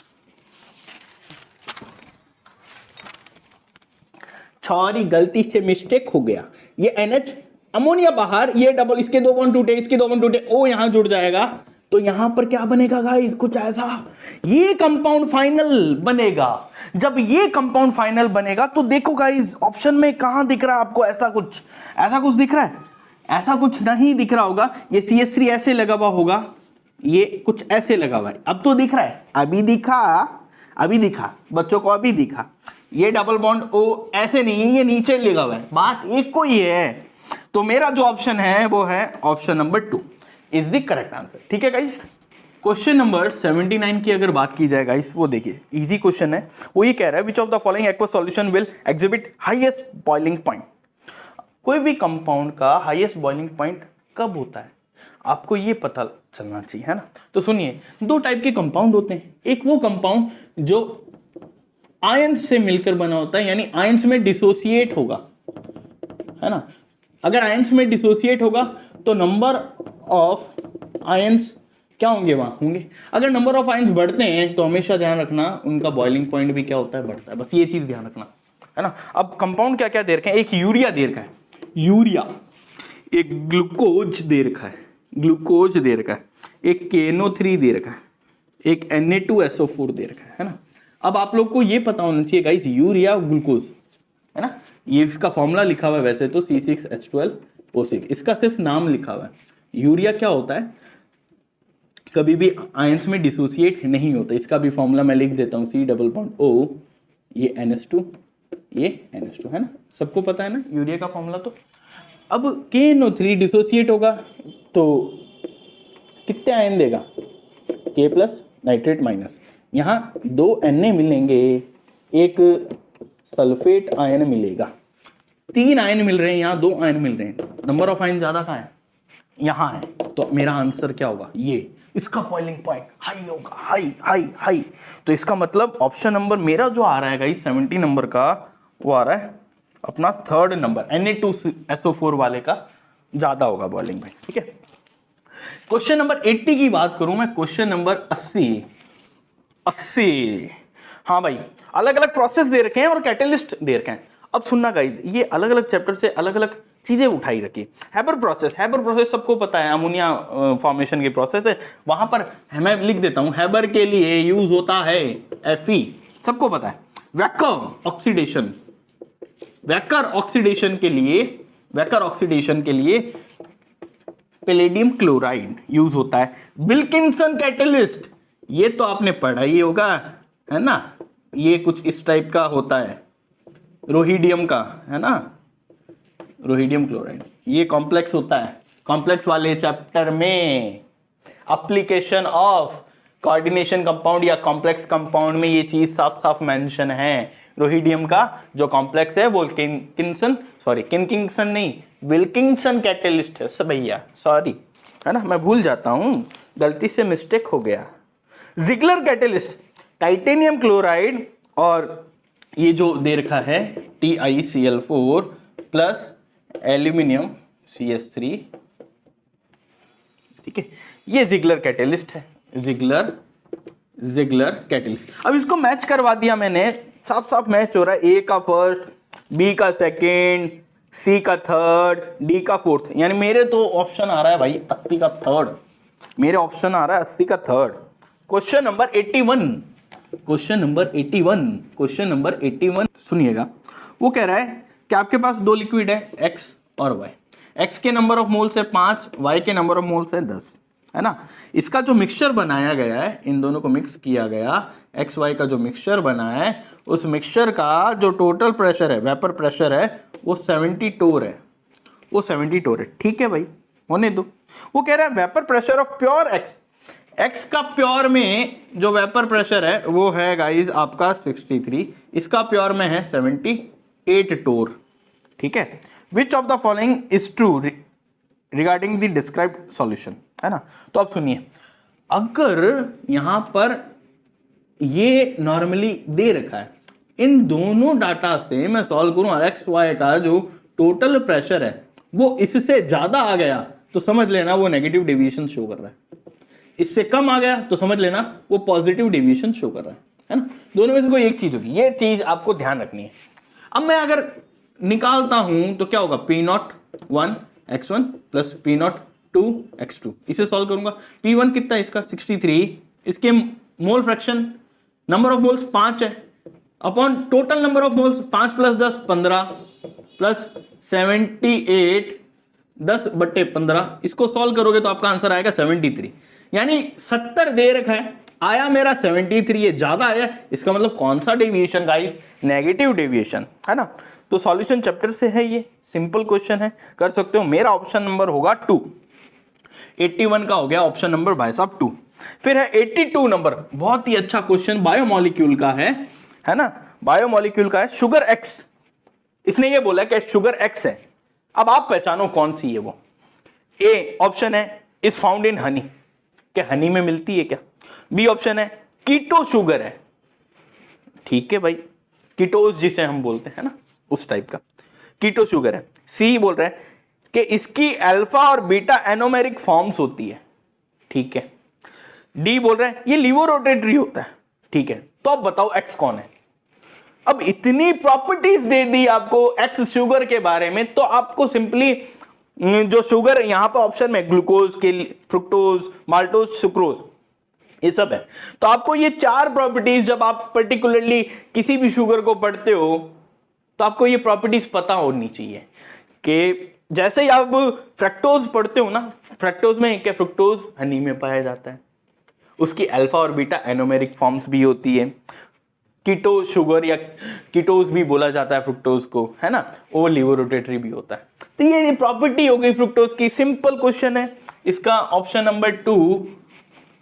सॉरी गलती से मिस्टेक हो गया, ये NH अमोनिया बाहर, ये डबल, इसके 2 बॉन्ड टूटे, इसके 2 बॉन्ड टूटे, O यहां जुड़ जाएगा, तो यहां पर क्या बनेगा गाइस, कुछ ऐसा, ये कंपाउंड फाइनल बनेगा। जब ये कंपाउंड फाइनल बनेगा तो देखो गाइस ऑप्शन में कहां दिख रहा है आपको, ऐसा कुछ दिख रहा है, ऐसा कुछ नहीं दिख रहा होगा, ये CH3 ऐसे लगा हुआ होगा, ये कुछ ऐसे लगा हुआ है, अब तो दिख रहा है, अभी दिखा बच्चों को, अभी दिखा, ये डबल बॉन्ड O ऐसे नहीं है, ये नीचे लगा हुआ है, बात एक को ही है। तो मेरा जो ऑप्शन है वो है option number 2 is the correct answer. ठीक है गाइस, क्वेश्चन नंबर 79 की अगर बात की जाए गाइस, वो देखिए इजी क्वेश्चन है, वो ये कह रहा है which of the following aqueous solution will exhibit highest boiling point. कोई भी कंपाउंड का हाईएस्ट बॉइलिंग पॉइंट कब होता है आपको ये पता चलना चाहिए, है ना। तो सुनिए, 2 टाइप के कंपाउंड होते हैं, एक वो कंपाउंड जो आयंस से मिलकर बना होता है, यानी आयंस में डिसोसिएट होगा, है ना। अगर आयंस में डिसोसिएट होगा तो नंबर ऑफ आयंस क्या होंगे, वहां होंगे। अगर नंबर ऑफ आयंस बढ़ते हैं तो हमेशा ध्यान रखना उनका बॉइलिंग पॉइंट भी क्या होता है, बढ़ता है, बस ये चीज ध्यान रखना, है ना। अब कंपाउंड क्या क्या दे रखे हैं, एक यूरिया दे रखा है, यूरिया, एक ग्लूकोज दे रखा है, ग्लूकोज दे रखा है, एक KNO3 दे रखा है, एक Na2SO4 दे रखा है ना। अब आप लोग को ये पता होना चाहिए गाइस, यूरिया ग्लूकोज, है ना, ये इसका फॉर्मूला लिखा हुआ है वैसे तो C6H12O6, इसका सिर्फ नाम लिखा हुआ है। यूरिया क्या होता है, कभी भी आयंस में डिसोसिएट नहीं होता, इसका भी फॉर्मूला मैं लिख देता हूँ, C डबल बॉन्ड O, ये NH2, ये NH2, है ना, सबको पता है ना यूरिया का फॉर्मूला। तो अब KNO3 डिसोसिएट होगा तो कितने आयन देगा, K प्लस नाइट्रेट माइनस, यहाँ 2 Na मिलेंगे, एक सल्फेट आयन मिलेगा, 3 आयन मिल रहे हैं, यहाँ 2 आयन मिल रहे हैं, नंबर ऑफ आयन ज्यादा कहाँ है, यहाँ है। तो मेरा आंसर क्या होगा, ये इसका बॉइलिंग पॉइंट हाई होगा, हाई हाई हाई। तो इसका मतलब ऑप्शन नंबर मेरा जो आ रहा है गाइस 70 नंबर का, वो आ रहा है अपना थर्ड नंबर Na2SO4 वाले का ज्यादा होगा बॉइलिंग पॉइंट। ठीक है, क्वेश्चन नंबर 80 की बात करूं मैं, क्वेश्चन नंबर 80। हाँ भाई, अलग अलग प्रोसेस दे रखे हैं और कैटलिस्ट दे रखे हैं। अब सुनना गाइज, ये अलग अलग चैप्टर से अलग अलग चीजें उठाई रखी। हैबर प्रोसेस सबको पता है, अमोनिया फॉर्मेशन की प्रोसेस है। वहां पर मैं लिख देता हूं, हैबर के लिए यूज होता है Fe, सबको पता है। वैकर ऑक्सीडेशन के लिए पैलेडियम क्लोराइड यूज होता है। विल्किंसन कैटलिस्ट, ये तो आपने पढ़ा ही होगा, है ना, ये कुछ इस टाइप का होता है, रोहिडियम का, है ना, रोहिडियम क्लोराइड, ये कॉम्प्लेक्स होता है। कॉम्प्लेक्स वाले चैप्टर में एप्लीकेशन ऑफ कोऑर्डिनेशन कंपाउंड या कॉम्प्लेक्स कंपाउंड में ये चीज साफ साफ मेंशन है। रोहिडियम का जो कॉम्प्लेक्स है वो विल्किंसन कैटलिस्ट है सब भैया, सॉरी, है ना, मैं भूल जाता हूं, गलती से मिस्टेक हो गया। जिगलर कैटलिस्ट, टाइटेनियम क्लोराइड और ये जो दे रखा है TiCl4 प्लस एल्यूमिनियम CH3, ठीक है, ये जिगलर कैटलिस्ट है, जिगलर कैटलिस्ट। अब इसको मैच करवा दिया मैंने, साफ साफ मैच हो रहा है, A का फर्स्ट, B का सेकेंड, C का थर्ड, D का फोर्थ, यानी मेरे तो ऑप्शन आ रहा है भाई 80 का थर्ड, मेरे ऑप्शन आ रहा है 80 का थर्ड। क्वेश्चन नंबर 81 सुनिएगा, वो कह रहा है कि आपके पास 2 लिक्विड है X और Y, X के नंबर ऑफ मोल्स है 5, Y के नंबर ऑफ मोल्स है 10, है ना। इसका जो मिक्सचर बनाया गया है, इन दोनों को मिक्स किया गया, XY का जो मिक्सचर बना है, उस मिक्सचर का जो टोटल प्रेशर है, वेपर प्रेशर है, वो 70 टोर है, वो 70 टोर है। ठीक है भाई, होने दो। वो कह रहा है vapour pressure of pure X का प्योर में जो वेपर प्रेशर है वो है गाइज आपका 63, इसका प्योर में है 78 टोर। ठीक है, which of the following is true regarding the described solution, है ना। तो अब सुनिए, अगर यहां पर ये नॉर्मली दे रखा है, इन दोनों डाटा से मैं सॉल्व करूं RXY का जो टोटल प्रेशर है वो इससे ज्यादा आ गया तो समझ लेना वो नेगेटिव डेविएशन शो कर रहा है, इससे कम आ गया तो समझ लेना वो पॉजिटिव डेविएशन शो कर रहा है ना। दोनों में से कोई एक चीज होगी, ये चीज आपको ध्यान रखनी है। अब मैं अगर निकालता हूं तो क्या होगा, P01 X1 plus P02 X2, इसे सॉल्व करूंगा। P1 कितना है इसका 63, इसके mole fraction number of moles 5 है, upon total number of moles 5 plus 10 15 plus 78 10/15, इसको सॉल्व करोगे तो आपका आंसर आएगा 73, यानी 70 दे रखा है, आया मेरा 73, ये ज्यादा आया, इसका मतलब कौन सा डेविएशन गाइस, नेगेटिव डेविएशन, है ना। तो सॉल्यूशन चैप्टर से है, ये सिंपल क्वेश्चन है, कर सकते हो। मेरा ऑप्शन नंबर होगा 2, 81 का हो गया ऑप्शन नंबर भाई साहब 2। फिर है 82 नंबर, बहुत ही अच्छा क्वेश्चन, बायोमोलिक्यूल का है ना, बायोमोलिक्यूल का है, शुगर एक्स, इसने ये बोला कि शुगर एक्स है। अब आप पहचानो कौन सी है वो। ए ऑप्शन है इज फाउंड इन हनी, क्या हनी में मिलती है क्या। बी ऑप्शन है कीटो शुगर है, ठीक है भाई, कीटोज जिसे हम बोलते हैं ना, उस टाइप का कीटो शुगर है। सी बोल रहे हैं कि इसकी अल्फा और बीटा एनोमेरिक फॉर्म्स होती है, ठीक है। डी बोल रहे हैं ये लिवोरोटेटरी होता है, ठीक है। तो अब बताओ एक्स कौन है। अब इतनी प्रॉपर्टीज दे दी आपको एक्स शुगर के बारे में, तो आपको सिंपली जो शुगर यहां पर ऑप्शन में ग्लूकोज के, फ्रुक्टोज, माल्टोज, सुक्रोज, ये सब है। तो आपको ये 4 प्रॉपर्टीज, जब आप पर्टिकुलरली किसी भी शुगर को पढ़ते हो तो आपको ये प्रॉपर्टीज पता होनी चाहिए कि जैसे ही आप फ्रक्टोज पढ़ते हो ना, फ्रक्टोज में क्या, फ्रुक्टोज हनी में पाया जाता है, उसकी अल्फा और बीटा एनोमेरिक फॉर्म्स भी होती है। कीटो शुगर या कीटोज भी बोला जाता है फ्रुक्टोज को, है ना, वो लीवर रोटेटरी भी होता है। तो ये प्रॉपर्टी हो गई फ्रुक्टोज की, सिंपल क्वेश्चन है। इसका option number 2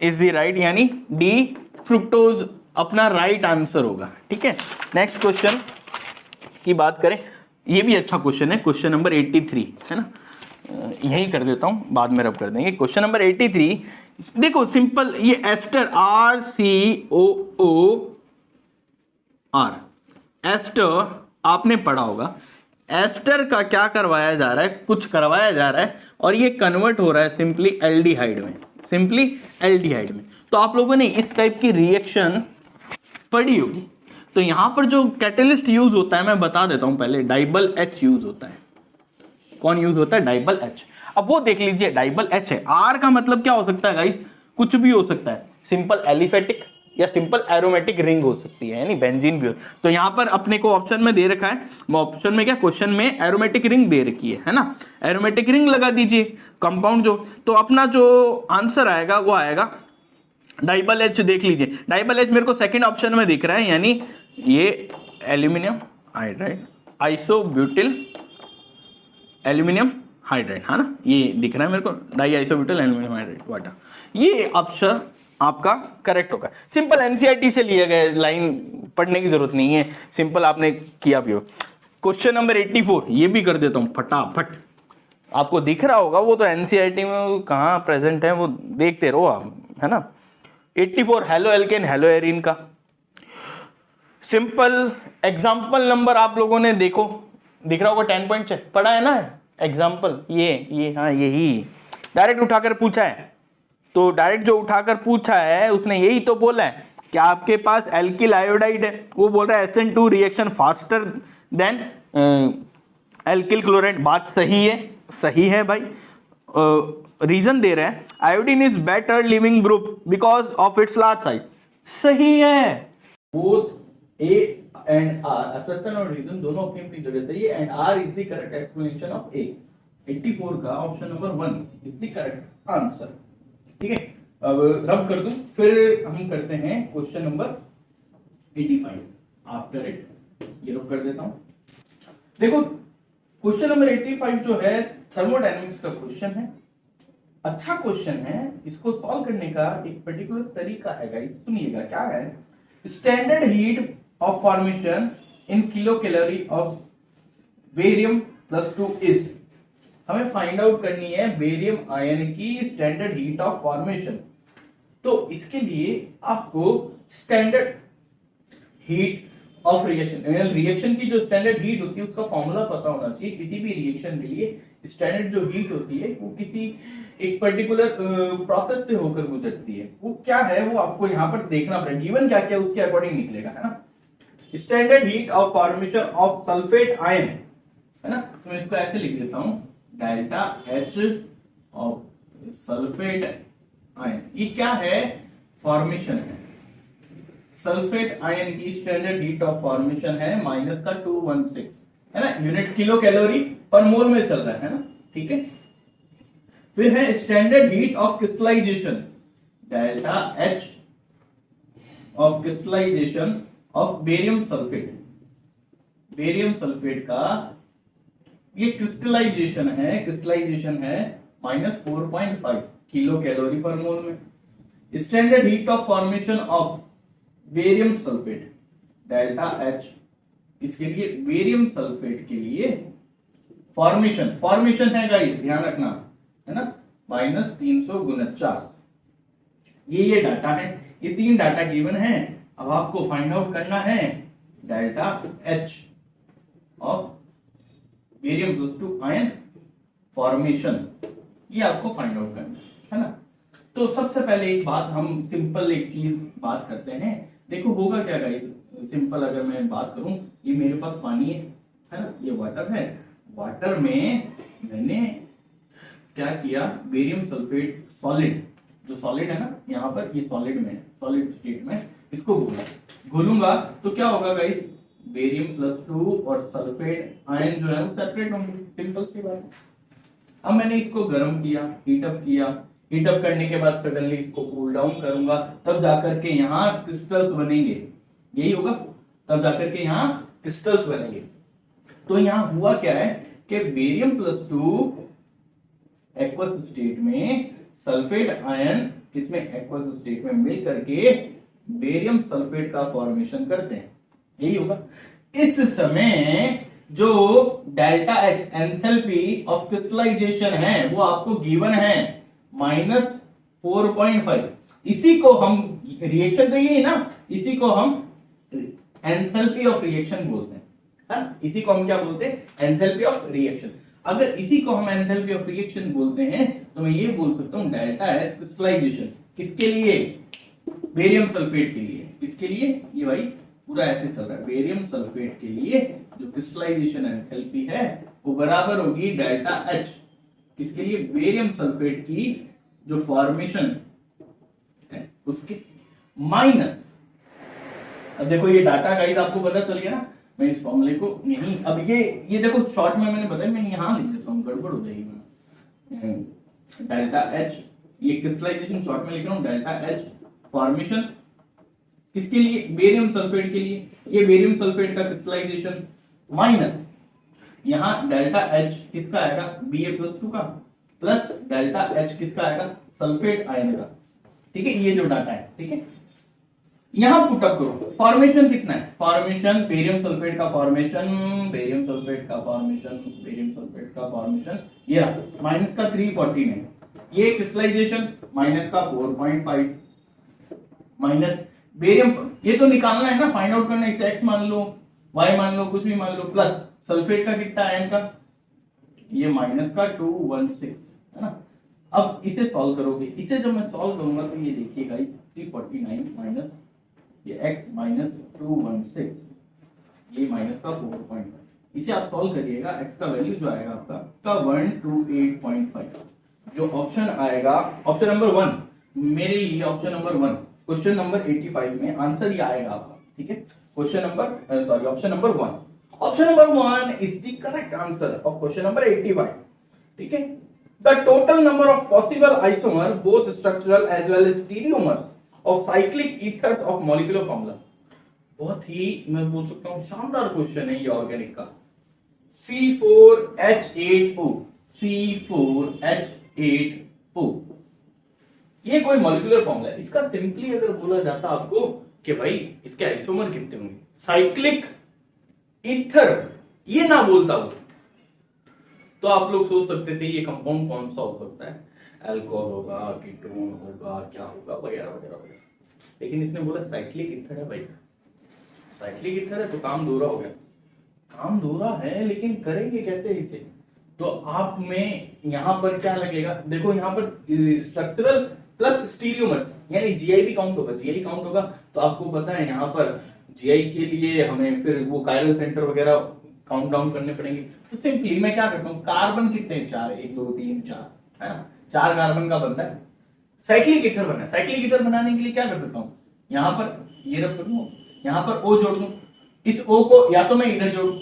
is the right, यानी डी फ्रुक्टोज अपना राइट आंसर होगा। ठीक है, नेक्स्ट क्वेश्चन की बात करें, ये भी अच्छा क्वेश्चन है, क्वेश्चन नंबर 83, है ना, यही कर देता हूं, बाद में रब कर देंगे। क्वेश्चन नंबर 83 देखो सिंपल, ये एस्टर RCOOR, एस्टर आपने पढ़ा होगा। एस्टर का क्या करवाया जा रहा है, कुछ करवाया जा रहा है और ये कन्वर्ट हो रहा है सिंपली एल्डिहाइड में, सिंपली एल्डिहाइड में। तो आप लोगों ने इस टाइप की रिएक्शन पढ़ी होगी। तो यहां पर जो कैटलिस्ट यूज होता है मैं बता देता हूं पहले, डाइबल H यूज होता है। कौन यूज होता है? डाइबल H। अब वो देख लीजिए, डाइबल H है, R का मतलब क्या हो सकता है गाइस, कुछ भी हो सकता है, सिंपल एलिफेटिक या सिंपल एरोमेटिक रिंग हो सकती है, यानी बेंजीन भी हो। तो यहां पर अपने को ऑप्शन में दे रखा है, ऑप्शन में क्या, क्वेश्चन में एरोमेटिक रिंग दे रखी है ना, एरोमेटिक रिंग लगा दीजिए कंपाउंड जो, तो अपना जो आंसर आएगा वो आएगा डाइबल H। देख लीजिए डाइबल H मेरे को सेकंड ऑप्शन में दिख रहा है, यानी ये aluminium hydride, isobutyl aluminium hydride, है ना, ये दिख रहा है मेरे को, die isobutyl aluminium hydride water, ये ऑप्शन आपका करेक्ट होगा। सिंपल एनसीईआरटी से लिया गया, लाइन पढ़ने की जरूरत नहीं है, सिंपल आपने किया भी हो। क्वेश्चन नंबर 84 ये भी कर देता हूं फटाफट, आपको दिख रहा होगा, वो तो एनसीईआरटी में कहाँ प्रेजेंट है वो देखते रहो आप, है ना। 84 हेलो एल्केन हेलो एरीन का सिंपल एग्जाम्पल नंबर आप लोगों ने देखो दिख रहा होगा 10.6 पढ़ा है ना एग्जाम्पल, ये हाँ यही डायरेक्ट उठाकर पूछा है। तो डायरेक्ट जो उठाकर पूछा है उसने यही तो बोला है कि आपके पास एल्किल आयोडाइड है, वो बोल रहा है SN2 reaction faster than alkyl chloride. बात सही है, सही है भाई। रीजन दे रहा है iodine is better leaving group because of its large size, सही है। Both A and R assertion और रीजन दोनों अपनी अपनी जगह सही है, and R is the correct explanation of A। 84 का option number 1 is the correct answer. ठीक है, अब रब कर दूं, फिर हम करते हैं क्वेश्चन नंबर 85 आफ्टर इट, ये रब कर देता हूं। देखो क्वेश्चन नंबर 85 जो है थर्मोडायनेमिक्स का क्वेश्चन है, अच्छा क्वेश्चन है। इसको सॉल्व करने का एक पर्टिकुलर तरीका है गाइस, सुनिएगा क्या है। Standard heat of formation in kilocalorie of barium plus 2 is, हमें फाइंड आउट करनी है बेरियम आयन की स्टैंडर्ड हीट ऑफ फॉर्मेशन। तो इसके लिए आपको standard heat of reaction, reaction की जो स्टैंडर्ड हीट होती है उसका फॉर्मूला पता होना चाहिए। किसी भी रिएक्शन के लिए स्टैंडर्ड जो हीट होती है वो किसी एक पर्टिकुलर प्रोसेस से होकर गुजरती है, वो क्या है वो आपको यहाँ पर देखना पड़ेगा, गिवन क्या क्या उसके अकॉर्डिंग निकलेगा, है ना। Standard heat of formation of sulphate ion, है ना, तो मैं इसको ऐसे लिख देता हूं delta H of sulphate ion. ये क्या है? फॉर्मेशन है। सल्फेट आयन की स्टैंडर्ड हीट ऑफ फॉर्मेशन है माइनस का 216, है ना, यूनिट किलो कैलोरी पर मोल में चल रहा है ना, ठीक है। फिर है standard heat of crystallization, delta H of crystallization of barium sulphate. Barium sulphate का ये क्रिस्टलाइजेशन है माइनस 4.5 किलो कैलोरी पर मोल में। Standard heat of formation of barium sulphate, delta H, इसके लिए बेरियम सल्फेट के लिए फॉर्मेशन है गाइस, ध्यान रखना, है ना, माइनस 349। ये डाटा है, ये 3 डाटा गिवन है। अब आपको फाइंड आउट करना है delta H of barium plus 2 ion formation, ये आपको फाइंड आउट करना है ना। तो सबसे पहले एक बात हम सिंपल एक चीज बात करते हैं। देखो होगा क्या गाइस, सिंपल अगर मैं बात करूं, ये मेरे पास पानी है ना, ये वाटर है, वाटर में मैंने क्या किया, बेरियम सल्फेट सॉलिड, जो सॉलिड है ना यहाँ पर, ये सॉलिड में, सॉलिड स्टेट में इसको घोलूंगा तो क्या होगा गाइस, बेरियम प्लस 2 और सल्फेट आयन जो है वो सेपरेट होंगे, सिंपल सी बात है। अब मैंने इसको गर्म किया, हीट अप करने के बाद सडनली इसको कूल डाउन करूंगा, तब जाकर के यहाँ क्रिस्टल्स बनेंगे, यही होगा। तब जाकर के यहाँ क्रिस्टल्स बनेंगे। तो यहाँ हुआ क्या है कि बेरियम +2 एक्वस स्टेट में सल्फेट आयन किसमें एक्वस स्टेट में मिल करके बेरियम सल्फेट का फॉर्मेशन करते हैं, यही होगा। इस समय जो delta H enthalpy of crystallization है वो आपको गिवन है -4.5। इसी को हम रिएक्शन तो ये है ना, इसी को हम एंथैल्पी ऑफ रिएक्शन बोलते हैं, है ना? इसी को हम क्या बोलते हैं? Enthalpy of reaction. अगर इसी को हम एंथैल्पी ऑफ रिएक्शन बोलते हैं तो मैं ये बोल सकता हूं डेल्टा एच क्रिस्टलाइजेशन किसके लिए? बेरियम सल्फेट के लिए। किसके लिए? ये भाई पूरा ऐसे चल रहा है, बेरियम सल्फेट के लिए जो क्रिस्टलाइजेशन एंथैल्पी है वो बराबर होगी डेल्टा एच किसके लिए? बेरियम सल्फेट की जो फॉर्मेशन है उसके माइनस। अब देखो ये डाटा गाइस आपको पता चल गया ना, मैं इस फॉर्मूले को नहीं, अब ये देखो शॉर्ट में मैंने बताया, मैं यहां लिख देता हूं, गड़बड़ हो जाएगी। मैं डेल्टा एच ये क्रिस्टलाइजेशन शॉर्ट में लिख रहा हूं, डेल्टा एच फॉर्मेशन किसके लिए? बेरियम सल्फेट के लिए। ये बेरियम सल्फेट का क्रिस्टलाइजेशन माइनस यहां डेल्टा एच किसका आएगा? Ba+2 का प्लस डेल्टा एच किसका आएगा? सल्फेट आयन का। ठीक है, ये जो डाटा है, ठीक है, यहां पुटअप करो। फॉर्मेशन कितना है? फॉर्मेशन बेरियम सल्फेट का फॉर्मेशन, बेरियम सल्फेट का फॉर्मेशन, बेरियम सल्फेट का फॉर्मेशन, ये रहा माइनस का 349। ये क्रिस्टलाइजेशन माइनस का 4.5 माइनस बेरियम, ये तो निकालना है ना, फाइंड आउट करना है। इसे एक्स मान लो, वाई मान लो, कुछ भी मान लो, प्लस सल्फेट का कितना आयन का? ये माइनस का 216 है ना। अब इसे सॉल्व करोगे, इसे जब मैं सॉल्व करूंगा तो ये देखिए गाइस 349 माइनस ये x माइनस 216 ये माइनस का 4.5, इसे आप सॉल्व करिएगा, x का वैल्यू जो आएगा आपका का 128.5। जो ऑप्शन आएगा, ऑप्शन नंबर 1 मेरे लिए, ऑप्शन नंबर 1 क्वेश्चन नंबर 85 में आंसर ये आएगा आपका। ठीक है, question number sorry option number 1, option number 1 is the correct answer of question number 85। ठीक है, the total number of possible isomer both structural as well as stereomer of cyclic ethers of molecular formula. बहुत ही मैं बोल सकता हूं शानदार question है ये ऑर्गेनिक का। C4H8O, C4H8O ये कोई मॉलिक्यूलर फॉर्मूला है। इसका सिंपली अगर बोला जाता आपको कि भाई इसके आइसोमर कितने होंगे, साइक्लिक ईथर, ये ना बोलता वो तो आप लोग सोच सकते थे ये कंपाउंड कौन सा हो सकता है, अल्कोहल होगा, कीटोन होगा, क्या होगा, वगैरह वगैरह वगैरह। लेकिन इसने बोला साइक्लिक ईथर है। भाई साइक्लिक ईथर है तो काम दोहरा हो गया। काम दोहरा है लेकिन करेंगे कैसे इसे? तो आप में यहां पर क्या लगेगा, देखो यहां पर स्ट्रक्चरल प्लस स्टीरियोमर यानी जीआई भी काउंट होगा। जीआई काउंट होगा तो आपको पता है यहाँ पर जीआई के लिए हमें फिर वो कायरल सेंटर वगैरह काउंट डाउन करने पड़ेंगे। तो सिंपली मैं क्या करता हूँ, कार्बन कितने 4, 1 2 3 4 है ना, 4 कार्बन का बनता है। साइक्लिक ईथर बनना है, साइक्लिक ईथर बनाने के लिए क्या कर सकता हूँ, यहाँ पर ये रख दूं, यहाँ पर O जोड़ दूं, इस O को या तो मैं इधर जोड़ू,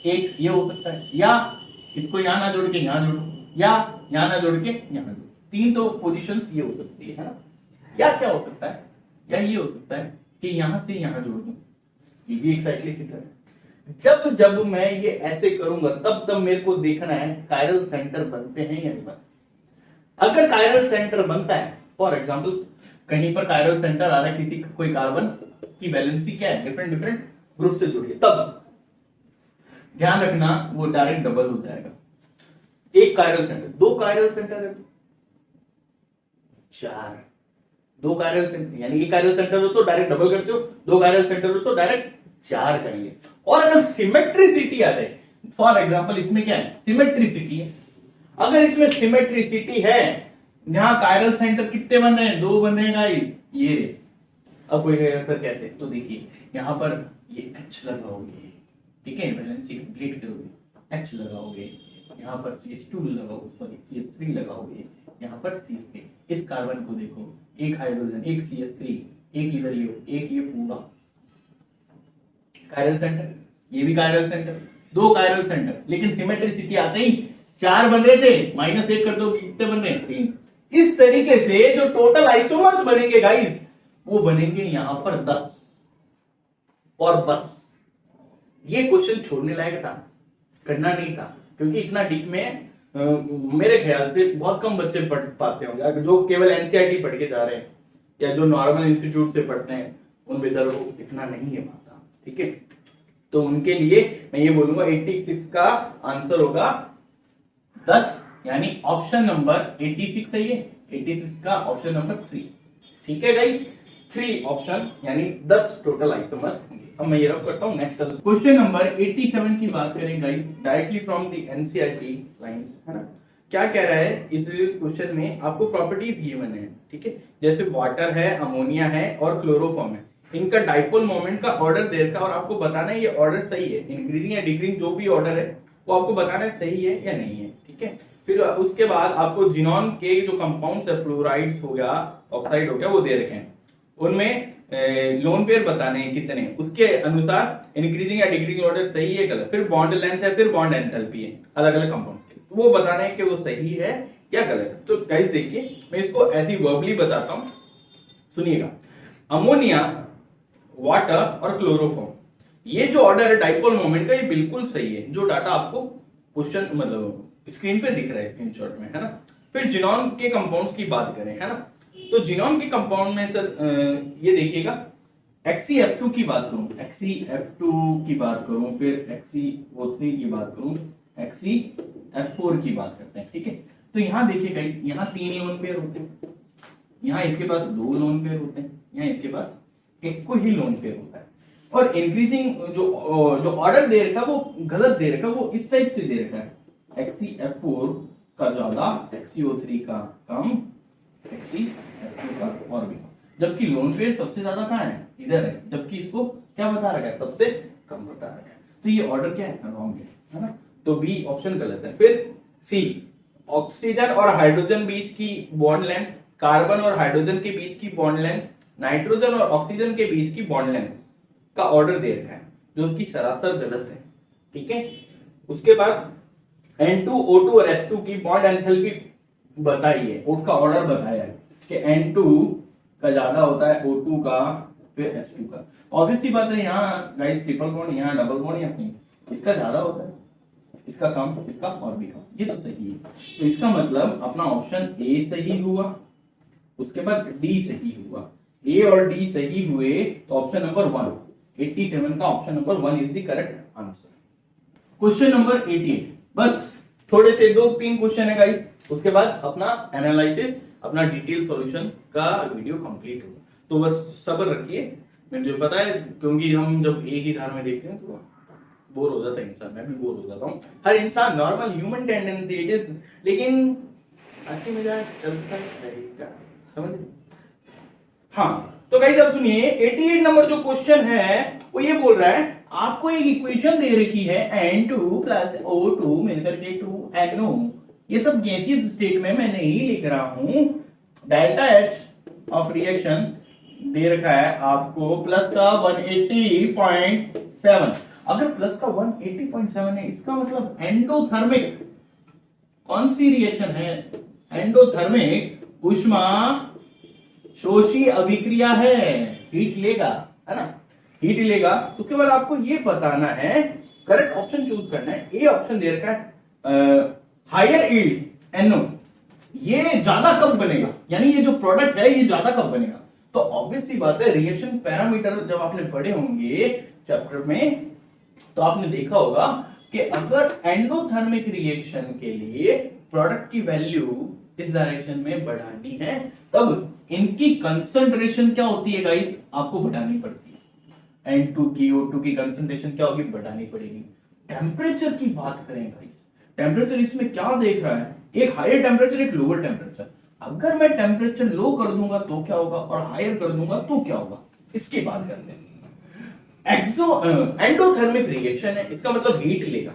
एक ये हो सकता है, या इसको यहां ना जोड़ के यहां जोड़ू, या यहां ना जोड़ के यहां जोड़ू। 3 तो पोजीशंस ये हो सकती है ना। या क्या हो सकता है, या ये हो सकता है कि यहां से यहां जोड़ दूं, ये भी एक साइक्लिक ईथर है। जब जब मैं ये ऐसे करूंगा तब तब मेरे को देखना है कायरल सेंटर बनते हैं या नहीं बनते। अगर कायरल सेंटर बनता है, फॉर एग्जांपल कहीं पर कायरल सेंटर आ रहा है, किसी कोई कार्बन की वैलेंसी क्या है, डिफरेंट डिफरेंट ग्रुप से जुड़ी है, तब ध्यान रखना वो डायरेक्ट डबल हो जाएगा। एक कायरल सेंटर, 2 कायरल सेंटर है 4, 2 कायरल सेंटर यानी एक कायरल सेंटर हो तो डायरेक्ट डबल करते हो, 2 कायरल सेंटर हो तो डायरेक्ट 4 करेंगे। और अगर सिमेट्रिसिटी आ जाए, फॉर एग्जांपल इसमें क्या है, सिमेट्रिसिटी है। अगर इसमें सिमेट्रिसिटी है, यहां कायरल सेंटर कितने बन रहे हैं, 2 बन रहे हैं गाइस, ये रे। अब कोई कहेगा सर कैसे, तो देखिए यहां पर ये H लगाओगे, ठीक है, वैलेंसी कंप्लीट करोगे, H लगाओगे, यहाँ पर CH2 लगाओगे, सॉरी CH3 लगाओगे, यहाँ पर CH3। इस कार्बन को देखो, एक हाइड्रोजन, एक CH3, एक इधर एक ये पूरा कायरल सेंटर, ये भी कायरल सेंटर, 2 कायरल सेंटर। लेकिन सिमेट्रिसिटी आते ही 4 बन रहे थे, -1 कर दो कितने बन रहे हैं, 3। इस तरीके से जो टोटल आइसोमर्स बनेंगे गाइस वो बनेंगे यहां पर 10 और बस। ये क्वेश्चन छोड़ने लायक था, करना नहीं था, क्योंकि इतना डीप में मेरे ख्याल से बहुत कम बच्चे पढ़ पाते होंगे, जो केवल एनसीईआरटी पढ़ के जा रहे हैं या जो नॉर्मल इंस्टीट्यूट से पढ़ते हैं उन बेचारों को इतना नहीं है पता। ठीक है, तो उनके लिए मैं ये बोलूंगा 86 का आंसर होगा 10, यानी ऑप्शन नंबर 86 है ये, 86 का ऑप्शन नंबर 3। ठीक है गाइस, 3 ऑप्शन यानी 10 टोटल आइसोमर होंगे। अब मैं ये रब करता हूं, नेक्स्ट क्वेश्चन नंबर 87 की बात करें guys, directly from the NCERT lines, है ना। क्या कह रहा है इस क्वेश्चन में, आपको प्रॉपर्टीज गिवन है। ठीक है, जैसे वाटर है, अमोनिया है और क्लोरोफॉर्म है, इनका डाइपोल मोमेंट का ऑर्डर दे रखा है और आपको बताना है ये ऑर्डर सही है, इंक्रीजिंग या डिक्रीजिंग जो भी ऑर्डर है वो आपको बताना है सही है या नहीं है। ठीक है, फिर उसके बाद आपको जिनॉन के जो कंपाउंड्स है, फ्लोराइड्स हो गया, ऑक्साइड हो गया, वो दे रखे हैं, उनमें लोन पेयर बताने हैं कितने, उसके अनुसार इंक्रीजिंग या डिक्रीजिंग ऑर्डर सही है गलत, फिर बॉन्ड लेंथ है, फिर बॉन्ड एंथैल्पी है अलग अलग कंपाउंड्स के, तो वो बताना है कि वो सही है या गलत है। तो गाइस देखिए, मैं इसको ऐसी वर्बली बताता हूं, सुनिएगा। अमोनिया, वाटर और क्लोरोफॉर्म, ये जो ऑर्डर है डाइपोल मोमेंट का, ये बिल्कुल सही है, जो डाटा आपको क्वेश्चन मतलब स्क्रीन पे दिख रहा है स्क्रीनशॉट में, है ना। फिर जिनॉन के कंपाउंड्स की बात करें, है ना, तो जिनॉन के कंपाउंड में सर ये देखिएगा, XeF2 की बात करूं, XeF2 की बात करूं, फिर XeO3 की बात करूं, XeF4 की बात करते हैं। ठीक है, तो यहां देखिएगा, यहाँ 3 लोन पेयर होते हैं, यहाँ इसके पास 2 लोन पेयर होते हैं, यहाँ इसके पास एक को ही लोन पेयर होता है, और इंक्रीजिंग जो ऑर्डर दे रखा है वो गलत दे रखा है, वो इस टाइप से दे रखा है, XeF4 का ज्यादा, XeO3 का कम, XeF2 का और भी, जबकि लोन पेयर सबसे ज्यादा कहाँ है, इधर है, जबकि इसको क्या बता रखा है, सबसे कम बता रखा है। तो ये ऑर्डर क्या है, रॉन्ग है ना, तो बी ऑप्शन गलत है। फिर सी, ऑक्सीजन और हाइड्रोजन बीच की बॉन्ड लेंथ, कार्बन और हाइड्रोजन के बीच की बॉन्ड लेंथ, नाइट्रोजन और ऑक्सीजन के बीच की बॉन्ड लेंथ का ऑर्डर दे रखा है, जो कि सरासर गलत है। ठीक है, उसके बाद N2, O2 और S2 की बॉन्ड एंथैल्पी बताई है, उसका ऑर्डर बताया है कि N2 का ज्यादा होता है O2 का, फिर S2 का। ऑब्वियसली बात है, यहाँ गाइस ट्रिपल बॉन्ड, यहाँ डबल बॉन्ड, या इसका ज्यादा होता है, इसका कम, इसका और भी कम, ये तो सही है। तो इसका मतलब अपना ऑप्शन ए सही हुआ, उसके बाद डी सही हुआ, ए और डी सही हुए, तो ऑप्शन नंबर 1, 87 का option number 1 is the correct answer. Question number 88, बस थोड़े से 2-3 क्वेश्चन है गाइस, उसके बाद अपना एनालिसिस, अपना डिटेल सॉल्यूशन का वीडियो कंप्लीट होगा। तो बस सब्र रखिए, मुझे पता है, क्योंकि हम जब एक ही धार में देखते हैं तो बोर हो जाता है इंसान, मैं भी बोर हो जाता हूँ, हर इंसान, normal human tendency it is, लेकिन हंसी मजाक चलता रहेगा, समझ। हाँ, तो गाइस अब सुनिए, 88 नंबर जो क्वेश्चन है वो ये बोल रहा है, आपको एक इक्वेशन दे रखी है, N2 प्लस O2 मिलकर के 2NO, ये सब गैसियस स्टेट में मैं नहीं लिख रहा हूं, डेल्टा H ऑफ रिएक्शन दे रखा है आपको प्लस का 180.7, अगर प्लस का 180.7 है, इसका मतलब एंडोथर्मिक, कौन सी रिएक्शन है, एंडोथर्मिक उष्मा शोषी अभिक्रिया है, हीट लेगा, है ना, हीट लेगा। उसके बाद आपको ये बताना है, करेक्ट ऑप्शन चूज करना है। ए ऑप्शन दे रखा है हायर यील्ड NO, ये ज्यादा कब बनेगा, यानी ये जो प्रोडक्ट है ये ज्यादा कब बनेगा। तो ऑब्वियस सी बात है, रिएक्शन पैरामीटर जब आपने पढ़े होंगे चैप्टर में, तो आपने देखा होगा कि अगर एंडोथर्मिक रिएक्शन के लिए प्रोडक्ट की वैल्यू इस डायरेक्शन में बढ़ानी है, तब इनकी कंसंट्रेशन क्या होती है गाइस, आपको बढ़ानी पड़ती है। N2 की O2 की कंसंट्रेशन क्या होगी, बढ़ानी पड़ेगी। टेम्परेचर की बात करें गाइस, टेम्परेचर इसमें क्या देख रहा है, एक हायर टेम्परेचर, एक लोअर टेम्परेचर। अगर मैं टेम्परेचर लो कर दूंगा तो क्या होगा, और हायर कर दूंगा तो क्या होगा, इसकी बात करते हैं। एंडोथर्मिक रिएक्शन है, इसका मतलब हीट लेगा।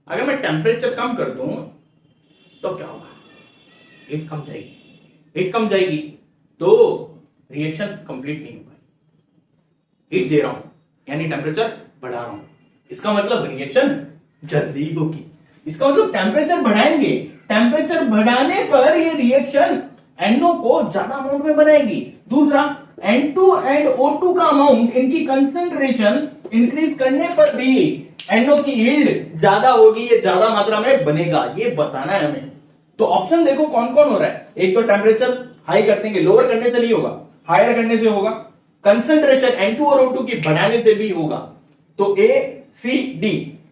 अगर मैं टेम्परेचर कम कर दूं तो क्या होगा, हीट कम जाएगी, हीट कम जाएगी तो रिएक्शन कंप्लीट नहीं हो पाएगी। हीट दे रहा हूं यानी टेम्परेचर बढ़ा रहा हूं, इसका मतलब रिएक्शन जल्दी होगी। इसका मतलब टेम्परेचर बढ़ाएंगे, टेम्परेचर बढ़ाने पर ये रिएक्शन NO को ज्यादा अमाउंट में बनाएगी। दूसरा, N2 एंड O2 का अमाउंट, इनकी कंसेंट्रेशन इंक्रीज करने पर भी NO की यील्ड ज्यादा होगी, ये ज्यादा मात्रा में बनेगा, ये बताना है हमें। तो ऑप्शन देखो कौन कौन हो रहा है। एक तो टेम्परेचर हाई कर देंगे, लोअर करने से नहीं होगा, हायर करने से होगा। कंसेंट्रेशन N2 और O2 की बढ़ाने से भी होगा। तो ACD,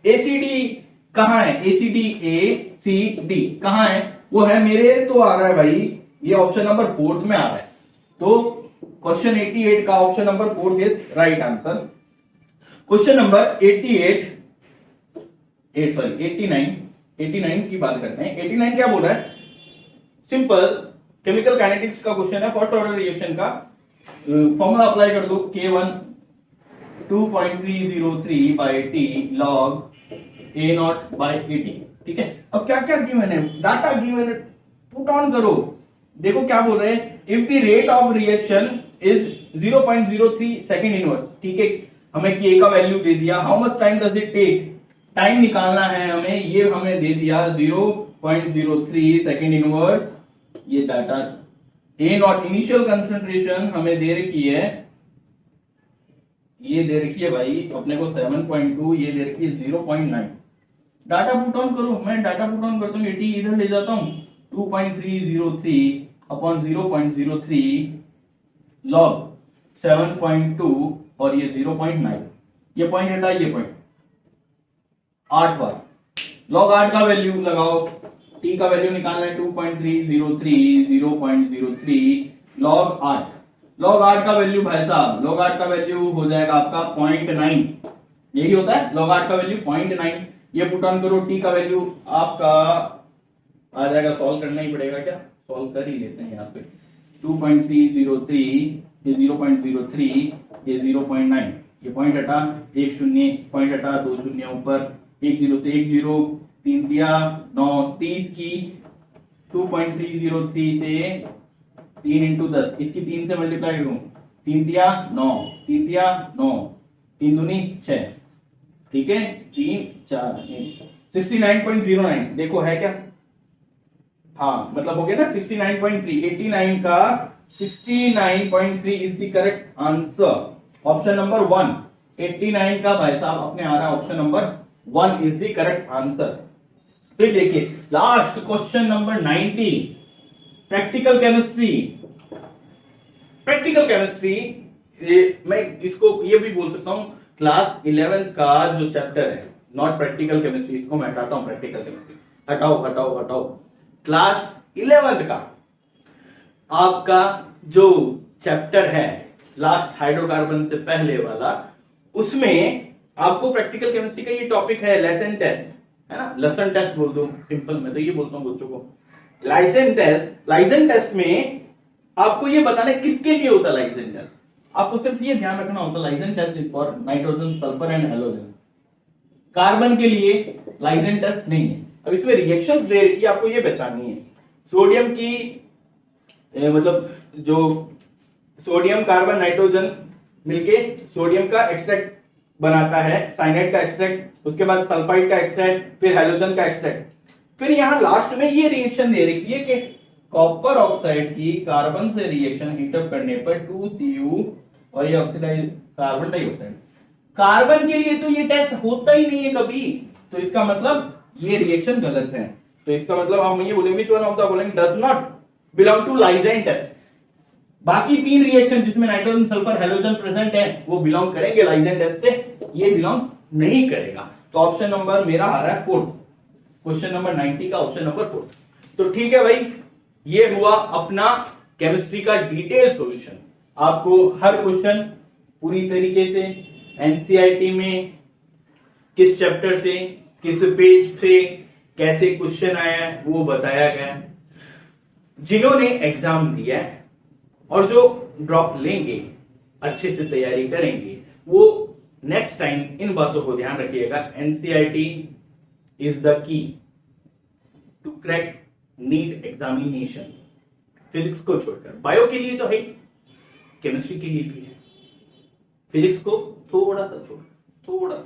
ACD कहां है? ACD कहां है? वो है मेरे तो आ रहा है भाई, ये ऑप्शन नंबर 4 में आ रहा है। तो क्वेश्चन 88 का option number 4 is right answer. Question number 89 की बात करते हैं। 89 क्या बोल रहा है? सिंपल केमिकल काइनेटिक्स का क्वेश्चन है, फर्स्ट ऑर्डर रिएक्शन का। फॉर्मूला अप्लाई कर दो, K1 2.303 by T log A0 by AT। ठीक है, अब क्या क्या गिवन है, डाटा गिवन है, पुट ऑन करो। देखो क्या बोल रहे हैं, if the rate of reaction is 0.03 second inverse. ठीक है, हमें K का वैल्यू दे दिया, how much time does it take, time निकालना है हमें, ये हमें दे दिया 0.03 सेकेंड इनवर्स। ये डाटा A0 इनिशियल कंसेंट्रेशन हमें दे रखी है, ये दे रखी है भाई अपने को 7.2, ये दे रखी है 0.9। डाटा पुट ऑन करो, मैं डाटा पुट ऑन करता हूँ, 80 इधर ले जाता हूँ, 2.303 अपॉन 0.03 लॉग 7.2 और ये 0.9, ये पॉइंट हटा, ये पॉइंट 8 बार लॉग 8 का वैल्यू लगाओ, टी का वैल्यू निकालना है 2.303 0.03 लॉग 8। लॉग 8 का वैल्यू भाई साहब, लॉग 8 का वैल्यू हो जाएगा आपका 0.9, यही होता है लॉग 8 का वैल्यू 0.9। ये पुट ऑन करो, टी का वैल्यू आपका आ जाएगा, सॉल्व करना ही पड़ेगा, क्या सॉल्व कर ही लेते हैं यहाँ पे। 2.303 ये 0.03 ये 0.9, ये पॉइंट हटा, एक शून्य पॉइंट हटा, दो शून्य ऊपर, 10 से 10, 3 दिया 9, 30 की 2.303 से 3 इंटू 10, इसकी 3 से मल्टीप्लाई करूं, 3 दिया 9, 3 दिया 9, 3 दूनी 6, ठीक है, 3 4 69.09। देखो है क्या, हाँ मतलब हो गया ना 69.3, 89 का 69.3 is the correct answer. Option number 1, 89 का भाई साहब अपने आ रहा है, option number 1 is the correct answer. फिर देखिए last question number 90, practical chemistry. Practical chemistry मैं इसको ये भी बोल सकता हूं, क्लास 11 का जो चैप्टर है, नॉट प्रैक्टिकल केमिस्ट्री, इसको मैं हटाता हूं, प्रैक्टिकल केमिस्ट्री हटाओ हटाओ हटाओ। क्लास 11 का आपका जो चैप्टर है लास्ट हाइड्रोकार्बन से पहले वाला, उसमें आपको प्रैक्टिकल केमिस्ट्री का ये टॉपिक है लेसन टेस्ट, है ना, लेसन टेस्ट बोल दो सिंपल, मैं तो ये बोलता हूँ बच्चों को लाइसेंस टेस्ट। लाइसेंस टेस्ट में आपको ये बताना है किसके लिए होता है लाइसेंस टेस्ट, आपको सिर्फ ये ध्यान रखना होता है Lassaigne's test is for nitrogen, sulphur and halogen. Carbon के लिए लाइसेंस टेस्ट नहीं है। अब इसमें रिएक्शंस दे रखी है, आपको ये पहचाननी है। सोडियम की मतलब जो सोडियम कार्बन नाइट्रोजन मिलके सोडियम का एक्सट्रैक्ट बनाता है, साइनाइड का एक्सट्रैक्ट, उसके बाद सल्फाइड का एक्सट्रैक्ट, फिर हेलोजन का एक्सट्रैक्ट। फिर यहां लास्ट में ये रिएक्शन दे रखी है कि कॉपर ऑक्साइड की कार्बन से रिएक्शन हीटअप करने पर 2Cu और ये ऑक्सीडाइज कार्बन डाइऑक्साइड। कार्बन के लिए तो ये टेस्ट होता ही नहीं है कभी, तो इसका मतलब ये रिएक्शन गलत है। तो इसका मतलब हम ये बोलेंगे which one of the following does not belong to Lassaigne's test. बाकी 3 रिएक्शन जिसमें नाइट्रोजन, सल्फर, हेलोजन प्रेजेंट है वो बिलोंग करेंगे लाइसेंस टेस्ट से, ये बिलोंग नहीं करेगा। तो ऑप्शन नंबर मेरा आ रहा है 4, क्वेश्चन नंबर 90 का ऑप्शन नंबर 4। तो ठीक है भाई, ये हुआ अपना केमिस्ट्री का डिटेल सॉल्यूशन। आपको हर क्वेश्चन पूरी तरीके से एनसीईआरटी में किस चैप्टर से, किस पेज से कैसे क्वेश्चन आया है वो बताया गया है। जिन्होंने एग्जाम दिया है और जो ड्रॉप लेंगे, अच्छे से तैयारी करेंगे, वो नेक्स्ट टाइम इन बातों को ध्यान रखिएगा। NCERT is the key to crack NEET examination. Physics को छोड़कर, बायो के लिए तो है, केमिस्ट्री के लिए भी है। फिजिक्स को थोड़ा सा छोड़, थोड़ा सा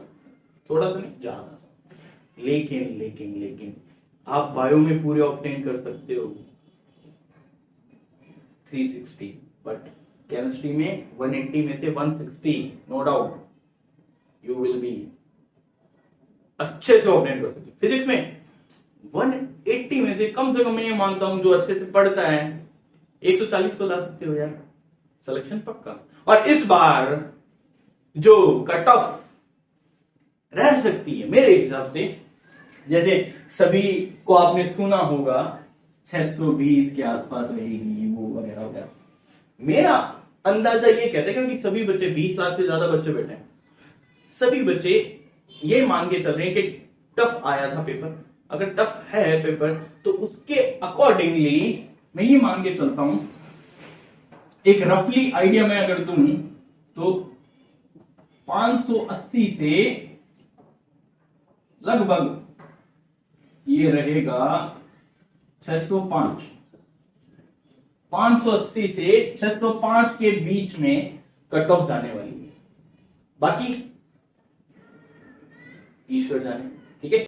नहीं, ज्यादा सा। लेकिन लेकिन लेकिन आप बायो में पूरे ऑब्टेन कर सकते हो 360, बट केमिस्ट्री में 180 में से 160, no doubt you will be अच्छे से ऑपरेट कर सकते। फिजिक्स में 180 में से कम मैं ये मानता हूं जो अच्छे से पढ़ता है 140 तो ला सकते हो यार, सिलेक्शन पक्का। और इस बार जो कट ऑफ रह सकती है मेरे हिसाब से, जैसे सभी को आपने सुना होगा 620 के आसपास रहेगी वो वगैरह वगैरह, मेरा अंदाजा ये कहता है क्योंकि सभी बच्चे 20 लाख से ज्यादा बच्चे बैठे हैं, सभी बच्चे ये मान के चल रहे हैं कि टफ आया था पेपर। अगर टफ है पेपर तो उसके अकॉर्डिंगली मैं ये मान के चलता हूं, एक रफली आइडिया मैं अगर दूं तो 580 से लगभग ये रहेगा 605, 580 से 605 के बीच में कट ऑफ जाने वाली है, बाकी ईश्वर जाने। ठीक है।